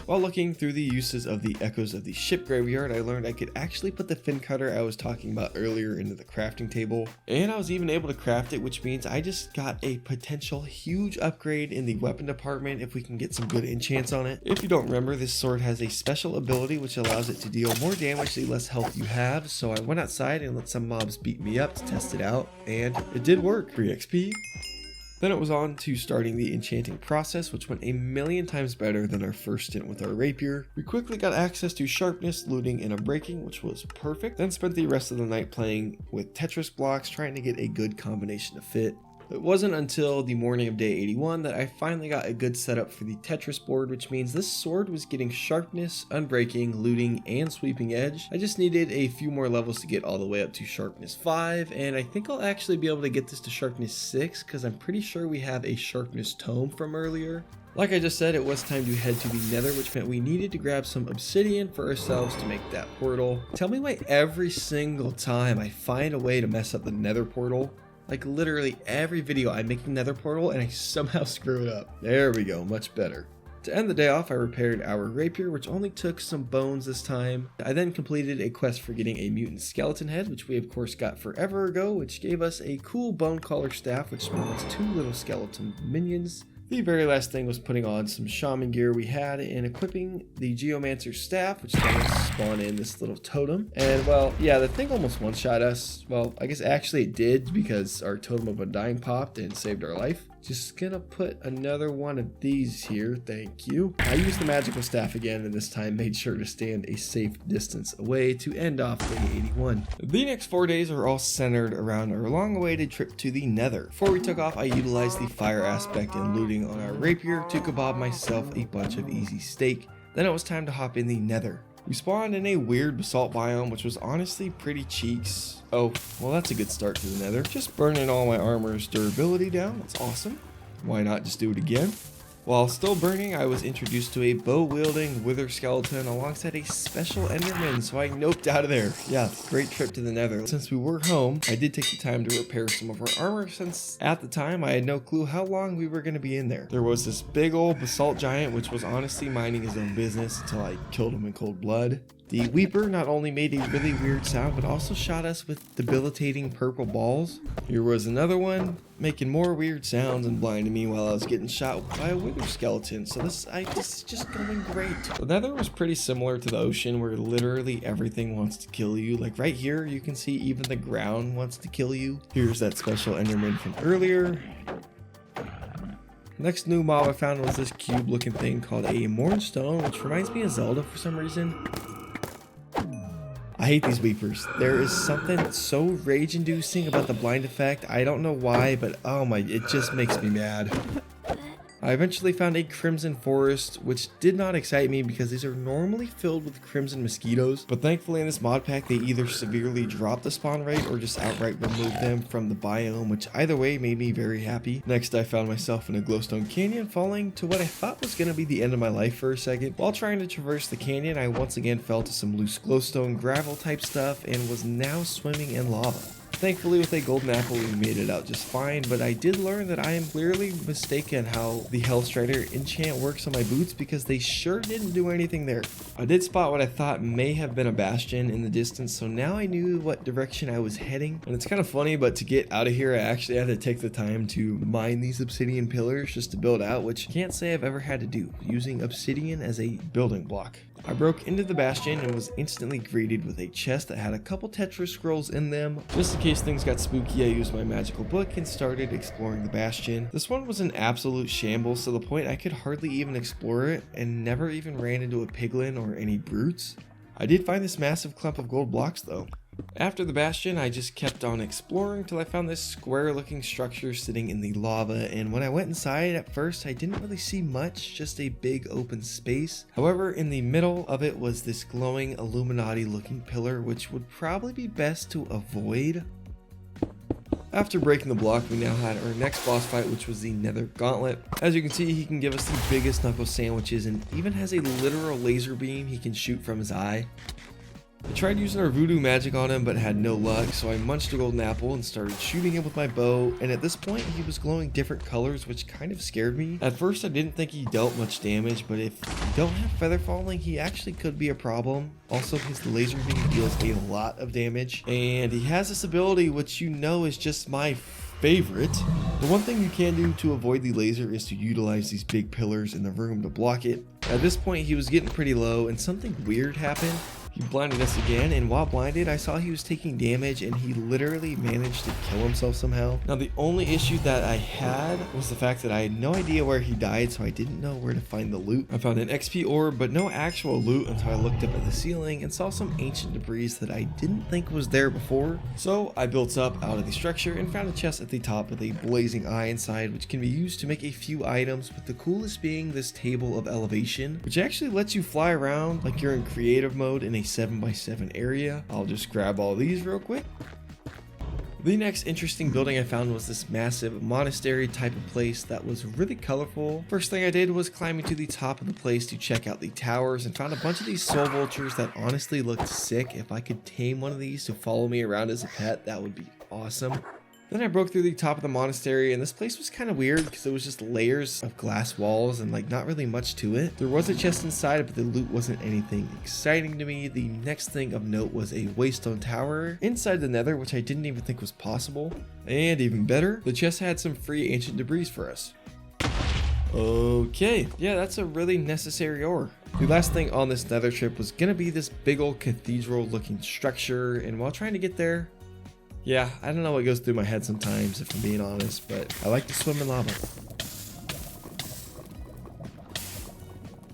While looking through the uses of the echoes of the ship graveyard, I learned I could actually put the fin cutter I was talking about earlier into the crafting table, and I was even able to craft it, which means I just got a potential huge upgrade in the weapon department if we can get some good enchants on it. If you don't remember, this sword has a special ability which allows it to deal more damage the less health you have, so I went outside and let some mobs beat me up to test it out, and it did work. Free XP. Then it was on to starting the enchanting process, which went a million times better than our first stint with our rapier. We quickly got access to sharpness, looting, and unbreaking, which was perfect. Then spent the rest of the night playing with Tetris blocks, trying to get a good combination to fit. It wasn't until the morning of day 81 that I finally got a good setup for the Tetris board, which means this sword was getting sharpness, unbreaking, looting, and sweeping edge. I just needed a few more levels to get all the way up to sharpness 5, and I think I'll actually be able to get this to sharpness 6 because I'm pretty sure we have a sharpness tome from earlier. Like I just said, it was time to head to the Nether, which meant we needed to grab some obsidian for ourselves to make that portal. Tell me why every single time I find a way to mess up the Nether portal. Like literally every video I make the Nether portal and I somehow screw it up. There we go, much better. To end the day off, I repaired our rapier, which only took some bones this time. I then completed a quest for getting a mutant skeleton head, which we of course got forever ago, which gave us a cool bone collar staff, which spawns 2 little skeleton minions. The very last thing was putting on some shaman gear we had and equipping the geomancer's staff, which is going to spawn in this little totem. And well, yeah, the thing almost one-shot us. Well, I guess actually it did because our totem of undying popped and saved our life. Just gonna put another one of these here, thank you. I used the magical staff again, and this time made sure to stand a safe distance away to end off day 81. The next 4 days are all centered around our long-awaited trip to the Nether. Before we took off, I utilized the fire aspect and looting on our rapier to kebab myself a bunch of easy steak. Then it was time to hop in the Nether. We spawned in a weird basalt biome, which was honestly pretty cheeks. Oh, well that's a good start to the Nether. Just burning all my armor's durability down, that's awesome. Why not just do it again? While still burning, I was introduced to a bow-wielding wither skeleton alongside a special enderman, so I noped out of there. Yeah, great trip to the Nether. Since we were home, I did take the time to repair some of our armor since at the time I had no clue how long we were going to be in there. There was this big old basalt giant which was honestly minding his own business until I killed him in cold blood. The Weeper not only made a really weird sound, but also shot us with debilitating purple balls. Here was another one, making more weird sounds and blinding me while I was getting shot by a wither skeleton. So this is just going great. The Nether was pretty similar to the ocean, where literally everything wants to kill you. Like right here, you can see even the ground wants to kill you. Here's that special enderman from earlier. Next new mob I found was this cube looking thing called a Mournstone, which reminds me of Zelda for some reason. I hate these Weepers. There is something so rage-inducing about the blind effect. I don't know why, but oh my, it just makes me mad. I eventually found a crimson forest, which did not excite me because these are normally filled with crimson mosquitoes, but thankfully in this mod pack they either severely drop the spawn rate or just outright remove them from the biome, which either way made me very happy. Next I found myself in a glowstone canyon, falling to what I thought was going to be the end of my life for a second. While trying to traverse the canyon, I once again fell to some loose glowstone gravel type stuff and was now swimming in lava. Thankfully with a golden apple we made it out just fine, but I did learn that I am clearly mistaken how the Hellstrider enchant works on my boots because they sure didn't do anything there. I did spot what I thought may have been a bastion in the distance, so now I knew what direction I was heading. And it's kind of funny, but to get out of here I actually had to take the time to mine these obsidian pillars just to build out, which I can't say I've ever had to do, using obsidian as a building block. I broke into the bastion and was instantly greeted with a chest that had a couple Tetris scrolls in them. Just in case things got spooky, I used my magical book and started exploring the bastion. This one was an absolute shambles to the point I could hardly even explore it and never even ran into a piglin or any brutes. I did find this massive clump of gold blocks though. After the bastion, I just kept on exploring till I found this square looking structure sitting in the lava, and when I went inside at first I didn't really see much, just a big open space. However, in the middle of it was this glowing Illuminati looking pillar, which would probably be best to avoid. After breaking the block, we now had our next boss fight, which was the Nether Gauntlet. As you can see, he can give us the biggest knuckle sandwiches and even has a literal laser beam he can shoot from his eye. I tried using our voodoo magic on him but had no luck, so I munched a golden apple and started shooting him with my bow, and at this point he was glowing different colors, which kind of scared me. At first I didn't think he dealt much damage, but if you don't have feather falling he actually could be a problem. Also his laser beam deals a lot of damage, and he has this ability which you know is just my favorite. The one thing you can do to avoid the laser is to utilize these big pillars in the room to block it. At this point he was getting pretty low and something weird happened. He blinded us again, and while blinded I saw he was taking damage and he literally managed to kill himself somehow. Now the only issue that I had was the fact that I had no idea where he died, so I didn't know where to find the loot. I found an XP orb but no actual loot until I looked up at the ceiling and saw some ancient debris that I didn't think was there before. So I built up out of the structure and found a chest at the top with a blazing eye inside, which can be used to make a few items, with the coolest being this table of elevation, which actually lets you fly around like you're in creative mode in a 7x7 area. I'll just grab all these real quick. The next interesting building I found was this massive monastery type of place that was really colorful. First thing I did was climbing to the top of the place to check out the towers and found a bunch of these soul vultures that honestly looked sick. If I could tame one of these to follow me around as a pet, that would be awesome. Then I broke through the top of the monastery, and this place was kind of weird because it was just layers of glass walls and like not really much to it. There was a chest inside, but the loot wasn't anything exciting to me. The next thing of note was a waystone tower inside the nether, which I didn't even think was possible. And even better, the chest had some free ancient debris for us. Okay, yeah, that's a really necessary ore. The last thing on this nether trip was gonna be this big old cathedral looking structure, and while trying to get there, yeah, I don't know what goes through my head sometimes, if I'm being honest, but I like to swim in lava.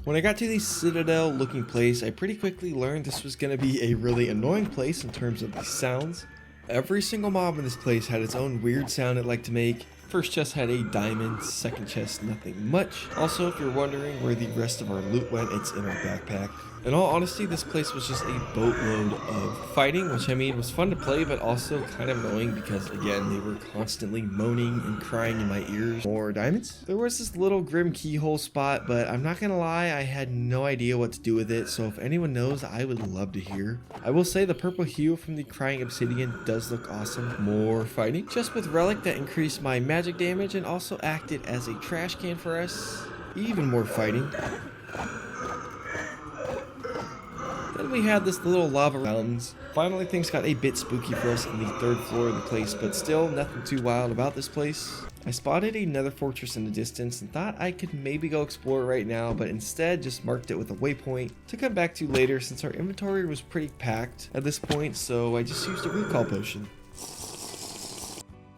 When I got to the citadel looking place, I pretty quickly learned this was going to be a really annoying place in terms of the sounds. Every single mob in this place had its own weird sound it liked to make. First chest had a diamond, second chest nothing much. Also, if you're wondering where the rest of our loot went, it's in our backpack. In all honesty, this place was just a boatload of fighting, which I mean was fun to play, but also kind of annoying because, again, they were constantly moaning and crying in my ears. More diamonds? There was this little grim keyhole spot, but I'm not gonna lie, I had no idea what to do with it, so if anyone knows, I would love to hear. I will say the purple hue from the crying obsidian does look awesome. More fighting. Just with relic that increased my magic damage and also acted as a trash can for us. Even more fighting. Then we had this little lava fountains. Finally, things got a bit spooky for us in the third floor of the place, but still nothing too wild about this place. I spotted a nether fortress in the distance and thought I could maybe go explore it right now, but instead just marked it with a waypoint to come back to later since our inventory was pretty packed at this point, so I just used a recall potion.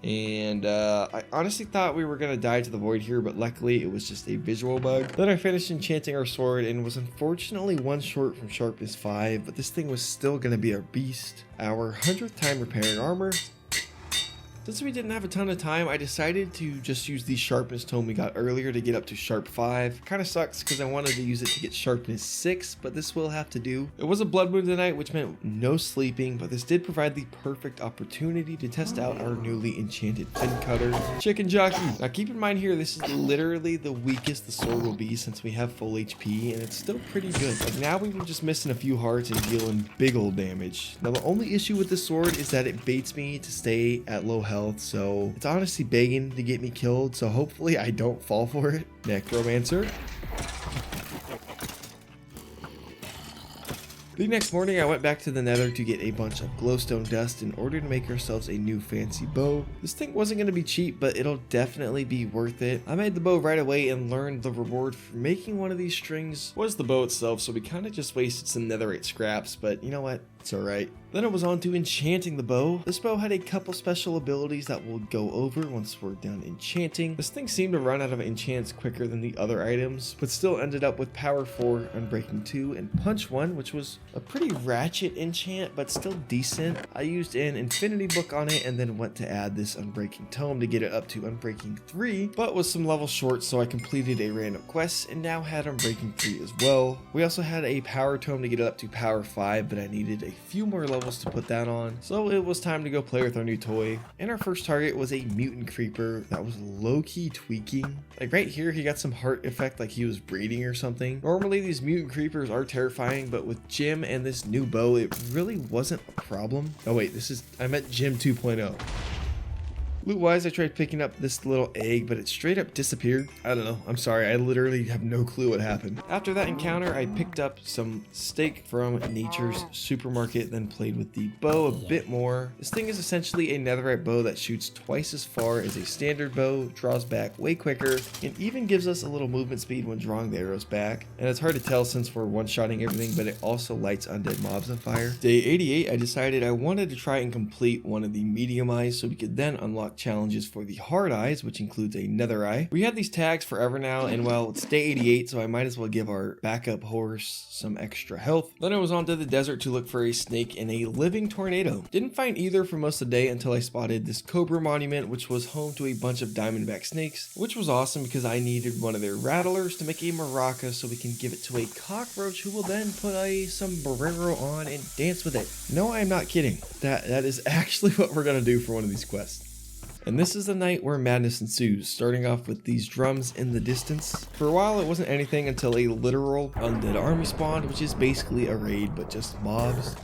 And I honestly thought we were going to die to the void here, but luckily it was just a visual bug. Then I finished enchanting our sword and was unfortunately one short from sharpness 5, but this thing was still going to be our beast. Our 100th time repairing armor. Since we didn't have a ton of time, I decided to just use the sharpness tome we got earlier to get up to sharp 5. Kinda sucks because I wanted to use it to get sharpness 6, but this will have to do. It was a blood moon tonight, which meant no sleeping, but this did provide the perfect opportunity to test out our newly enchanted fin cutter, chicken jockey. Now keep in mind here, this is literally the weakest the sword will be since we have full HP, and it's still pretty good. Like now we were just missing a few hearts and dealing big old damage. Now the only issue with this sword is that it baits me to stay at low health, so it's honestly begging to get me killed, so hopefully I don't fall for it. Necromancer. The next morning I went back to the nether to get a bunch of glowstone dust in order to make ourselves a new fancy bow. This thing wasn't going to be cheap, but it'll definitely be worth it. I made the bow right away and learned the reward for making one of these strings was the bow itself, so we kind of just wasted some netherite scraps, but you know what? It's alright. Then it was on to enchanting the bow. This bow had a couple special abilities that we'll go over once we're done enchanting. This thing seemed to run out of enchants quicker than the other items, but still ended up with power 4, unbreaking 2, and punch 1, which was a pretty ratchet enchant, but still decent. I used an infinity book on it and then went to add this unbreaking tome to get it up to unbreaking 3, but was some levels short, so I completed a random quest and now had unbreaking 3 as well. We also had a power tome to get it up to power 5, but I needed a few more levels to put that on, so it was time to go play with our new toy. And our first target was a mutant creeper that was low-key tweaking. Like right here he got some heart effect like he was breeding or something. Normally these mutant creepers are terrifying, but with Jim and this new bow it really wasn't a problem. Oh wait, I meant Jim 2.0. Loot wise, I tried picking up this little egg, but it straight up disappeared. I don't know, I'm sorry, I literally have no clue what happened. After that encounter, I picked up some steak from Nature's Supermarket, then played with the bow a bit more. This thing is essentially a netherite bow that shoots twice as far as a standard bow, draws back way quicker, and even gives us a little movement speed when drawing the arrows back. And it's hard to tell since we're one-shotting everything, but it also lights undead mobs on fire. Day 88, I decided I wanted to try and complete one of the medium eyes so we could then unlock challenges for the hard eyes, which includes a nether eye. We had these tags forever now, and well, it's day 88, so I might as well give our backup horse some extra health. Then I was on to the desert to look for a snake and a living tornado. Didn't find either for most of the day until I spotted this cobra monument, which was home to a bunch of diamondback snakes, which was awesome because I needed one of their rattlers to make a maraca so we can give it to a cockroach who will then put a sombrero on and dance with it. No, I'm not kidding. That is actually what we're gonna do for one of these quests. And this is the night where madness ensues, starting off with these drums in the distance. For a while it wasn't anything until a literal undead army spawned, which is basically a raid but just mobs.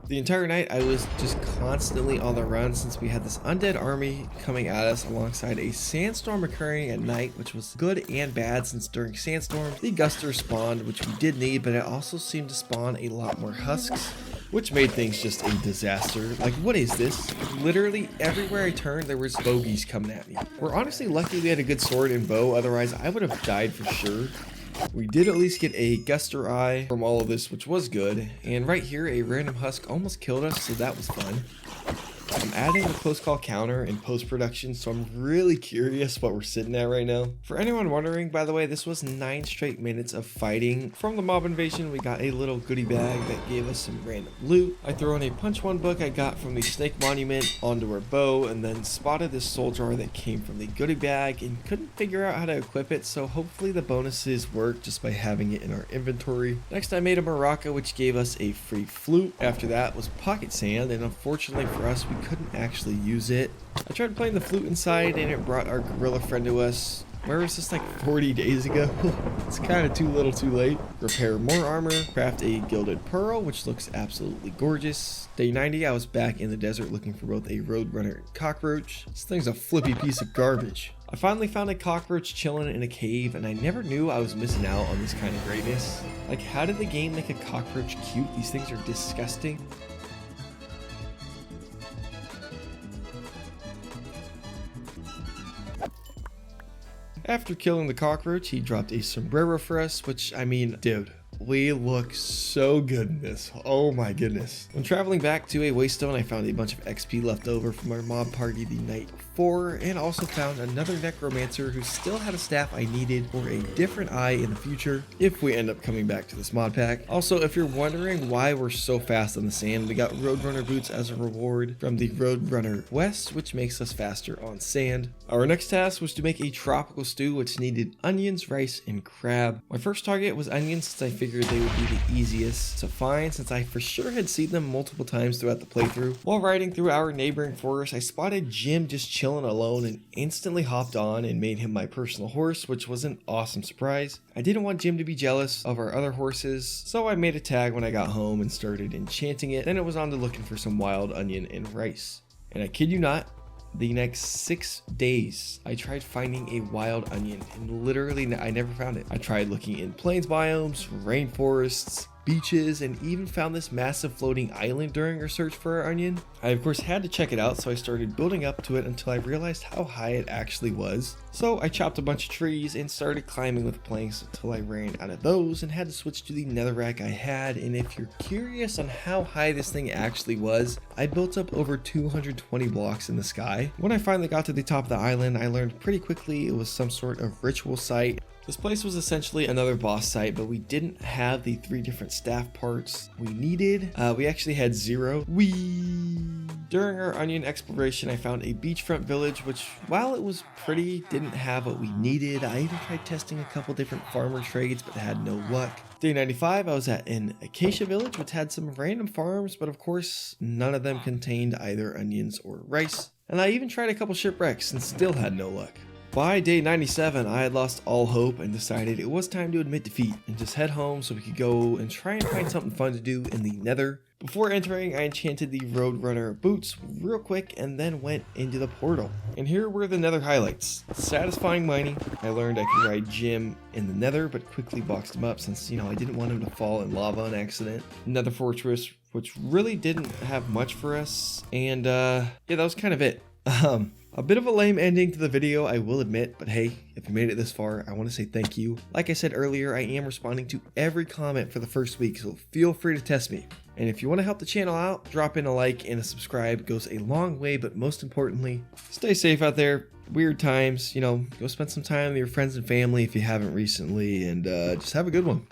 The entire night I was just constantly on the run since we had this undead army coming at us alongside a sandstorm occurring at night, which was good and bad since during sandstorms the gusters spawned, which we did need, but it also seemed to spawn a lot more husks, which made things just a disaster. Like, what is this? Literally everywhere I turned there was bogeys coming at me. We're honestly lucky we had a good sword and bow, otherwise I would have died for sure. We did at least get a guster eye from all of this, which was good, and right here a random husk almost killed us, so that was fun. I'm adding a close call counter in post-production, so I'm really curious what we're sitting at right now. For anyone wondering, by the way, this was 9 straight minutes of fighting. From the mob invasion, we got a little goodie bag that gave us some random loot. I threw in a punch 1 book I got from the snake monument onto our bow, and then spotted this soul jar that came from the goodie bag and couldn't figure out how to equip it, so hopefully the bonuses work just by having it in our inventory. Next I made a maraca, which gave us a free flute. After that was pocket sand, and unfortunately for us we couldn't actually use it. I tried playing the flute inside and it brought our gorilla friend to us. Where was this, like 40 days ago? It's kind of too little too late. Repair more armor, craft a gilded pearl, which looks absolutely gorgeous. Day 90, I was back in the desert looking for both a roadrunner and cockroach. This thing's a flippy piece of garbage. I finally found a cockroach chilling in a cave, and I never knew I was missing out on this kind of greatness. Like, how did the game make a cockroach cute? These things are disgusting. After killing the cockroach, he dropped a sombrero for us, which, I mean, dude, we look so good in this. Oh my goodness. When traveling back to a Waystone, I found a bunch of XP left over from our mob party the night before, and also found another necromancer who still had a staff I needed for a different eye in the future if we end up coming back to this mod pack. Also, if you're wondering why we're so fast on the sand, we got Roadrunner boots as a reward from the Roadrunner West, which makes us faster on sand. Our next task was to make a tropical stew which needed onions, rice, and crab. My first target was onions since I figured they would be the easiest to find since I for sure had seen them multiple times throughout the playthrough. While riding through our neighboring forest, I spotted Jim just chilling alone and instantly hopped on and made him my personal horse, which was an awesome surprise. I didn't want Jim to be jealous of our other horses, so I made a tag when I got home and started enchanting it. Then it was on to looking for some wild onion and rice. And I kid you not, the next 6 days, I tried finding a wild onion and literally I never found it. I tried looking in plains biomes, rainforests, beaches, and even found this massive floating island during our search for our onion. I of course had to check it out, so I started building up to it until I realized how high it actually was. So I chopped a bunch of trees and started climbing with planks until I ran out of those and had to switch to the netherrack I had. And if you're curious on how high this thing actually was, I built up over 220 blocks in the sky. When I finally got to the top of the island, I learned pretty quickly it was some sort of ritual site. This place was essentially another boss site, but we didn't have the 3 different staff parts we needed. We actually had 0. During our onion exploration, I found a beachfront village, which while it was pretty, didn't have what we needed. I even tried testing a couple different farmer trades, but had no luck. Day 95, I was at an acacia village, which had some random farms, but of course, none of them contained either onions or rice. And I even tried a couple shipwrecks and still had no luck. By day 97, I had lost all hope and decided it was time to admit defeat and just head home so we could go and try and find something fun to do in the nether. Before entering, I enchanted the Roadrunner boots real quick and then went into the portal. And here were the nether highlights. Satisfying mining. I learned I could ride Jim in the nether, but quickly boxed him up since, I didn't want him to fall in lava on accident. Nether fortress, which really didn't have much for us. And yeah, that was kind of it. A bit of a lame ending to the video, I will admit, but hey, if you made it this far, I want to say thank you. Like I said earlier, I am responding to every comment for the first week, so feel free to test me. And if you want to help the channel out, drop in a like and a subscribe. It goes a long way, but most importantly, stay safe out there. Weird times, go spend some time with your friends and family if you haven't recently, and just have a good one.